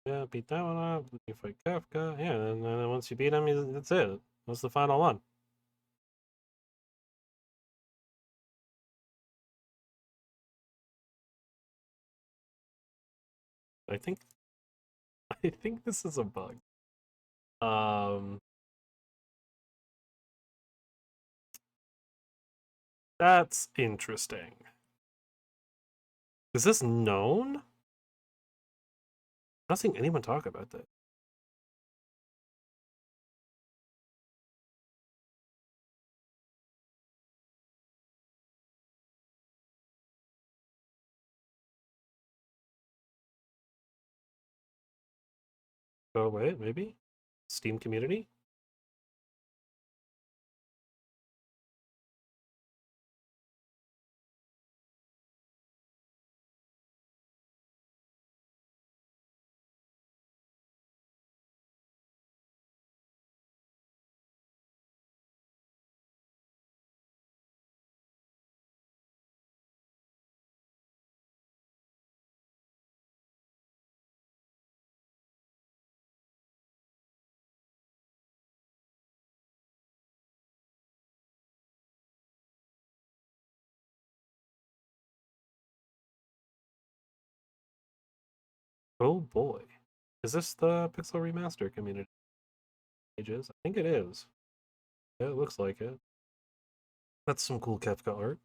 Yeah, beat that one up. You fight Kefka. Yeah, and then once you beat him, that's it. That's the final one. I think I think this is a bug. That's interesting. Is this known? I'm not seeing anyone talk about that. Oh wait, maybe? Steam community? Oh boy. Is this the Pixel Remaster community pages? I think it is. Yeah, it looks like it. That's some cool Kefka art.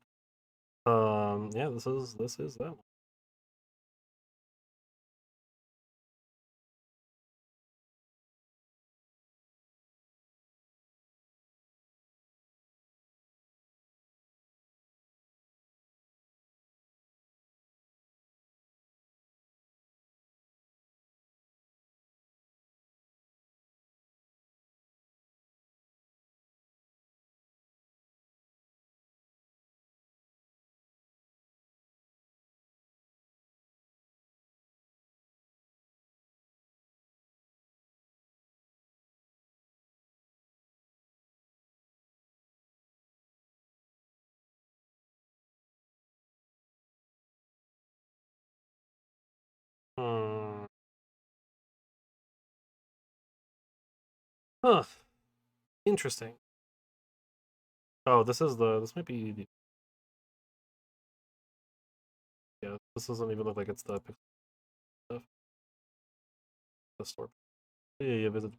Yeah, this is that one. Hmm. Huh. Interesting. Oh, this might be yeah, this doesn't even look like it's the Pixel stuff. The store. Yeah, yeah, visit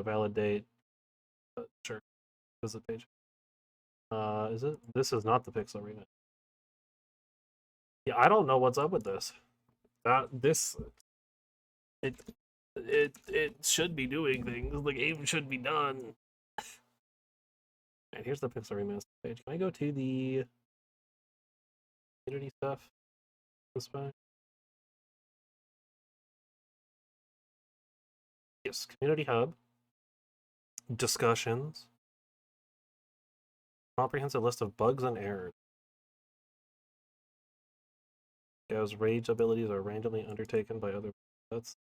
validate sure. Visit page. Is it? This is not the Pixel Arena. Yeah, I don't know what's up with this. This it it should be doing things. The game should be done. And here's the Pixel Remaster page. Can I go to the community stuff this way? Yes, community hub, discussions, comprehensive list of bugs and errors. Gav's rage abilities are randomly undertaken by other. That's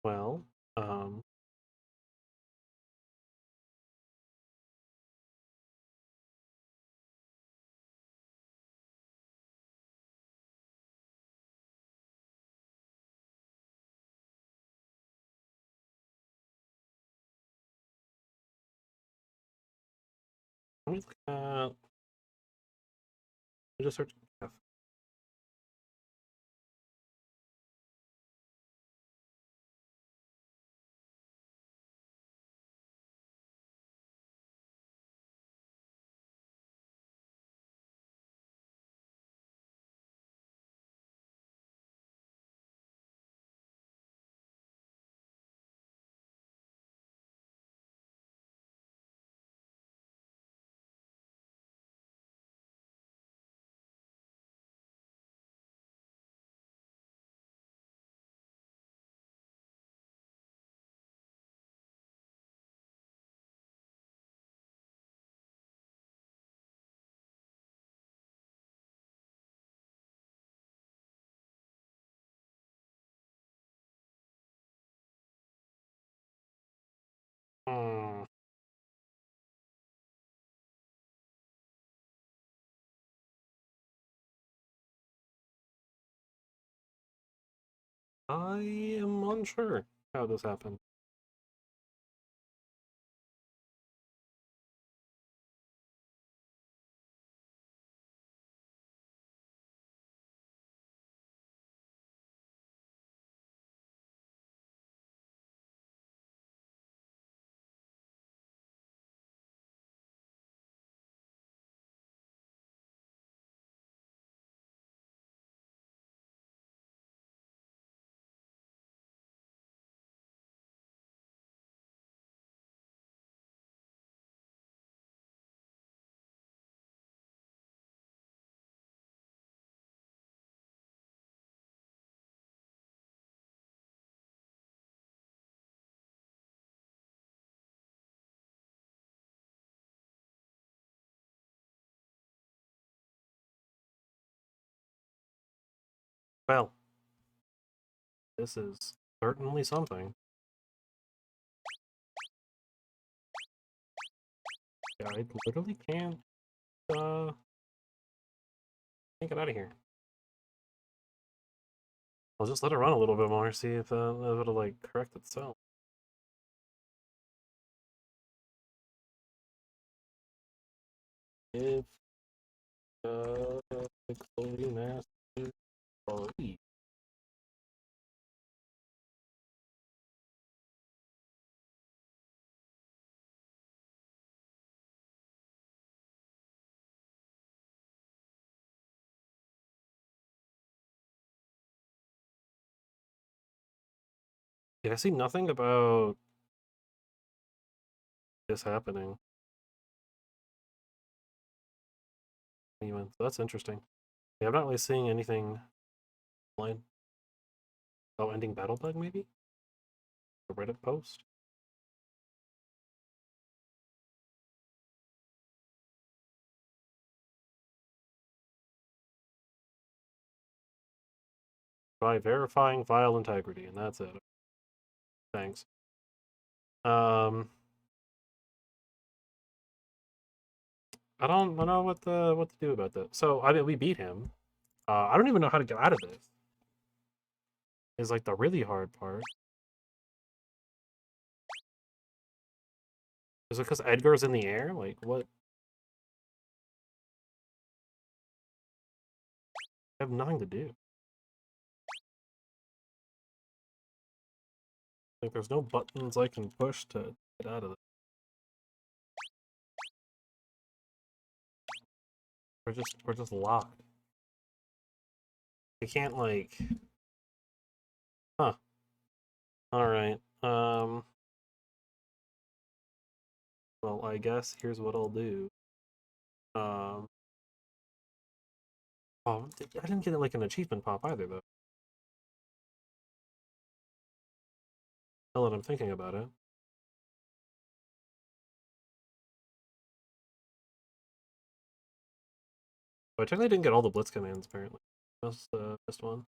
well. Um, Let me look at. I just search. Hmm. I am unsure how this happened. Well, This is certainly something. Yeah, I literally can't get out of here. I'll just let it run a little bit more, see if it'll like correct itself. If Remaster 3. Yeah, I see nothing about this happening. Even so that's interesting. Yeah, I'm not really seeing anything online. Oh, ending battle bug maybe? A Reddit post? By verifying file integrity, and that's it. Thanks. I don't know what to do about that. So I mean, we beat him. I don't even know how to get out of this. Is like the really hard part. Is it because Edgar's in the air? Like what? I have nothing to do. Like there's no buttons I can push to get out of it. We're just locked. I can't like. Huh. All right. Well, I guess here's what I'll do. Oh, I didn't get like an achievement pop either though. Now that I'm thinking about it. But I technically didn't get all the blitz commands apparently. That's the best one.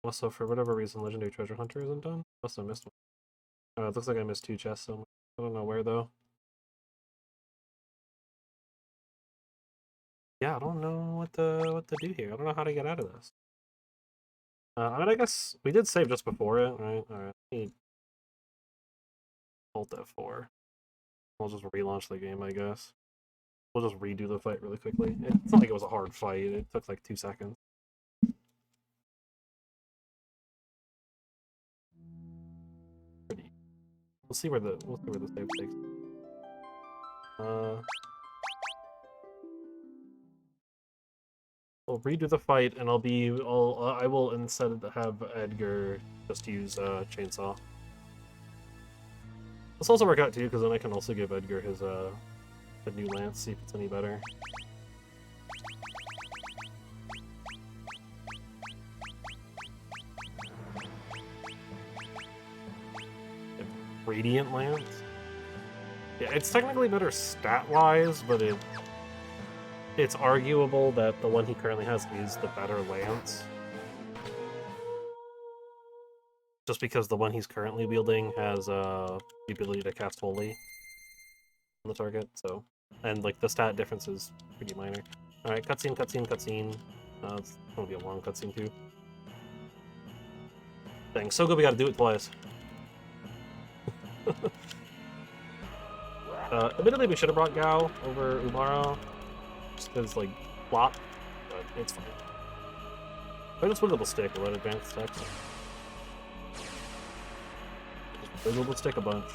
Also, for whatever reason, Legendary Treasure Hunter isn't done. Must have missed one. It looks like I missed 2 chests somewhere. I don't know where though. Yeah, I don't know what to do here. I don't know how to get out of this. I mean, I guess we did save just before it, right? All right. Need Alt F4. We'll just relaunch the game, I guess. We'll just redo the fight really quickly. It's not like it was a hard fight. It took like 2 seconds. We'll see where the save takes. I'll redo the fight, and I will instead have Edgar just use chainsaw. This also work out too, because then I can also give Edgar his the new lance, see if it's any better. Radiant lance. Yeah, it's technically better stat-wise, but it's arguable that the one he currently has is the better lance. Just because the one he's currently wielding has the ability to cast Holy on the target, so... And, like, the stat difference is pretty minor. Alright, cutscene. It's gonna be a long cutscene, too. Dang, so good we gotta do it twice. Admittedly, we should have brought Gao over Umaro, just because, like, plot, but it's fine. I just wiggle the stick or let advanced text. Just wiggle the stick a bunch.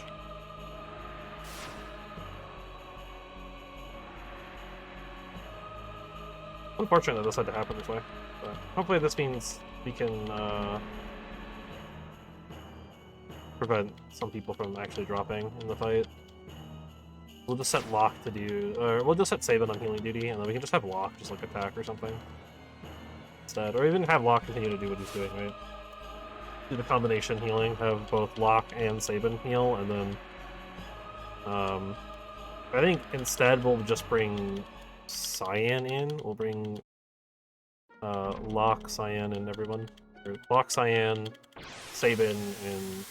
Unfortunate that this had to happen this way, but hopefully this means we can prevent some people from actually dropping in the fight. We'll just set Locke to do, or we'll just set Sabin on healing duty, and then we can just have Locke just like attack or something instead, or even have Locke continue to do what he's doing, right? Do the combination healing, have both Locke and Sabin heal, and then I think instead we'll just bring Cyan in. We'll bring Locke, Cyan, and everyone. Or Locke, Cyan, Sabin, and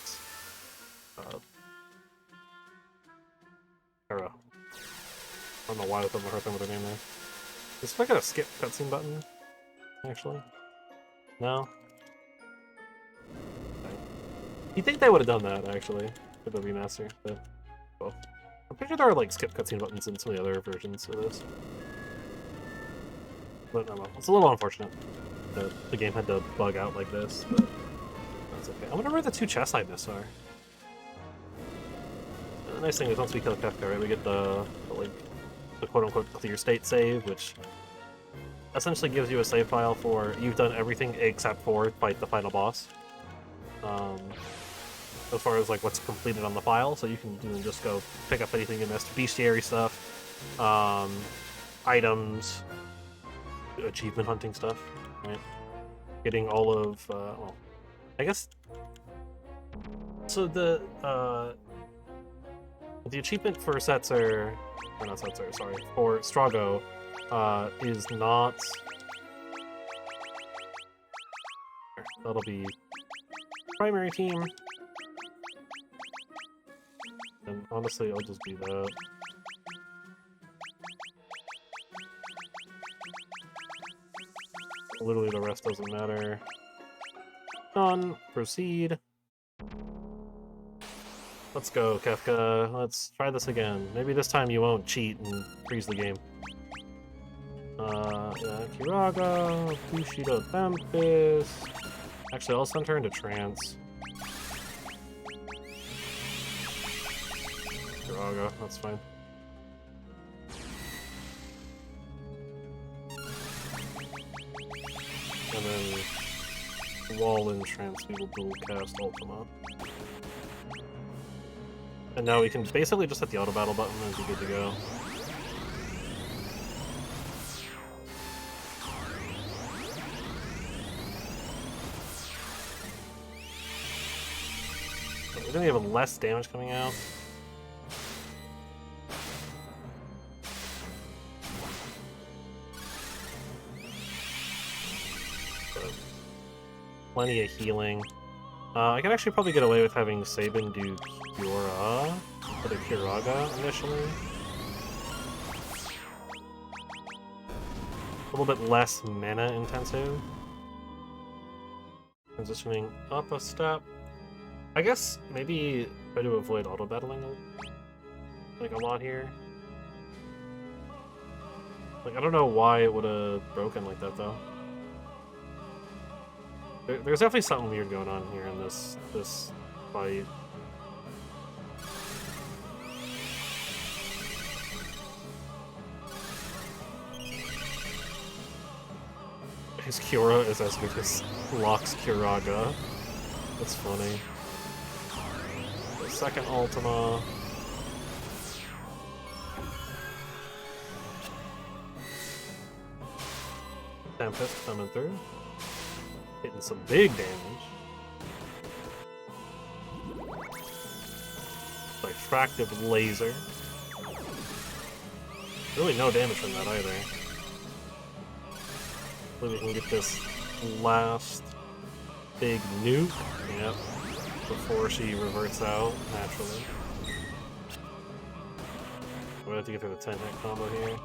Terra. I don't know why I was having a hard time with her name there. Is I got a skip cutscene button? Actually? No? Okay. You think they would have done that, actually, for the remaster, but well. I'm pretty sure there are like skip cutscene buttons in some of the other versions of this. But I don't know. It's a little unfortunate that the game had to bug out like this, but that's okay. I wonder where the two chests I missed are. The nice thing is once we kill Kefka, right, we get the quote-unquote clear state save, which essentially gives you a save file for you've done everything except for fight the final boss. As far as like what's completed on the file, so you can just go pick up anything you missed, bestiary stuff, items, achievement hunting stuff, right? Getting all of well, I guess. So the achievement for Setzer, or not Setzer, sorry, for Strago, is not. That'll be primary team. And honestly, I'll just do that. Literally, the rest doesn't matter. Done. Proceed. Let's go, Kefka. Let's try this again. Maybe this time you won't cheat and freeze the game. Yeah, Kiraga, Bushido Tempest. Actually, I'll send her into trance. Kiraga, that's fine. And then, while in trance, we will dual cast Ultima. And now we can basically just hit the auto battle button and be good to go. We're gonna have less damage coming out. But plenty of healing. I could actually probably get away with having Sabin do Kiora for the Kiraga initially. A little bit less mana intensive. Transitioning up a step. I guess maybe try to avoid auto battling like a lot here. Like I don't know why it would have broken like that though. There's definitely something weird going on here in this fight. His Kiora is as big as Locke's Kiraga. That's funny. The second Ultima. Tempest coming through. Hitting some big damage. Diffractive laser. Really no damage from that either. Hopefully we can get this last big nuke. Yep. Before she reverts out naturally. We're gonna have to get through the 10-hit combo here.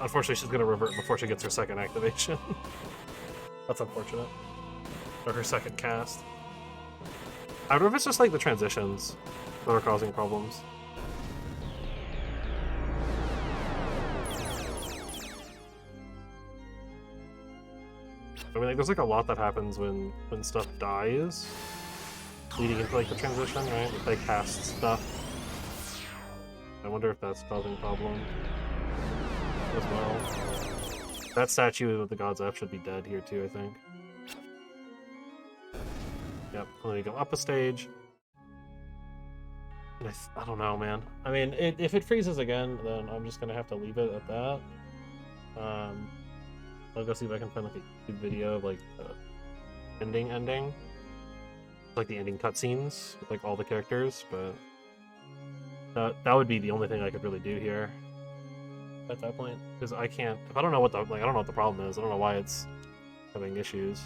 Unfortunately, she's gonna revert before she gets her second activation. That's unfortunate. Or her second cast. I don't know if it's just like the transitions that are causing problems. I mean, like, there's like a lot that happens when stuff dies, leading into like the transition, right? If they cast stuff. I wonder if that's causing a problem as well. That statue of the God's F should be dead here too, I think. Yep, let me go up a stage. And I don't know, man. I mean, if it freezes again, then I'm just gonna have to leave it at that. I'll go see if I can find like a YouTube video of like the ending. Like the ending cutscenes with like all the characters, but That would be the only thing I could really do here at that point, because I can't. If I don't know what the I don't know what the problem is. I don't know why it's having issues.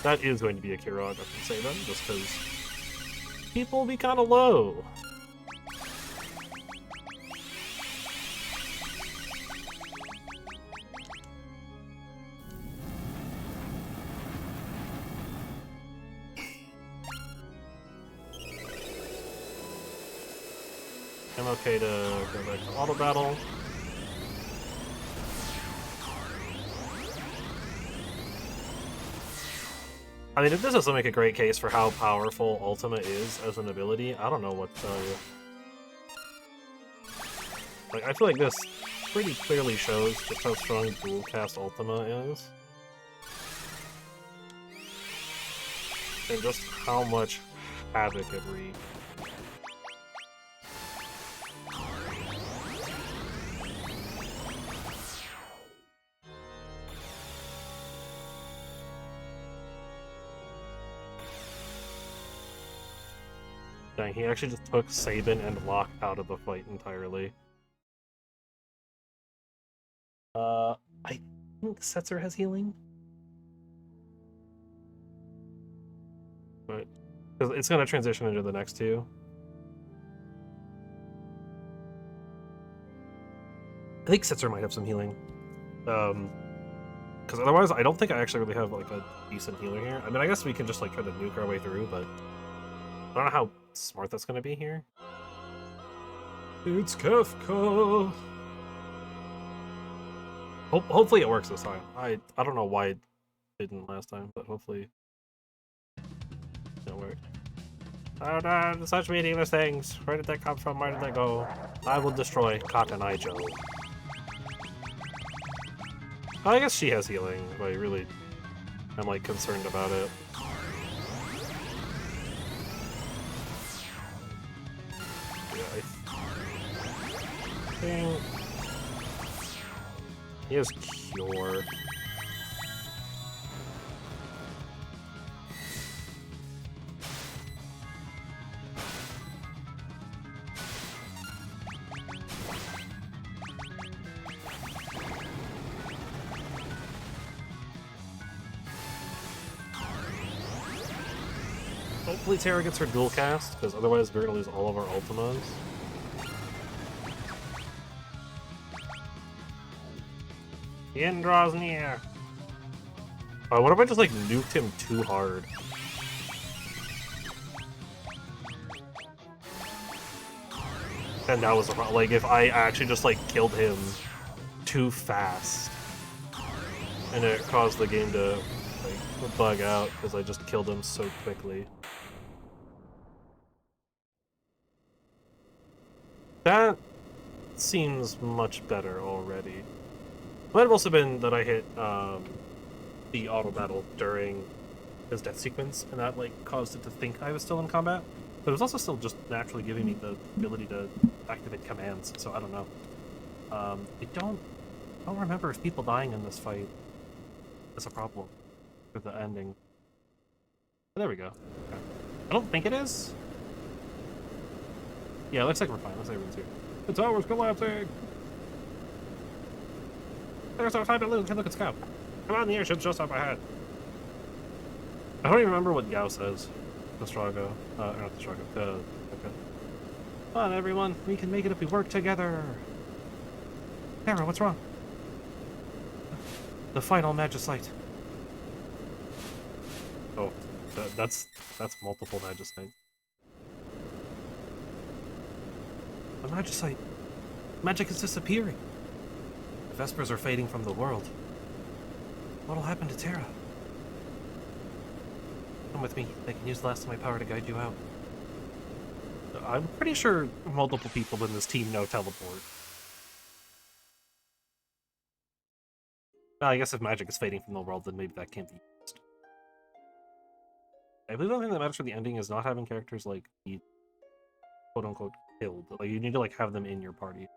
That is going to be a Kirog, I can say then, just because people will be kind of low. I'm okay to go back to auto battle. I mean, if this doesn't make a great case for how powerful Ultima is as an ability, I don't know what to tell you. Like, I feel like this pretty clearly shows just how strong dual cast Ultima is. And just how much havoc it wreaks. Dang, he actually just took Sabin and Locke out of the fight entirely. I think Setzer has healing. But because it's gonna transition into the next two. I think Setzer might have some healing. Because otherwise I don't think I actually really have like a decent healer here. I mean, I guess we can just like try to nuke our way through, but I don't know how smart that's gonna be here. It's Kefka. Hopefully it works this time. I don't know why it didn't last time, but hopefully it worked. Oh no, such meaningless things. Where did that come from? Where did they go? I will destroy Cotton Eye Joe. I guess she has healing, but I really am like concerned about it. Yeah, I think he has Cure. Hopefully Terra gets her dual cast, because otherwise we're gonna lose all of our Ultimas. The end draws near. What if I just like nuked him too hard? And that was the problem. Like if I actually just like killed him too fast, and it caused the game to like bug out because I just killed him so quickly. That seems much better already. Might have also been that I hit the auto battle during his death sequence, and that like caused it to think I was still in combat. But it was also still just naturally giving me the ability to activate commands, so I don't know. I don't remember if people dying in this fight is a problem with the ending. But there we go. Okay. I don't think it is. Yeah, it looks like we're fine. Looks like everyone's here. The tower's collapsing! There's no time to lose. Look at Scout. Come on, the airship's just up ahead. I don't even remember what Gao says. The Strago. Not the Strago. Okay. Come on, everyone. We can make it if we work together. Terra, what's wrong? The final Magicite. Oh, that's multiple Magicite. The Magicite. Magic is disappearing. The Vespers are fading from the world. What'll happen to Terra? Come with me. I can use the last of my power to guide you out. I'm pretty sure multiple people in this team know teleport. Well, I guess if magic is fading from the world, then maybe that can't be used. I believe the only thing that matters for the ending is not having characters like be quote-unquote killed. Like you need to like have them in your party.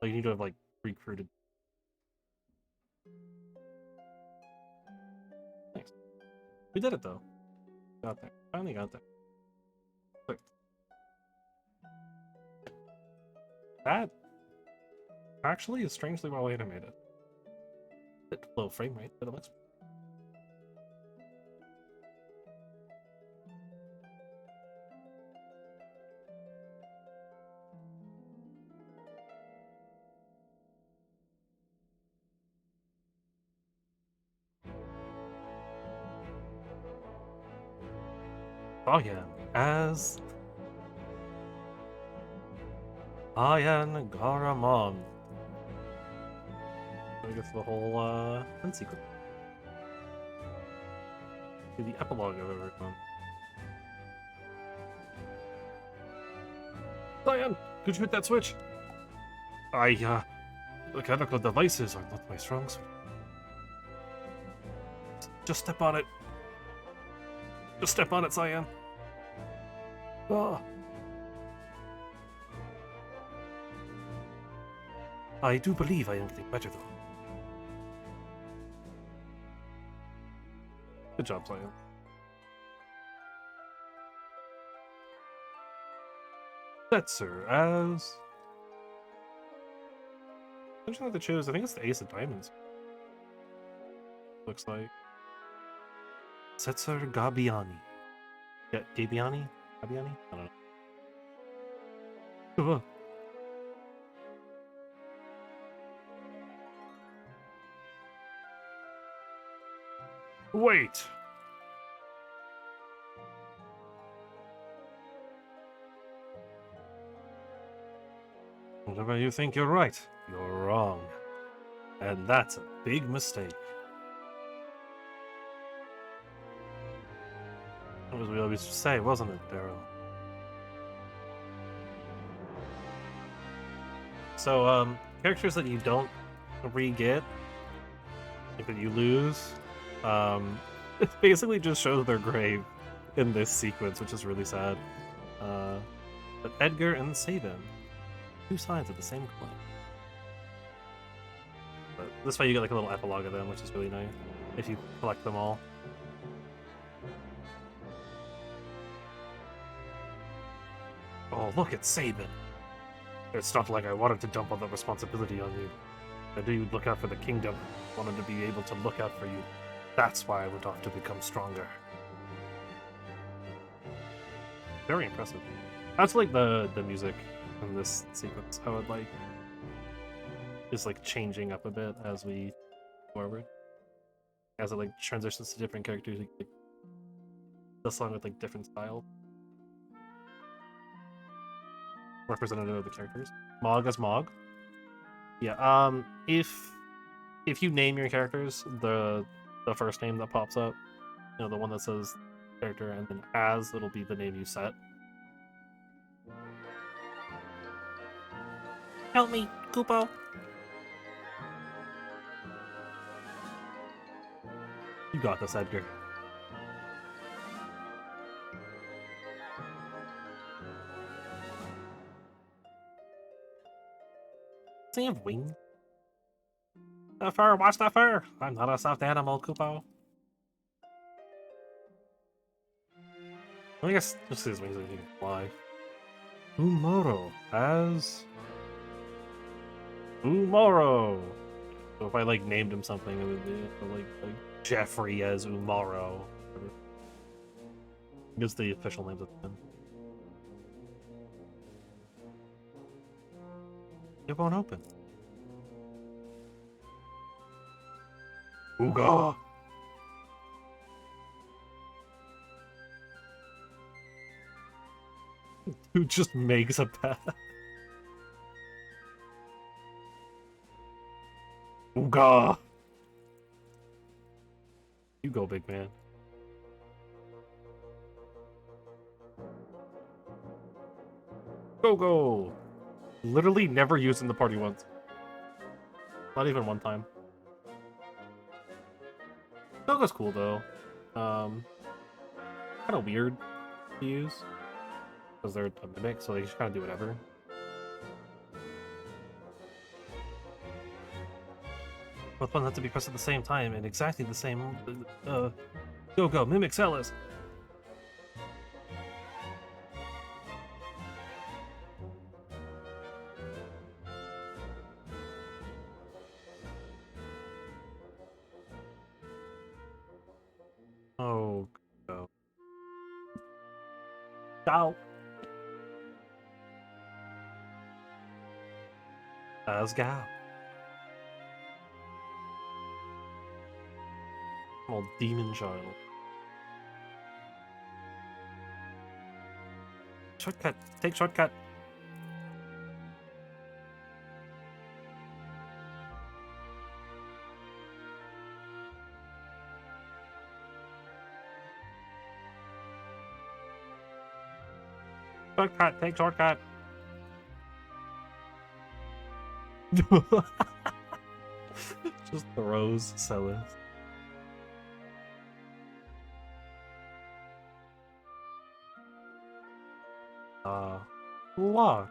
Like you need to have like recruited. We did it though. Got there. Finally got there. Perfect. That actually is strangely well animated. Bit low frame rate, but it looks. Ayan as Ayan Garamon. I guess the whole end sequence. The epilogue of everyone. Ayan, could you hit that switch? Mechanical devices are not my strong suit. Just step on it. Just step on it, Cyan. Ah. I do believe I am getting better, though. Good job, Cyan. Setzer as... I'm trying to choose. I think it's the Ace of Diamonds. Looks like. Setzer Gabiani. Yeah, Gabiani? Gabiani? I don't know. Wait! Whenever you think you're right, you're wrong. And that's a big mistake. As we always say, wasn't it, Daryl? So, characters that you don't re-get, like that you lose, it basically just shows their grave in this sequence, which is really sad. But Edgar and Sabin, two sides of the same coin. But this way you get like a little epilogue of them, which is really nice, if you collect them all. Oh, look at Sabin! It's not like I wanted to dump all the responsibility on you. I knew you'd look out for the kingdom. Wanted to be able to look out for you. That's why I went off to become stronger. Very impressive. That's like the music in this sequence. How it like is like changing up a bit as we forward. As it like transitions to different characters, like, the song with like different styles. Representative of the characters. Mog as Mog. Yeah, if you name your characters, the first name that pops up, you know, the one that says character, and then as, it'll be the name you set. Help me, Kupo! You got this, Edgar. Does he have wings? The fur, watch the fur! I'm not a soft animal, Kupo. I guess just his wings, he can fly. Umoro as Umoro. So if I like named him something, it would be like Jeffrey as Umoro. I guess the official names of him. It won't open. Ooga! Who just makes a path? Ooga! You go, big man. Go, go! Literally never used in the party once. Not even one time. Gogo's cool though. Kind of weird to use because they're a mimic, so they just kind of do whatever. Both buttons have to be pressed at the same time in exactly the same Go, go, mimic Celis. Oh, go. Ciao. Let's go. Old demon child. Shortcut. Take shortcut. Shortcut. Take shortcut. Just throws Celis. Lock.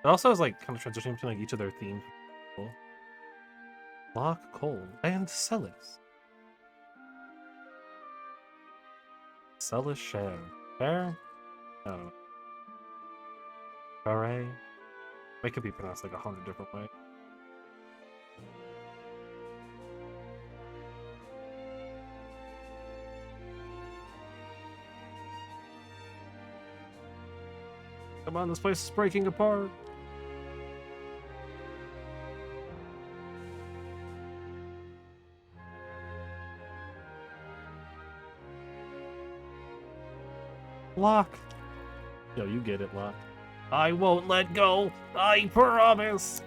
It also has like kind of transitioning between like each of their themes. Cool. Lock, Cold, and Celis. Celis Share. Share? I don't know. Hooray. It could be pronounced like 100 different ways. Come on, this place is breaking apart. Lock. Yo, you get it, Lock. I won't let go. I promise.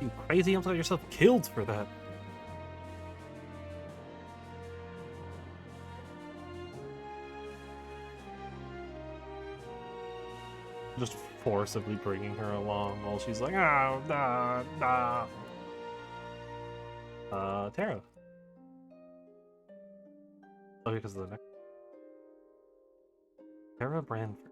You crazy? You almost got yourself killed for that. Just forcibly bringing her along while she's like, oh, nah, nah. Tara. Oh, because of the next. Tara Branford.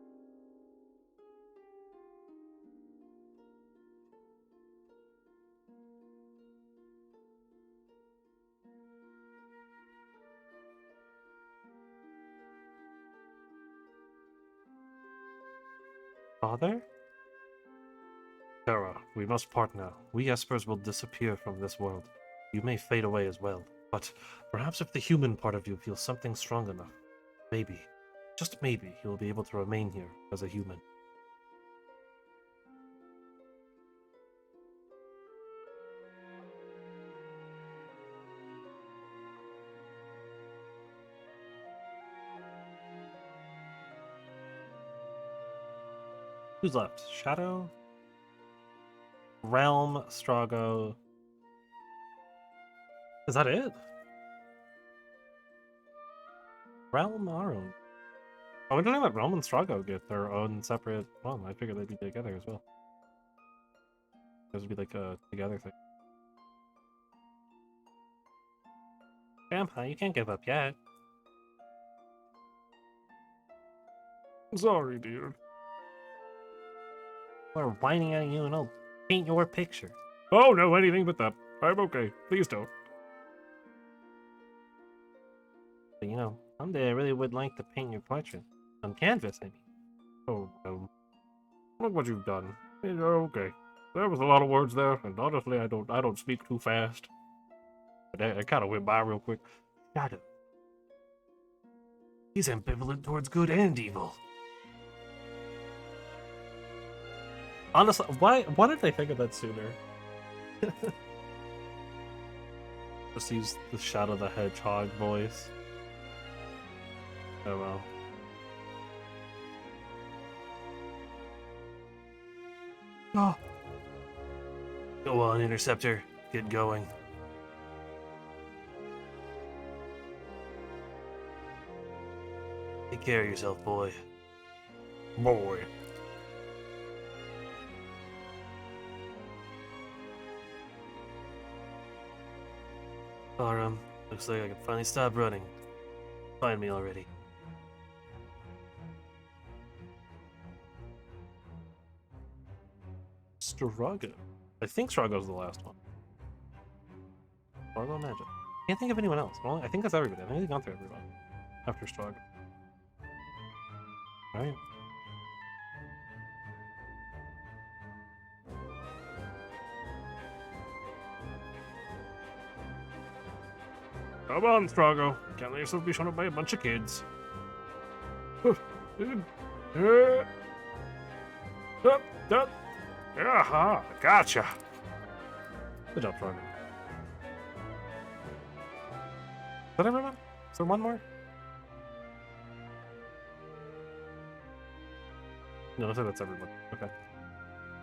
Father? Tara, we must part now. We Espers will disappear from this world. You may fade away as well, but perhaps if the human part of you feels something strong enough, maybe, just maybe, you will be able to remain here as a human. Who's left? Shadow? Realm, Strago. Is that it? Realm, our own. Oh, we're talking about Realm and Strago get their own separate one. I figured they'd be together as well. Those would be like a together thing. Grandpa, you can't give up yet. Sorry, dear. We're whining at you and I'll paint your picture. Oh, no, anything but that. I'm okay. Please don't. But you know, someday I really would like to paint your portrait. On canvas, I mean. Oh, no. Look what you've done. Okay. There was a lot of words there, and honestly, I don't speak too fast. But I kind of went by real quick. Shadow. He's ambivalent towards good and evil. Honestly, why did they think of that sooner? Just use the Shadow the Hedgehog voice. Oh well. Oh. Go on, Interceptor. Get going. Take care of yourself, boy. Boy. Looks like I can finally stop running. Find me already. Strago. I think Strago's the last one. Struggle Magic. Can't think of anyone else. Well, I think that's everybody. I think we've gone through everyone after Struggle. Alright. Come on, Strago. Can't let yourself be shown up by a bunch of kids. Aha, gotcha. Good job, Strago. Is that everyone? Is there one more? No, I think that's everyone. Okay.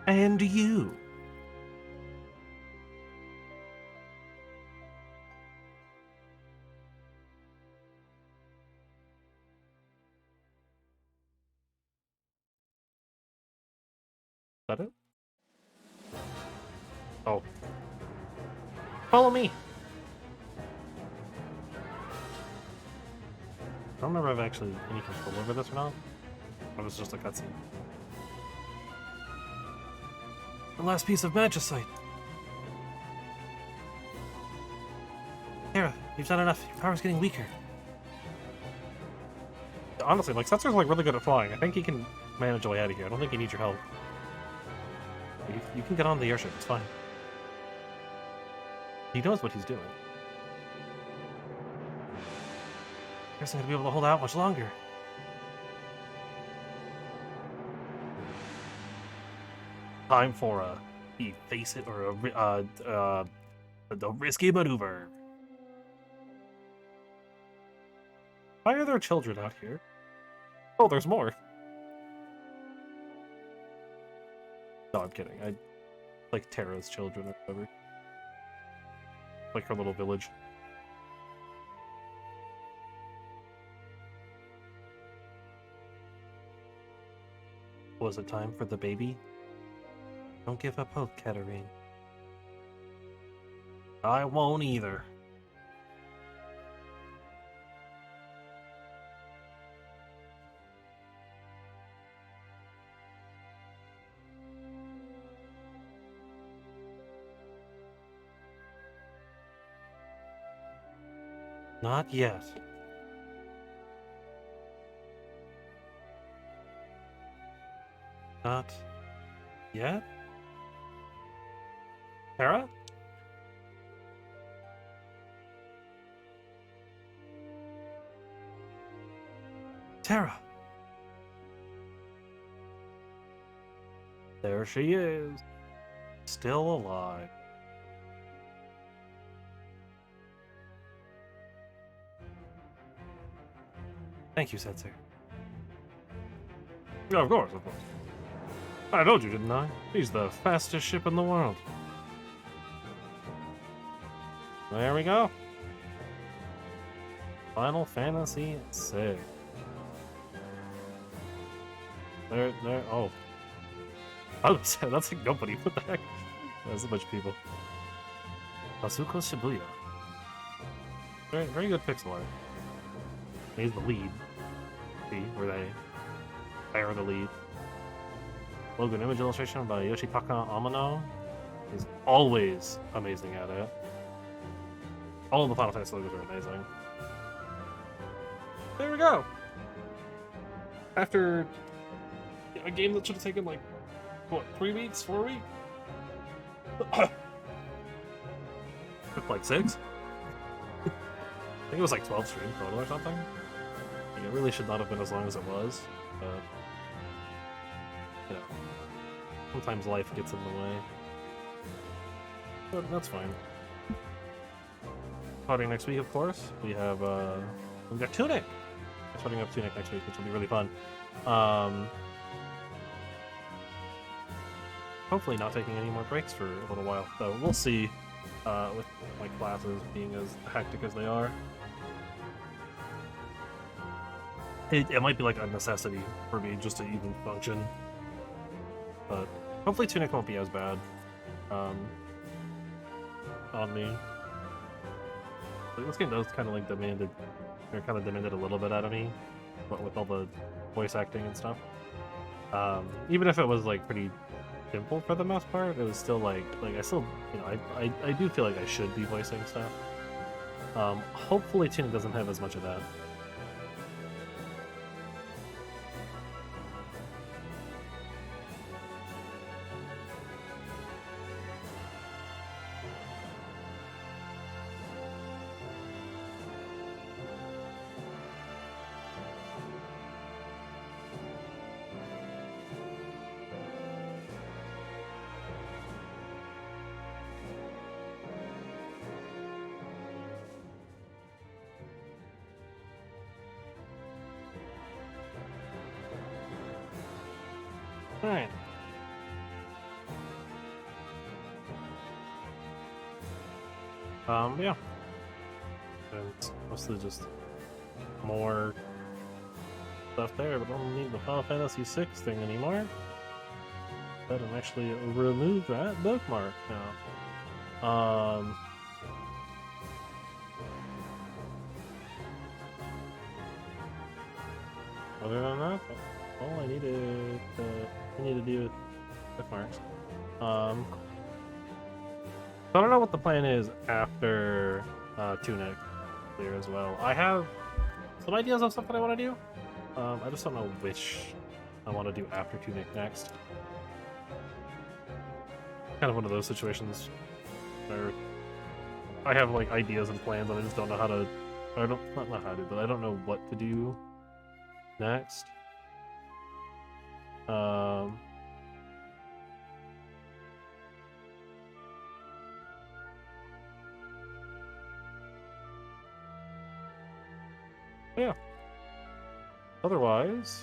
And you. Is that it? Oh. Follow me. I don't remember if I have actually any control over this or not. Or it was just a cutscene. The last piece of magicite. Terra, you've done enough. Your power's getting weaker. Honestly, like, Setsu's like really good at flying. I think he can manage a way out of here. I don't think he needs your help. You can get on the airship, it's fine. He knows what he's doing. He isn't gonna be able to hold out much longer. Time for a face it or the risky maneuver. Why are there children out here? Oh, there's more. No, I'm kidding. I like Terra's children or whatever. Like her little village. Was it time for the baby? Don't give up hope, Katarine. I won't either. Not yet. Not yet? Terra? Terra! There she is. Still alive. Thank you, Setsu. Yeah, of course, of course. I told you, didn't I? He's the fastest ship in the world. There we go. Final Fantasy VI. Oh. That's like nobody. What the heck? There's a bunch of people. Asuko Shibuya. Very good pixel art. He's the lead. See, where they are the lead. Logo and image illustration by Yoshitaka Amano. He's always amazing at it. All of the Final Fantasy logos are amazing. There we go! After a game that should have taken like, what, 3 weeks? 4 weeks? Like 6? I think it was like 12 streams total or something. Like, it really should not have been as long as it was, but you know, sometimes life gets in the way. But that's fine. Starting next week, of course, we've got Tunic. We're starting up Tunic next week, which will be really fun. Hopefully not taking any more breaks for a little while, though we'll see. With my classes being as hectic as they are, it might be like a necessity for me just to even function. But hopefully Tunic won't be as bad on me. Like, this game does kind of like demanded a little bit out of me, but with all the voice acting and stuff. Even if it was like pretty simple for the most part. It was still like I still, you know, I do feel like I should be voicing stuff. Hopefully Tunic doesn't have as much of that. Alright. Yeah. And it's mostly just more stuff there, but I don't need the Final Fantasy VI thing anymore. Go ahead and actually remove that bookmark now. Other than that, all I needed to do with bookmarks. So I don't know what the plan is after Tunic clear as well. I have some ideas of stuff that I want to do. I just don't know which I want to do after Tunic next. Kind of one of those situations where I have like ideas and plans and I just don't know how to. I don't not know how to, but I don't know what to do next. Yeah. Otherwise,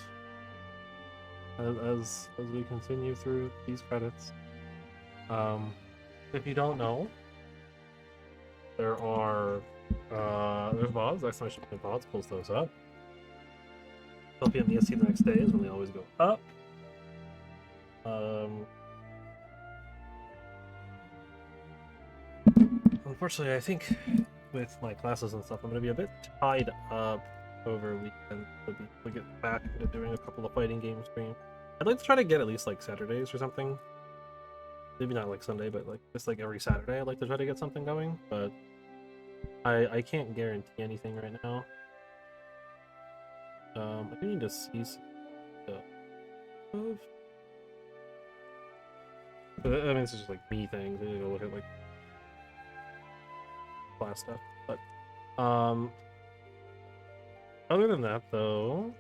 as we continue through these credits, if you don't know, there are there's VODs, exclamation point VODs, pulls those up. 12 p.m. EST the next day is when they always go up. Unfortunately, I think with my classes and stuff, I'm going to be a bit tied up over weekend to get back into doing a couple of fighting game streams. I'd like to try to get at least like Saturdays or something. Maybe not like Sunday, but like just like every Saturday I'd like to try to get something going, but I can't guarantee anything right now. I do need to see some stuff. I mean, it's just like me things. I need to go look at like class stuff. But other than that, though,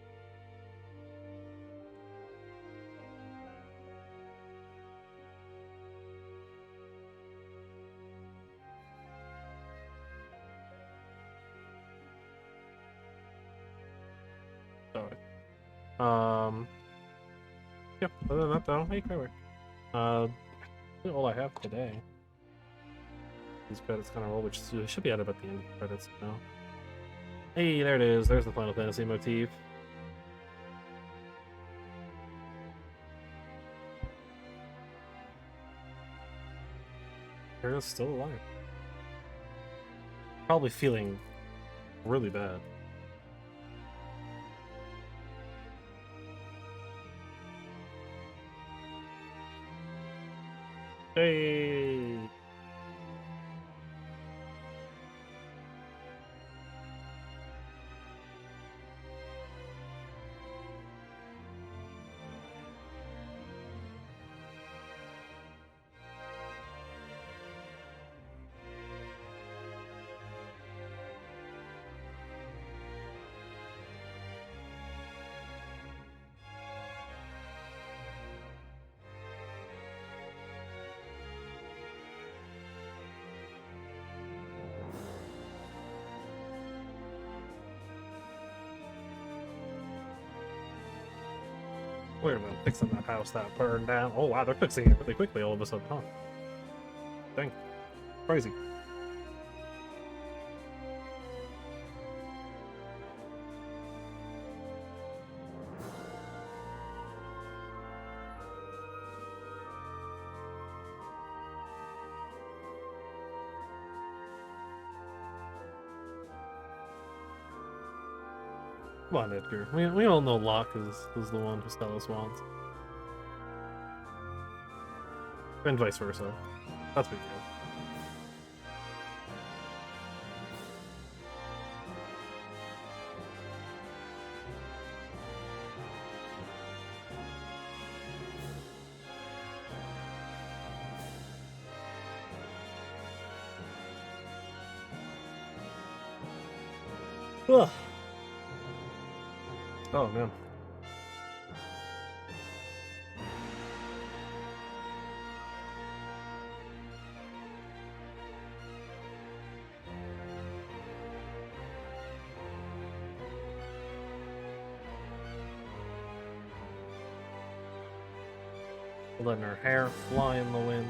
yeah. Other than that, though, hey, Kyler. Really all I have today. These credits kind of roll, which should be out about the end of the credits now. Hey, there it is. There's the Final Fantasy motif. They're still alive. Probably feeling really bad. Hey! Wait a minute, fixing that house that burned down. Oh wow, they're fixing it really quickly all of a sudden, huh? Dang. Crazy. Come on, Edgar. We all know Locke is the one who Stella's wants. And vice versa. That's big deal. Ugh. Oh man. Letting her hair fly in the wind.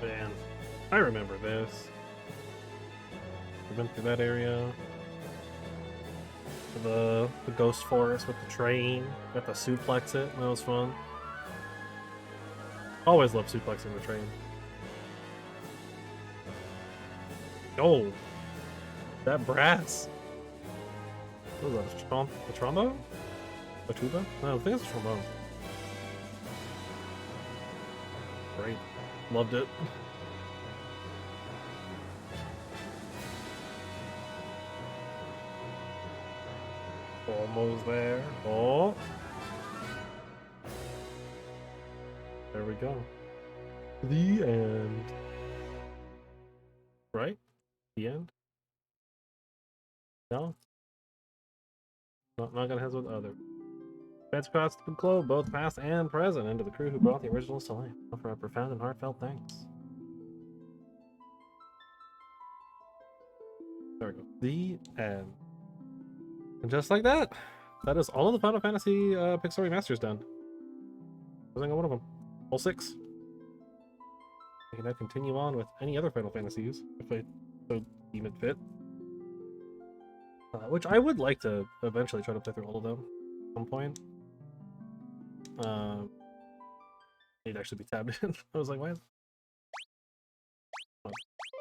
Man, I remember this. I've been through that area. The ghost forest with the train. Got to suplex it. That was fun. Always love suplexing the train. Oh, that brass. What was that? A trombone? A tuba? No, I think it's a trombone. Great. Loved it. Almost there. Oh. There we go. The end. Right? The end? No? Not gonna have with other. Beds across the globe, both past and present, and to the crew who brought the originals to life. Offer our profound and heartfelt thanks. There we go. The end. And just like that, that is all of the Final Fantasy Pixel Remasters done. Every single one of them. All 6. I can now continue on with any other Final Fantasies, if I so deem it fit. Which I would like to eventually try to play through all of them at some point. They'd actually be tabbed in. I was like, why?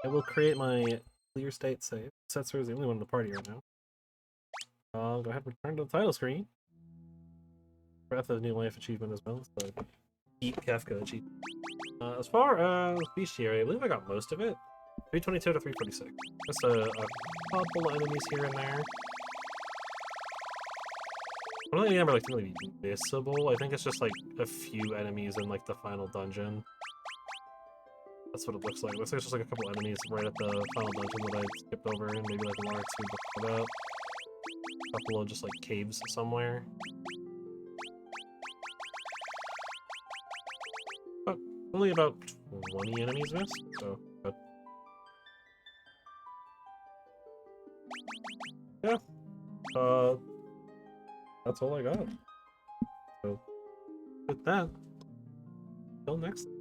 I will create my clear state save. Tues-Thurs is the only one in the party right now. I'll go ahead and return to the title screen. Breath of New Life achievement as well. So Eat Kefka achievement. As far as bestiary, I believe I got most of it. 322 to 346. Just a couple of enemies here and there. I don't think the number like really missable. I think it's just like a few enemies in like the final dungeon. That's what it looks like. It looks like it's just like a couple enemies right at the final dungeon that I skipped over, and maybe like 1 or 2 before that. A couple of just like caves somewhere. But only about 20 enemies missed, so good. Yeah. That's all I got. So with that, till next time.